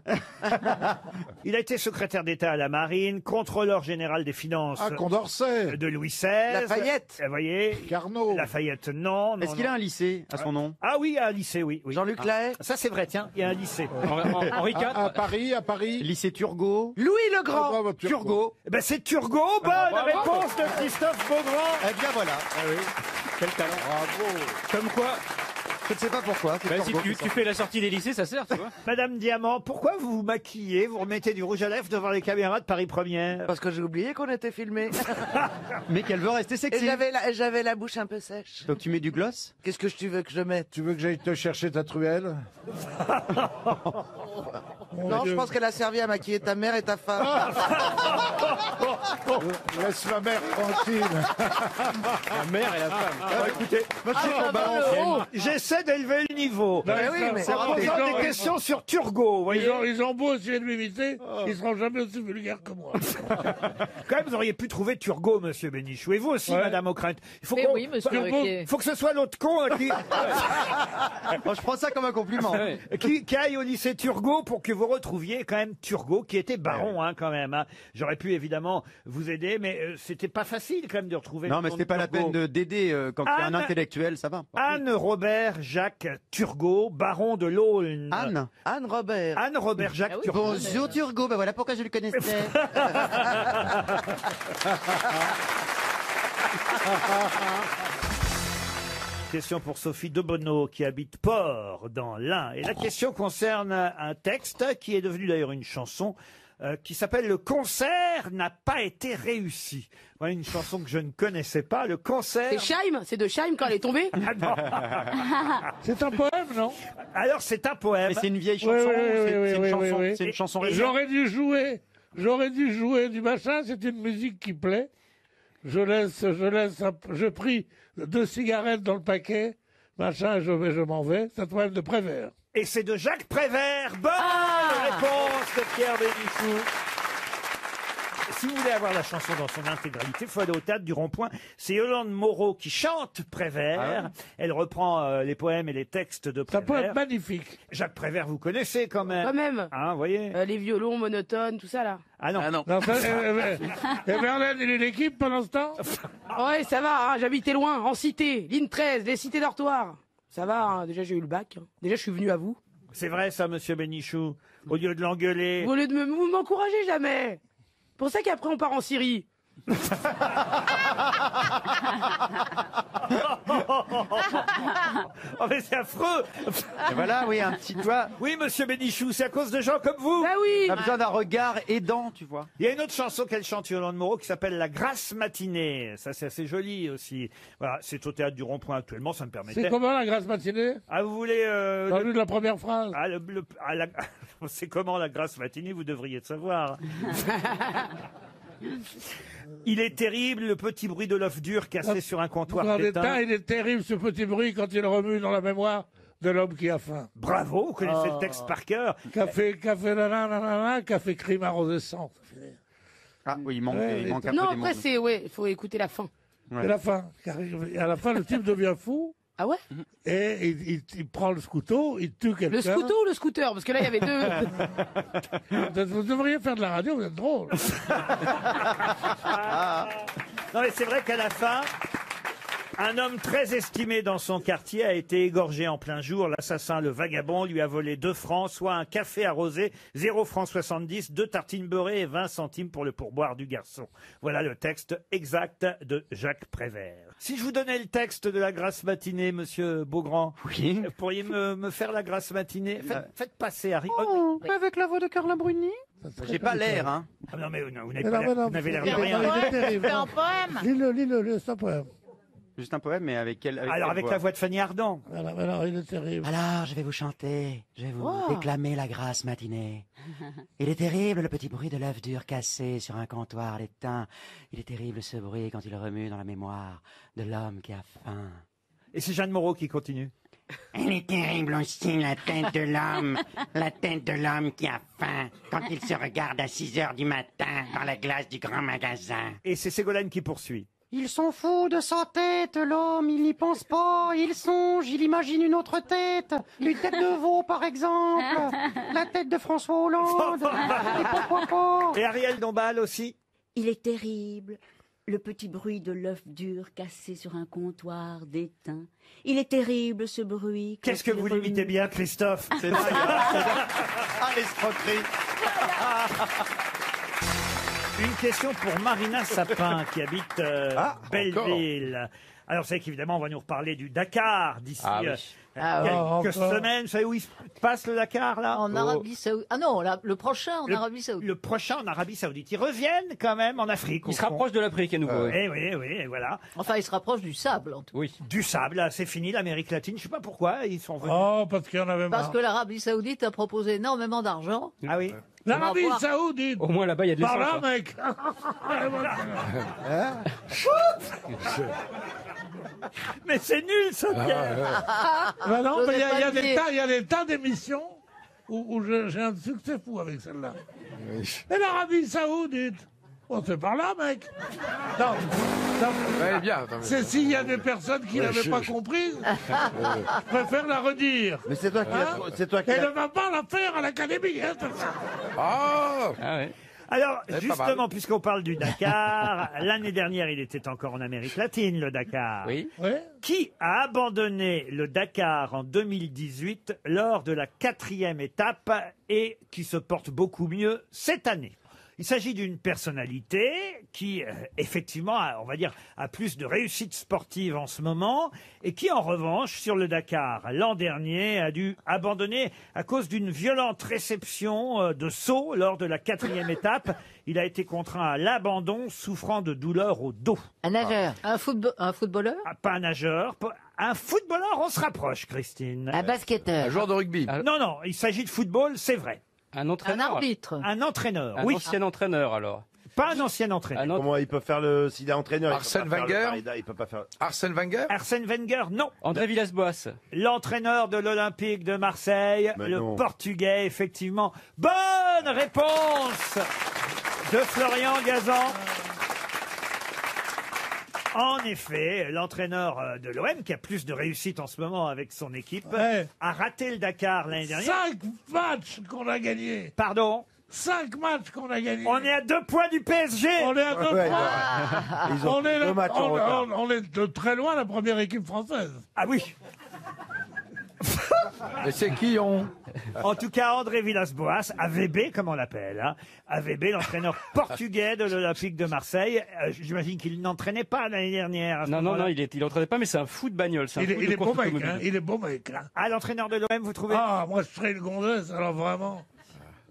Il a été secrétaire d'État à la Marine, contrôleur général des finances Ah, Condorcet. de Louis XVI. Lafayette. Vous voyez, Carnot. Lafayette, non. non, Est-ce qu'il non. a un lycée à son nom? Ah oui, un lycée, oui. oui. Jean-Luc Lahaye. Ça, c'est vrai, tiens, il y a un lycée. Henri IV. À Paris, à Paris. Lycée Turgot. Louis le Grand. Ah, bah, Turgot. Eh ben, c'est Turgot. Bonne réponse de Christophe Beaugrand. Eh bien voilà. Quel talent. Bravo. Comme quoi, Je ne sais pas pourquoi. c'est bah, si Turgot tu, qui tu fais la sortie des lycées, ça sert, tu vois. Madame Diamant, pourquoi vous vous maquillez, vous remettez du rouge à lèvres devant les caméras de Paris Première? Parce que j'ai oublié qu'on était filmé. sort. Mais qu'elle veut rester Et sexy. j'avais la bouche un peu sèche. Donc tu mets du gloss? Qu'est-ce que tu veux que je mette? Tu veux que j'aille te chercher ta truelle? Non, je pense qu'elle a servi à maquiller ta mère et ta femme. Laisse ma mère tranquille. La mère et la femme. Ah, écoutez, Moi, je sais qu'on balance. j'essaie d'élever le niveau. Non, oui, mais- c'est En raté. posant des questions sur Turgot, vous voyez. Ils ont beau essayer de m'imiter, ils seront jamais aussi vulgaires que moi. Quand même, vous auriez pu trouver Turgot, monsieur Bénichou. Et vous aussi, Ouais. madame Ockrent. Il faut Mais qu'on- oui, monsieur Turgot. Ruquier. faut que ce soit l'autre con hein, Moi, je prends ça comme un compliment. Ouais. qui aille au lycée Turgot pour que vous retrouviez quand même Turgot, qui était baron, hein, quand même. Hein. J'aurais pu évidemment vous aider, mais c'était pas facile quand même de retrouver. Non, le mais nom c'était de pas la Turgot. peine d'aider quand il y a un Anne- intellectuel, ça va. Anne Robert Jacques Turgot, baron de l'Aulne. Anne Robert. Anne Robert Jacques Turgot. Bonjour Turgot, ben voilà pourquoi je le connaissais. Question pour Sophie Debonneau qui habite Port dans l'Ain. Et la question concerne un texte qui est devenu d'ailleurs une chanson qui s'appelle « Le concert n'a pas été réussi ». Voilà une chanson que je ne connaissais pas. Le concert... C'est Scheim, c'est de Scheim quand elle est tombée. Ah non. C'est un poème, non? Alors c'est un poème. Mais c'est une vieille Oui, chanson, oui, c'est oui, une oui, chanson, oui, oui. c'est une chanson récente. J'aurais dû jouer du machin, c'est une musique qui plaît. Je pris 2 cigarettes dans le paquet, machin, je m'en vais. C'est un poème de Prévert. Et c'est de Jacques Prévert. Bonne réponse de Pierre Bénichou. si vous voulez avoir la chanson dans son intégralité, il faut aller au théâtre du Rond-Point. C'est Yolande Moreau qui chante Prévert. Elle reprend les poèmes et les textes de Prévert. Ça peut être magnifique. Jacques Prévert, vous connaissez quand même. Quand même. Hein, vous voyez. Les violons monotones, tout ça là. Ah non. Et Verlaine, il est l'équipe pendant ce temps? Ouais, ça va, hein, j'habitais loin, en cité, ligne 13, les cités dortoirs. Ça va, hein, déjà j'ai eu le bac. Déjà je suis venu à vous. C'est vrai ça, monsieur Bénichou. Au lieu de l'engueuler. Au lieu de m'encourager jamais. Pour ça qu'après on part en Syrie. Oh mais c'est affreux. Et voilà, oui, un petit doigt. Oui, monsieur Bénichou, c'est à cause de gens comme vous. Bah oui. On a besoin d'un regard aidant, tu vois. Il y a une autre chanson qu'elle chante, Yolande Moreau, qui s'appelle La Grasse Matinée. Ça, c'est assez joli aussi. Voilà, c'est au théâtre du Rond-Point actuellement, ça me permettait. C'est comment la grasse matinée? Ah, vous voulez... T'as vu de la première phrase? C'est comment la Grasse Matinée, vous devriez le savoir. Il est terrible, le petit bruit de l'œuf dur cassé sur un comptoir d'étain. Il est terrible ce petit bruit quand il remue dans la mémoire de l'homme qui a faim. Bravo, vous connaissez le texte par cœur. Café nanana, café crime arrosé sang. Ah oui, il manque un peu Non, des après mots. c'est, ouais, il faut écouter la fin. Et la fin. Et à la fin, le type devient fou. Ah ouais? Et il prend le couteau, il tue quelqu'un. Le scooter ou le scooter? Parce que là, il y avait deux. Vous devriez faire de la radio, vous êtes drôle. Non mais c'est vrai qu'à la fin, un homme très estimé dans son quartier a été égorgé en plein jour. L'assassin, le vagabond, lui a volé 2 francs, soit un café arrosé, 0 francs 70, 2 tartines beurrées et 20 centimes pour le pourboire du garçon. Voilà le texte exact de Jacques Prévert. Si je vous donnais le texte de La Grasse Matinée, monsieur Beaugrand, oui. Vous pourriez me faire La Grasse Matinée? Faites passer Harry. Oh, avec la voix de Carla Bruni? J'ai pas l'air, hein. Ah non, mais vous n'avez l'air de rien. C'est un poème. Lis-le, c'est un poème. Juste un poème, mais avec quelle Alors, avec la voix de Fanny Ardant. Alors, il est terrible. Alors, je vais vous chanter, je vais vous déclamer La Grasse Matinée. Il est terrible le petit bruit de l'œuf dur cassé sur un comptoir d'étain. Il est terrible ce bruit quand il remue dans la mémoire de l'homme qui a faim. Et c'est Jeanne Moreau qui continue. Elle est terrible aussi la tête de l'homme qui a faim quand il se regarde à 6 heures du matin dans la glace du grand magasin. Et c'est Ségolène qui poursuit. Ils sont fous de sa tête, l'homme, il n'y pense pas, il songe, il imagine une autre tête, une tête de veau par exemple, la tête de François Hollande, et pourquoi pas. Et Ariel Dombal aussi. Il est terrible, le petit bruit de l'œuf dur cassé sur un comptoir d'étain. Il est terrible ce bruit. Qu'est-ce que vous l'imitez bien, Christophe? C'est dingue. Ah, l'escroquerie. Une question pour Marina Sapin qui habite Belleville. Alors, c'est qu'évidemment, on va nous reparler du Dakar d'ici quelques semaines. Vous savez où il se passe le Dakar, là? En Arabie Saoudite. Ah non, le prochain en Arabie Saoudite. Le prochain en Arabie Saoudite. Ils reviennent quand même en Afrique. Il se rapproche de l'Afrique à nouveau. Oui, voilà. Enfin, il se rapproche du sable, en tout cas. Oui. Du sable, là, c'est fini, l'Amérique latine. Je sais pas pourquoi ils sont venus. Oh, parce qu'il y en avait marre. Parce que l'Arabie Saoudite a proposé énormément d'argent. Ah oui. L'Arabie Saoudite. Au moins là-bas, il y a de Par l'essence. là, mec. Mais c'est nul, ça, Pierre. Bah non, mais il J'osais y a des tas d'émissions où j'ai un succès fou avec celle-là. Et l'Arabie Saoudite. Oh, c'est par là, mec. Non, Ouais, bien. c'est s'il y a des personnes qui n'avaient pas compris, je préfère la redire. Mais c'est toi qui Elle ne va pas la faire à l'Académie. Hein, Oh Alors, pas justement, mal. puisqu'on parle du Dakar, l'année dernière, il était encore en Amérique latine, le Dakar. Oui. Ouais. Qui a abandonné le Dakar en 2018 lors de la 4e étape et qui se porte beaucoup mieux cette année? Il s'agit d'une personnalité qui, effectivement, on va dire, a plus de réussite sportive en ce moment et qui, en revanche, sur le Dakar, l'an dernier, a dû abandonner à cause d'une violente réception de saut lors de la 4e étape. Il a été contraint à l'abandon, souffrant de douleurs au dos. Un nageur. Un footballeur. Ah, pas un nageur. Un footballeur, on se rapproche, Christine. Un basketteur. Un joueur de rugby. Non, il s'agit de football, c'est vrai. Un entraîneur. Un arbitre. Un entraîneur, Un oui. ancien entraîneur, alors. Pas un ancien entraîneur. Comment il peut faire s'il est entraîneur? Arsène Wenger. Il peut pas faire. Arsène Wenger. Arsène Wenger, non. André Villas-Boas. L'entraîneur de l'Olympique de Marseille, Mais le non. Portugais, effectivement. Bonne réponse de Florian Gazan. En effet, l'entraîneur de l'OM, qui a plus de réussite en ce moment avec son équipe, a raté le Dakar l'année dernière. 5 matchs qu'on a gagnés. Pardon? 5 matchs qu'on a gagnés. On est à 2 points du PSG. On est à 2 Ouais, points. Ils ont On est, deux matchs en retard. on est de très loin la première équipe française. Ah oui. Mais c'est qui on? En tout cas, André Villas-Boas, AVB, comme on l'appelle, hein. AVB, l'entraîneur portugais de l'Olympique de Marseille. J'imagine qu'il n'entraînait pas l'année dernière. à ce Non, moment-là. il entraînait pas, mais c'est un fou de bagnole. C'est un Il fou est de beau course mec, automobile. hein. Il est beau mec. Hein. Ah, l'entraîneur de l'OM, vous trouvez? Ah, moi je serais une gonzesse, alors vraiment.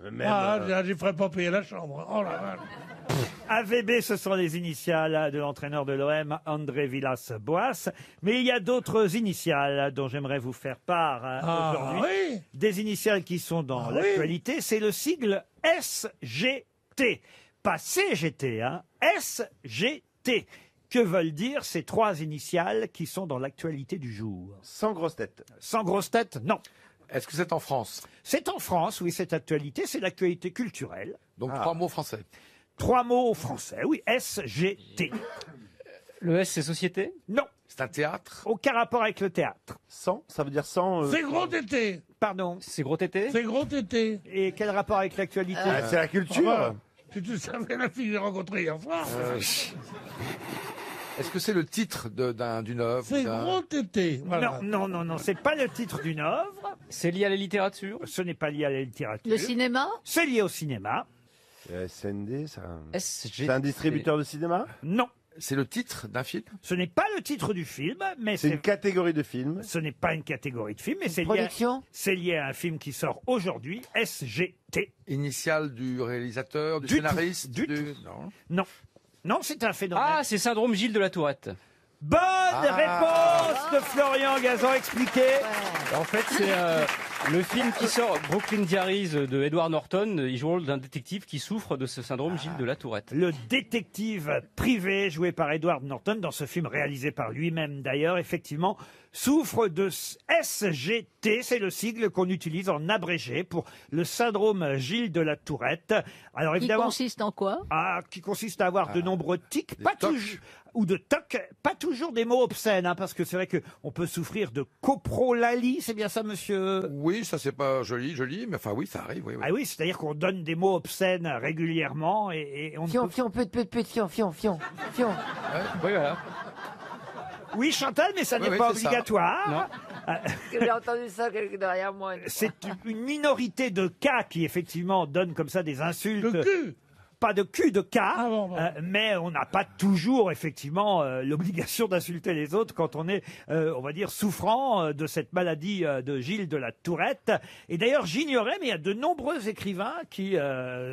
Je ferais pas payer la chambre. Oh la vache. AVB, ce sont les initiales de l'entraîneur de l'OM, André Villas-Boas. Mais il y a d'autres initiales dont j'aimerais vous faire part aujourd'hui. Oui. Des initiales qui sont dans l'actualité. C'est le sigle SGT. Pas CGT, hein. SGT. Que veulent dire ces 3 initiales qui sont dans l'actualité du jour? Sans grosse tête. Sans grosse tête, non. Est-ce que c'est en France? C'est en France, oui, cette actualité. C'est l'actualité culturelle. Donc 3 mots français. 3 mots français, oui. SGT. Le S, c'est société? Non. C'est un théâtre? Aucun rapport avec le théâtre. Sans, ça veut dire sans. C'est gros tété. Pardon. C'est gros tété? C'est gros tété. Et quel rapport avec l'actualité? C'est la culture. Ah bah, si tu savais la fille que j'ai rencontrée hier soir. Est-ce que c'est le titre d'une œuvre? C'est gros tété. Voilà. Non, c'est pas le titre d'une œuvre. C'est lié à la littérature? Ce n'est pas lié à la littérature. Le cinéma? C'est lié au cinéma. SND, SGT. c'est un distributeur de cinéma? Non. C'est le titre d'un film? Ce n'est pas le titre du film, mais C'est une catégorie de film. ce n'est pas une catégorie de film, mais c'est lié, Production? c'est lié à un film qui sort aujourd'hui, SGT. Initial du réalisateur, du Du scénariste? tout, du Non. Non. Non, c'est un phénomène. Ah, c'est syndrome Gilles de la Tourette. Bonne réponse de Florian Gazan, expliqué. En fait, c'est le film qui sort, Brooklyn Diaries de Edward Norton. Il joue le rôle d'un détective qui souffre de ce syndrome Gilles de la Tourette. Le détective privé joué par Edward Norton dans ce film réalisé par lui-même d'ailleurs, effectivement, souffre de SGT. C'est le sigle qu'on utilise en abrégé pour le syndrome Gilles de la Tourette. Alors Qui évidemment, consiste en quoi? qui consiste à avoir de nombreux tics, pas toujours, ou de tocs, pas toujours des mots obscènes, hein, parce que c'est vrai que on peut souffrir de coprolalie, c'est bien ça, monsieur? Oui, ça c'est pas joli, mais enfin oui, ça arrive, oui. Ah oui, c'est-à-dire qu'on donne des mots obscènes régulièrement et on ne Fion, peut- fion, fion. Oui, voilà. Oui, Chantal, mais ça Oui, n'est pas c'est ça. obligatoire. Non. J'ai entendu ça derrière moi. C'est une minorité de cas qui effectivement donnent comme ça des insultes. Le cul. Pas de cul, de cas, Ah bon. mais on n'a pas toujours effectivement l'obligation d'insulter les autres quand on est, on va dire, souffrant de cette maladie de Gilles de la Tourette. Et d'ailleurs, j'ignorais, mais il y a de nombreux écrivains qui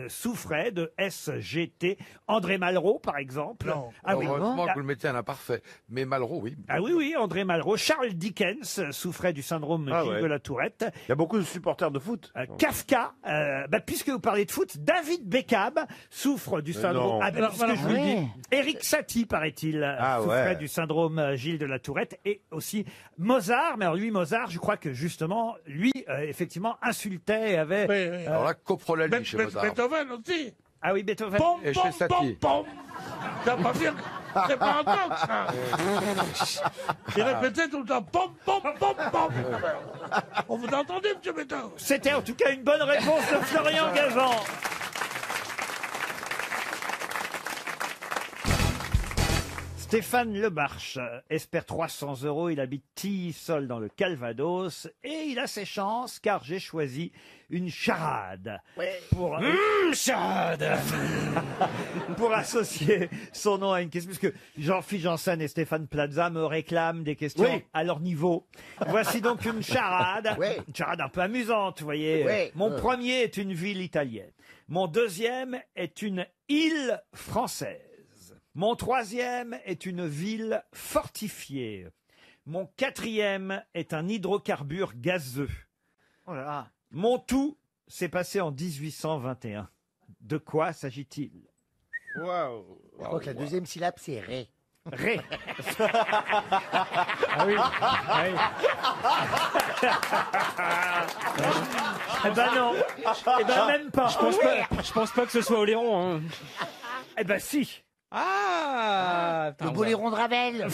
souffraient de SGT. André Malraux, par exemple. Non. Ah oui. Heureusement que vous le mettez à l'imparfait. Mais Malraux, oui. Ah oui, André Malraux. Charles Dickens souffrait du syndrome Ah Gilles ouais. de la Tourette. Il y a beaucoup de supporters de foot. Kafka, puisque vous parlez de foot, David Beckham souffre du syndrome. non. Ah, puisque je vous le dis. Eric Satie, paraît-il, Ah souffrait ouais. du syndrome Gilles de la Tourette, et aussi Mozart. Mais alors lui, Mozart, je crois que justement, lui, effectivement, insultait et avait. Oui, oui. Alors là, coprolalie chez Mozart. Beethoven aussi. Ah oui, Beethoven. Pom, Et pom, chez Satie. pom, pom. Ça veut pas dire que c'est pas un toc, ça. Il répétait tout le temps pom, pom, pom, pom. On vous entendez, monsieur Beethoven? C'était en tout cas une bonne réponse de Florian Gazan. Stéphane Lebarche espère 300 €. Il habite Tilly-Sol dans le Calvados et il a ses chances car j'ai choisi une charade. Pour, charade pour associer son nom à une question, puisque Jean-Philippe Janssen et Stéphane Plaza me réclament des questions Oui. à leur niveau. Voici donc une charade. Oui. Une charade un peu amusante, vous voyez. Oui. Mon premier est une ville italienne. Mon deuxième est une île française. Mon troisième est une ville fortifiée. Mon quatrième est un hydrocarbure gazeux. Oh là là. Mon tout s'est passé en 1821. De quoi s'agit-il? Je crois que la deuxième syllabe, c'est ré. Ré. Ah oui. Ah oui. Eh ben non. Eh ben même pas. Je pense pas que ce soit Oléron. Hein. Eh ben si. Ah, Le boléron de Ravel.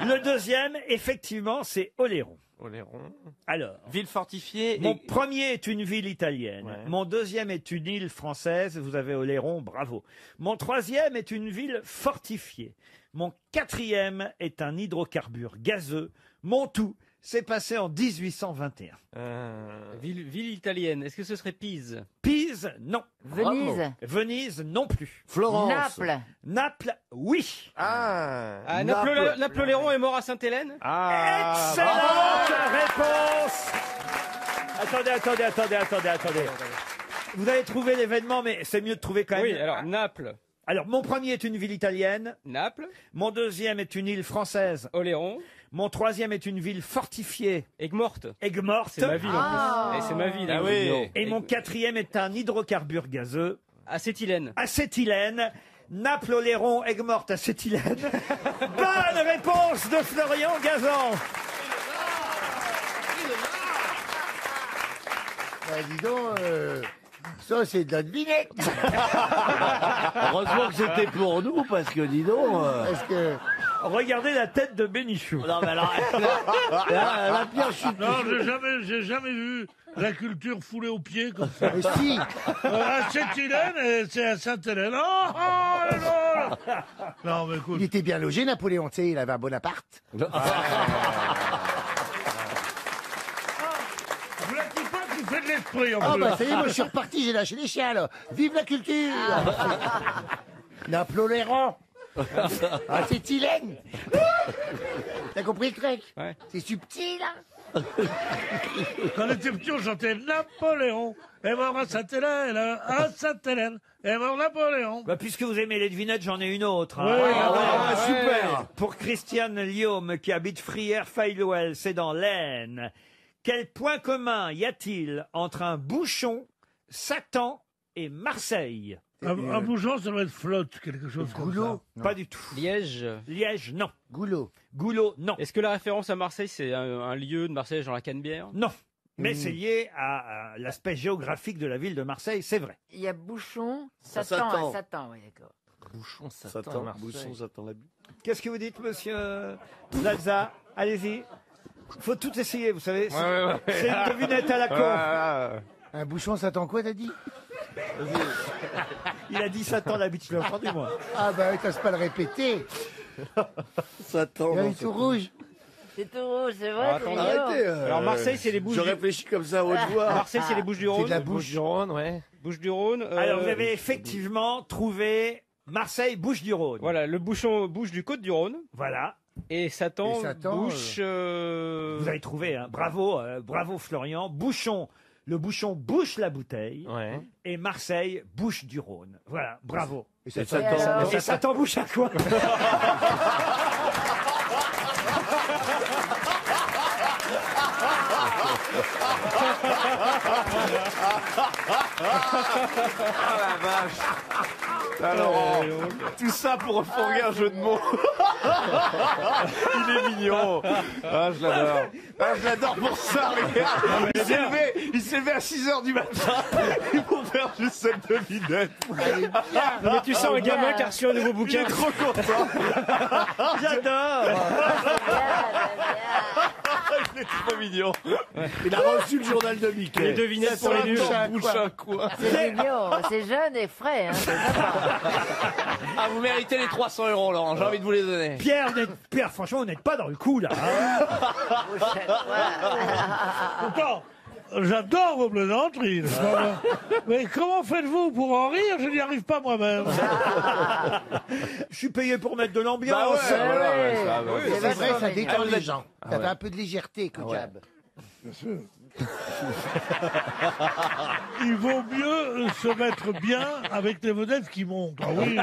Le deuxième, effectivement, c'est Oléron. Oléron. Alors, Ville fortifiée. mon premier est une ville italienne. Ouais. Mon deuxième est une île française. Vous avez Oléron, bravo. Mon troisième est une ville fortifiée. Mon quatrième est un hydrocarbure gazeux. Mon tout s'est passé en 1821. Ville italienne. Est-ce que ce serait Pise? Pise, non. Venise. Venise, non plus. Naples. Naples, oui. Ah, Napoléon est mort à Sainte-Hélène? Excellente réponse. Attendez. Vous avez trouvé l'événement, mais c'est mieux de trouver quand même. Oui, alors Naples. Alors, mon premier est une ville italienne. Naples. Mon deuxième est une île française. Oléron. Mon troisième est une ville fortifiée. Aigues-Mortes. Aigues-Mortes. C'est ma ville en plus. Et c'est ma ville. Ah oui. Et mon quatrième est un hydrocarbure gazeux. Acétylène. Acétylène. Naples, Oléron, Aigues-Mortes, acétylène. Bonne réponse de Florian Gazan. Dis donc, ça c'est de la devinette. Heureusement que c'était pour nous, parce que dis donc. Parce que... Regardez la tête de Bénichou. Non, mais alors, la pire chute. Non, j'ai jamais vu la culture foulée aux pieds comme ça. Mais si. Acétylène, et c'est à Sainte-Hélène. Non, mais écoute. Il était bien logé, Napoléon, tu sais, il avait un bon appart. Vous la dis pas que tu fais de l'esprit en Ah plus. bah ça y est, moi je suis reparti, j'ai lâché les chiens là. Vive la culture. Napoléon. Acétylène. T'as compris le truc? Ouais. C'est subtil, hein. Quand on était petit, on chantait Napoléon est mort à Sainte-Hélène, est mort Napoléon. Bah, puisque vous aimez les devinettes, j'en ai une autre. Hein. Oui, super. Pour Christiane Liaume, qui habite Frières-Faillouel, c'est dans l'Aisne. Quel point commun y a-t-il entre un bouchon, Satan et Marseille? Un bouchon, ça doit être flotte, quelque chose comme ça. Pas du tout. Liège. Liège, non. Goulot. Goulot, non. Est-ce que la référence à Marseille, c'est un lieu de Marseille, genre la Canebière? Non. Mais c'est lié à l'aspect géographique de la ville de Marseille, c'est vrai. Il y a Bouchon, Satan. Satan, oui, d'accord. Bouchon, Satan, Bouchon, Satan, la butte. Qu'est-ce que vous dites, monsieur Plaza? Allez-y. Faut tout essayer, vous savez. C'est une devinette à la con. Un bouchon, ça attend quoi, t'as dit? Il a dit Satan la bite, je l'ai entendu, moi. Ah bah, t'oses pas le répéter. Satan. Il est tout rouge. C'est tout rouge, c'est vrai. Alors, c'est attendez, mignon. Arrêtez. Alors Marseille, c'est les Bouches. Je réfléchis comme ça à haute voix. Marseille, c'est les Bouches-du-Rhône. C'est de la bouche. Bouches-du-Rhône, ouais. Bouches-du-Rhône. Alors, vous avez effectivement trouvé Marseille, Bouches-du-Rhône. Voilà, le bouchon bouche du Côte-du-Rhône. Voilà. Et Satan, Et Satan, bouche. Vous avez trouvé, hein. Bravo, bravo Florian. Bouchon, le bouchon bouche la bouteille. Ouais. Et Marseille, bouche du Rhône. Voilà, bravo. Et ça Et alors Et Satan bouche à quoi? Ah la vache. Alors, tout ça pour refourguer un jeu de mots. Il est mignon. Ah, je l'adore. Ah, je l'adore pour ça, regarde. Il s'est levé à 6h du matin pour faire juste cette devinette. Non, mais tu sens un gamin qui a reçu un nouveau Il bouquin. est trop content. J'adore. Il est trop mignon. Il a reçu le journal de Les Mickey. devinettes pour les nuls. Bouche à quoi? C'est mignon, c'est jeune et frais. Hein, c'est sympa. Ah, vous méritez les 300 €, Laurent. J'ai envie de vous les donner. Pierre, franchement, vous n'êtes pas dans le coup, là. Hein. Pourtant, j'adore vos plaisanteries. Mais comment faites-vous pour en rire? Je n'y arrive pas moi-même. Je suis payé pour mettre de l'ambiance. Bah ouais, voilà, ouais, ça va. C'est vrai, ça vachement détend mignon. les gens. T'avais un peu de légèreté, Kojab. Bien sûr. Il vaut mieux se mettre bien avec les vedettes qui montent. Ah oui.